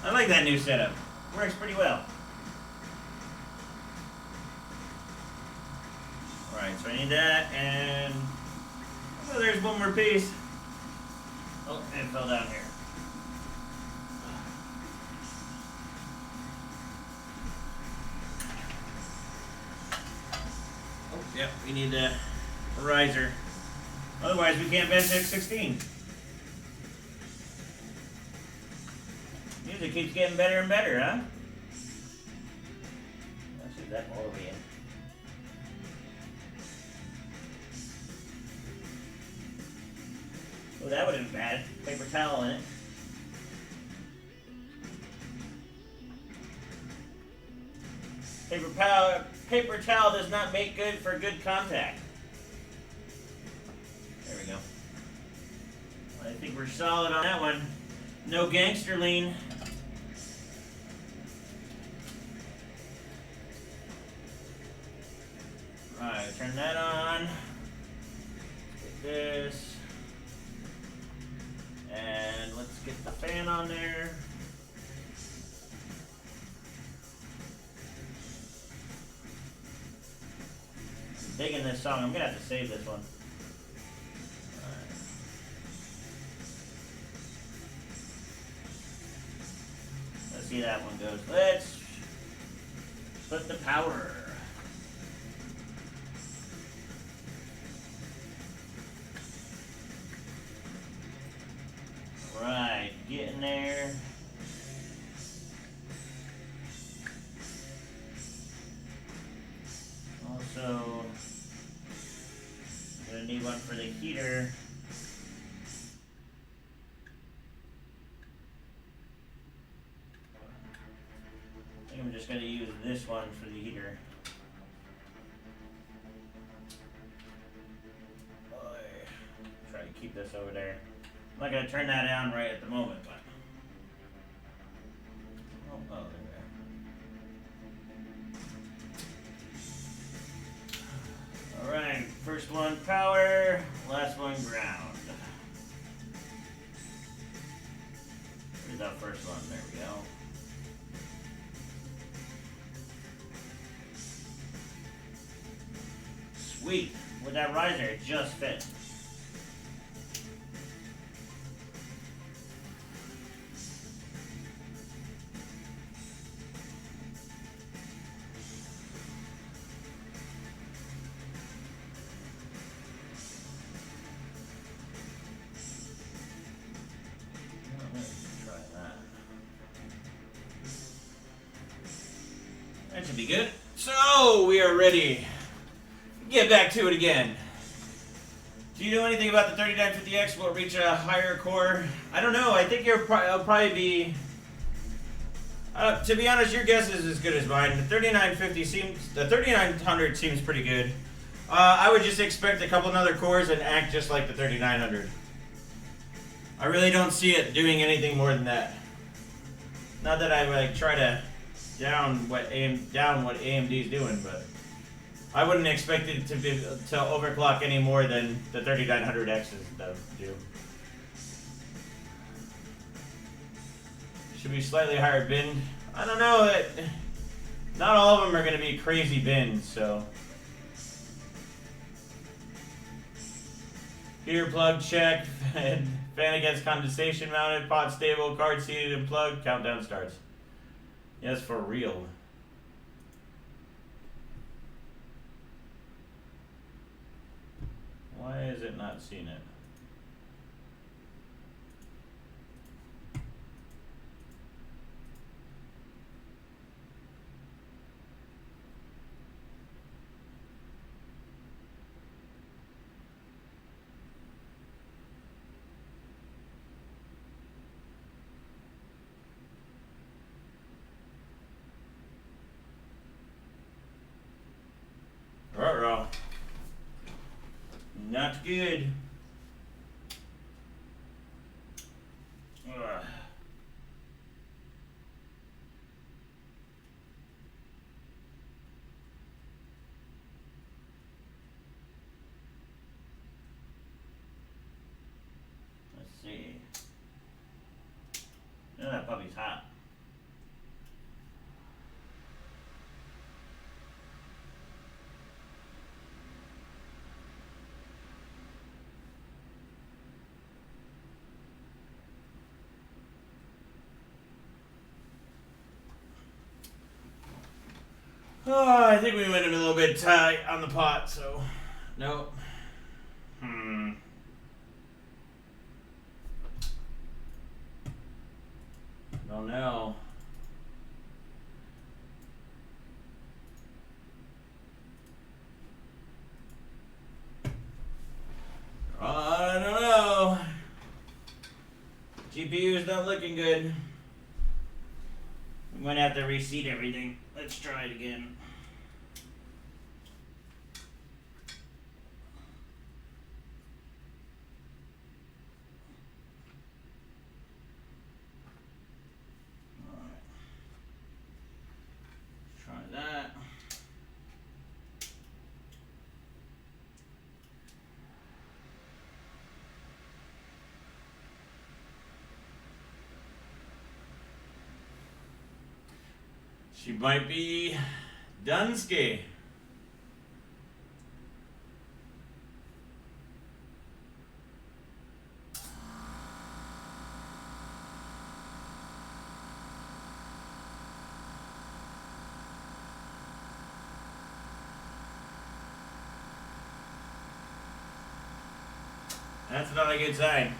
I like that new setup. Works pretty well. Alright, so I need that, and oh, there's one more piece. Oh, it fell down here. Yep, we need a riser. Otherwise, we can't bench X16. Music keeps getting better and better, huh? Let's see that all the way in. Oh, that would have been bad. Paper towel in it. Paper towel does not make good for good contact. think we're solid on that one. No gangster lean. Alright, turn that on. Get this. And let's get the fan on there. I'm digging this song. I'm gonna have to save this one. Alright. Let's see how that one goes. Let's put the power. Right, getting there. Also, gonna need one for the heater. I think I'm just gonna use this one for the heater. Try to keep this over there. I'm not going to turn that on right at the moment, but... Oh, there we go. Alright, first one power, last one ground. Where's that first one? There we go. Sweet. With that riser, it just fit. That should be good. So, we are ready. Get back to it again. Do you know anything about the 3950X? Will it reach a higher core? I don't know. I think it'll probably be... to be honest, your guess is as good as mine. The 3950 seems... The 3900 seems pretty good. I would just expect a couple another cores and act just like the 3900. I really don't see it doing anything more than that. Not that I like try to down what AMD's doing, but I wouldn't expect it to overclock any more than the 3900Xs do. Should be slightly higher bin. I don't know. Not all of them are going to be crazy bins, so. Heater plug check. Fan against condensation mounted. Pot stable. Card seated and plugged. Countdown starts. Yes, for real. Why is it not seeing it? Uh-oh. Not good. Ugh. Let's see. Oh, that puppy's hot. Oh, I think we went a little bit tight on the pot, so nope. Don't know. I don't know. GPU's not looking good. I'm going to have to reseat everything. Let's try it again. She might be Dunsky. That's not a good sign.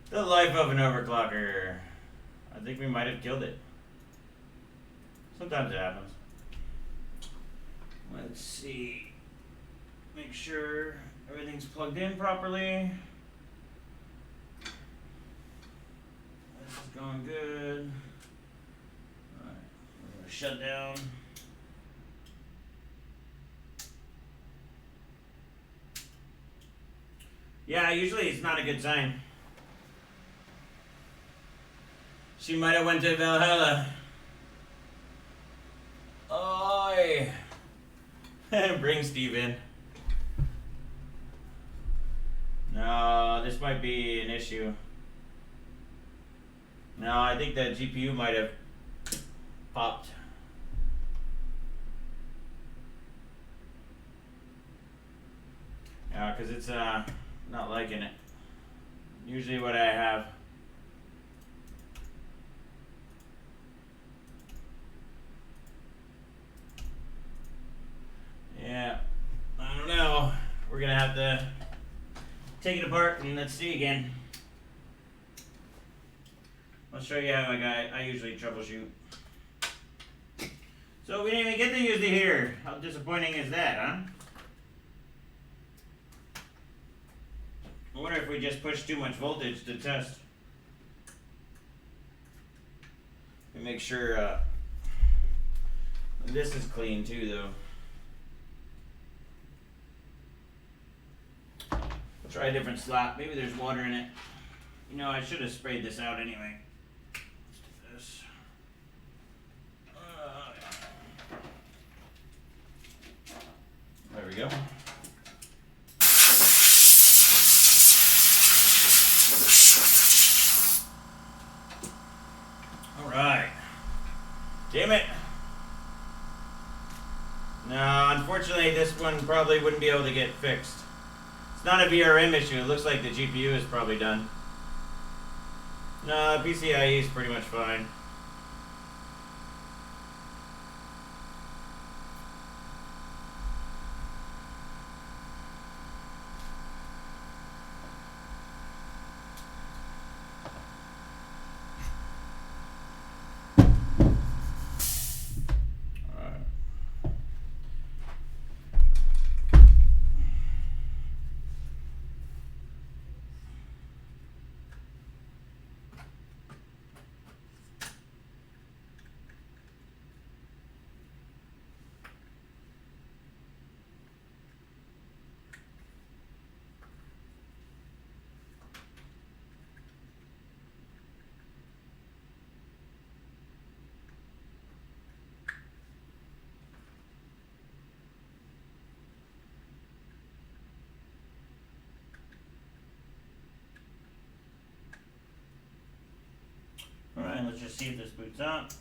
The life of an overclocker. I think we might have killed it. Sometimes it happens. Let's see. Make sure everything's plugged in properly. This is going good. Alright, we're gonna shut down. Yeah, usually it's not a good sign. She might have went to Valhalla. Oi! Bring Steve in. No, this might be an issue. No, I think that GPU might have popped. Yeah, because it's not liking it. Usually what I have. Yeah, I don't know. We're gonna have to take it apart and let's see again. I'll show you how I usually troubleshoot. So we didn't even get to use the heater. How disappointing is that, huh? I wonder if we just pushed too much voltage to test. We make sure this is clean too, though. We'll try a different slot. Maybe there's water in it. You know, I should have sprayed this out anyway. Let's do this. There we go. Alright. Damn it. No, unfortunately this one probably wouldn't be able to get fixed. It's not a VRM issue. It looks like the GPU is probably done. No, PCIe is pretty much fine. Alright, let's just see if this boots up.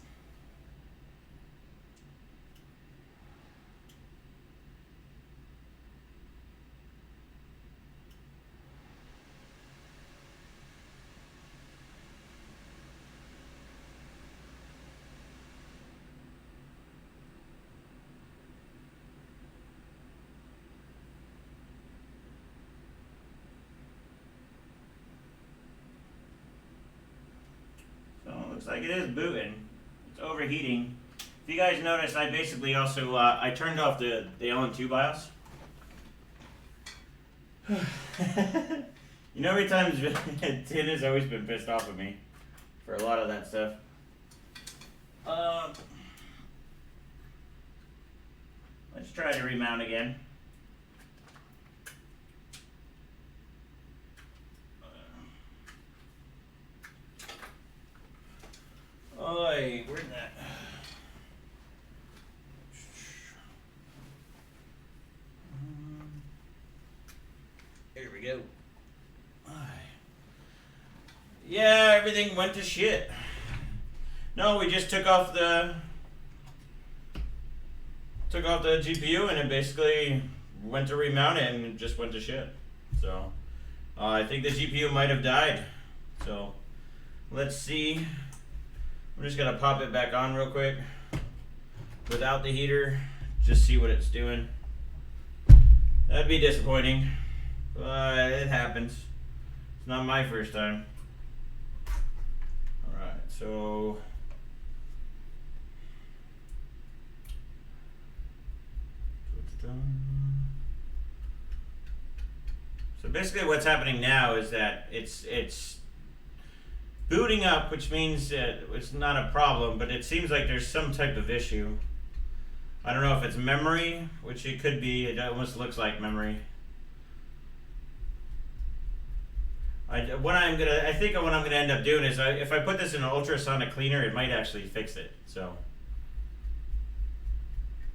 Looks like it is booting. It's overheating. If you guys notice, I basically also I turned off the Allen 2 BIOS. You know how many times Tin has always been pissed off at me for a lot of that stuff. Let's try to remount again. Oi, where'd that? Here we go. Yeah, everything went to shit. No, we just took off the GPU and it basically went to remount it and it just went to shit. So I think the GPU might have died. So let's see. I'm just gonna pop it back on real quick without the heater, just see what it's doing. That'd be disappointing, but it happens. It's not my first time. Alright, so basically what's happening now is that it's booting up, which means that it's not a problem, but it seems like there's some type of issue. I don't know if it's memory, which it could be. It almost looks like memory. I think what I'm gonna end up doing is if I put this in an ultrasonic cleaner, it might actually fix it. So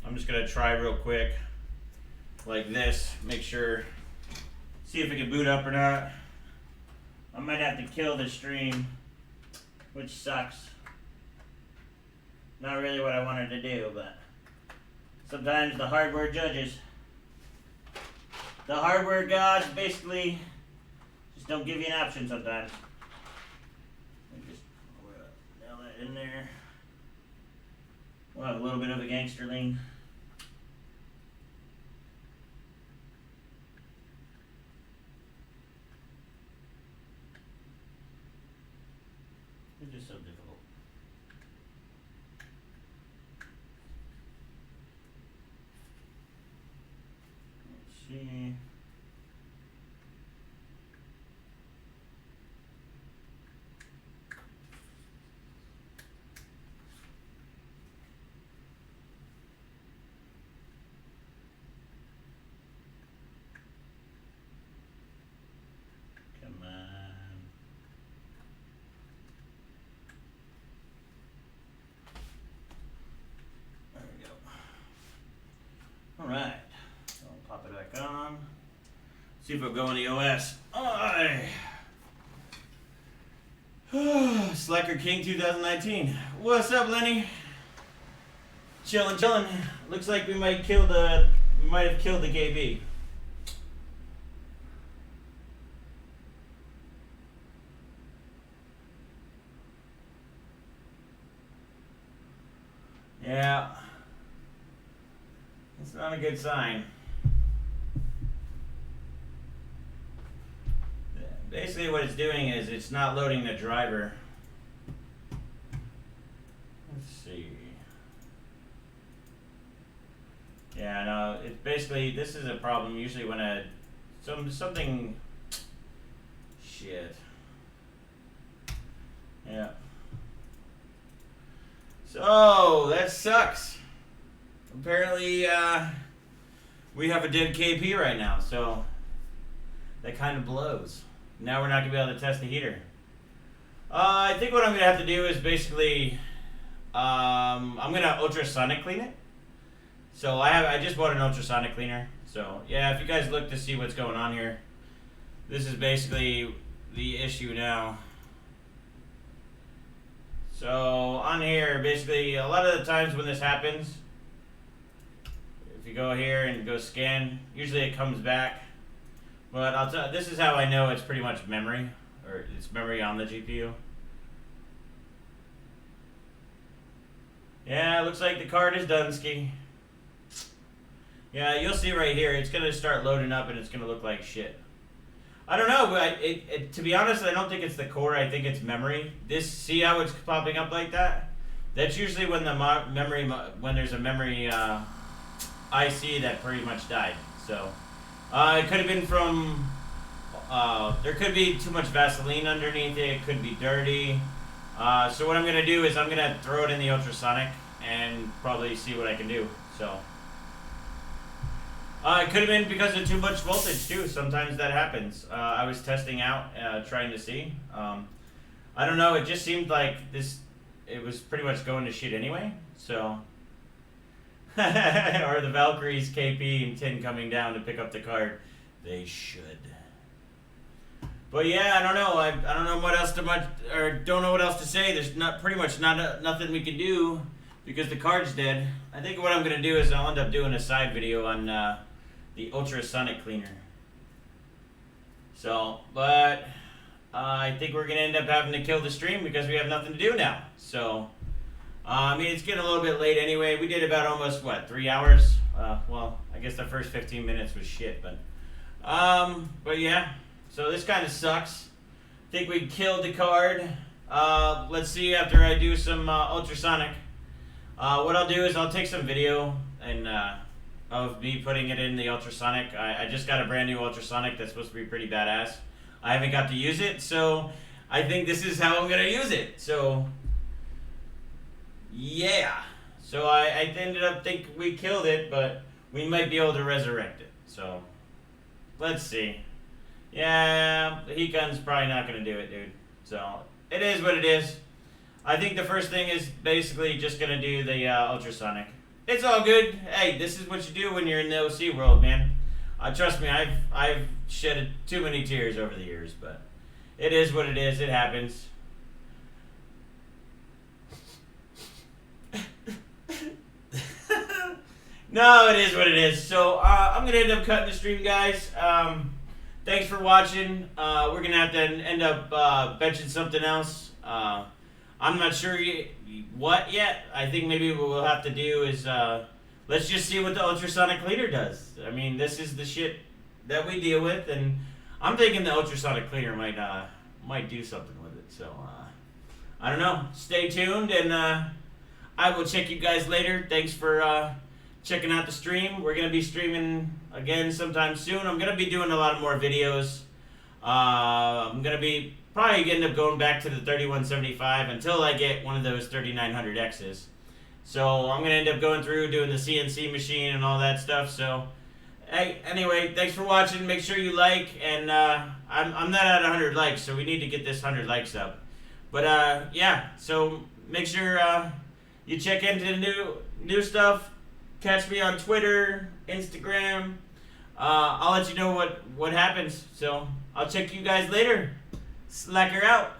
I'm just gonna try real quick, like this, make sure, see if it can boot up or not. I might have to kill the stream, which sucks. Not really what I wanted to do, but sometimes the hardware judges. The hardware gods basically just don't give you an option sometimes. Just nail that in there. We'll have a little bit of a gangster lean. It's just so difficult. Let's see. Come on. There we go. All right. So I'll pop it back on. See if it'll go in the OS. Slacker King 2019. What's up, Lenny? Chillin'. Looks like we might have killed the KB. Yeah. It's not a good sign. Basically what it's doing is it's not loading the driver. Let's see. Yeah, no, it's basically, this is a problem usually when something, shit. Yeah. So, that sucks. Apparently, we have a dead KP right now, so that kind of blows. Now we're not going to be able to test the heater. I think what I'm going to have to do is basically, I'm going to ultrasonic clean it. So I just bought an ultrasonic cleaner. So yeah, if you guys look to see what's going on here, this is basically the issue now. So on here, basically a lot of the times when this happens, if you go here and go scan, usually it comes back. But I'll tell, this is how I know it's pretty much memory, or it's memory on the GPU. Yeah, it looks like the card is done, ski. Yeah, you'll see right here, it's going to start loading up and it's going to look like shit. I don't know, but to be honest, I don't think it's the core, I think it's memory. See how it's popping up like that? That's usually when the when there's a memory IC that pretty much died. So, it could have been from There could be too much Vaseline underneath it. It could be dirty. So what I'm gonna do is I'm gonna throw it in the ultrasonic and probably see what I can do. So it could have been because of too much voltage too. Sometimes that happens. I was testing out, trying to see. I don't know. It just seemed like it was pretty much going to shit anyway. So. Or the Valkyries, KP, and Tin coming down to pick up the card. They should. But yeah, I don't know. I don't know what else don't know what else to say. There's pretty much nothing we can do because the card's dead. I think what I'm gonna do is I'll end up doing a side video on the ultrasonic cleaner. So, but I think we're gonna end up having to kill the stream because we have nothing to do now. So. I mean, it's getting a little bit late anyway. We did about almost, 3 hours? Well, I guess the first 15 minutes was shit, but yeah. So this kind of sucks. I think we killed the card. Let's see after I do some ultrasonic. What I'll do is I'll take some video and of me putting it in the ultrasonic. I just got a brand new ultrasonic that's supposed to be pretty badass. I haven't got to use it, so I think this is how I'm going to use it. So... yeah, so I ended up thinking we killed it, but we might be able to resurrect it. So, let's see. Yeah, the heat gun's probably not going to do it, dude. So, it is what it is. I think the first thing is basically just going to do the ultrasonic. It's all good. Hey, this is what you do when you're in the OC world, man. Trust me, I've shed too many tears over the years, but it is what it is. It happens. No, it is what it is. So, I'm going to end up cutting the stream, guys. Thanks for watching. We're going to have to end up benching something else. I'm not sure what yet. I think maybe what we'll have to do is, let's just see what the ultrasonic cleaner does. I mean, this is the shit that we deal with, and I'm thinking the ultrasonic cleaner might do something with it. So, I don't know. Stay tuned, and I will check you guys later. Thanks for... checking out the stream. We're going to be streaming again sometime soon. I'm going to be doing a lot more videos. I'm going to be probably end up going back to the 3175 until I get one of those 3900Xs. So I'm going to end up going through doing the CNC machine and all that stuff. So hey, anyway, thanks for watching. Make sure you like, and I'm not at 100 likes, so we need to get this 100 likes up. But yeah, so make sure you check into the new stuff. Catch me on Twitter, Instagram. I'll let you know what happens. So I'll check you guys later. Slacker out.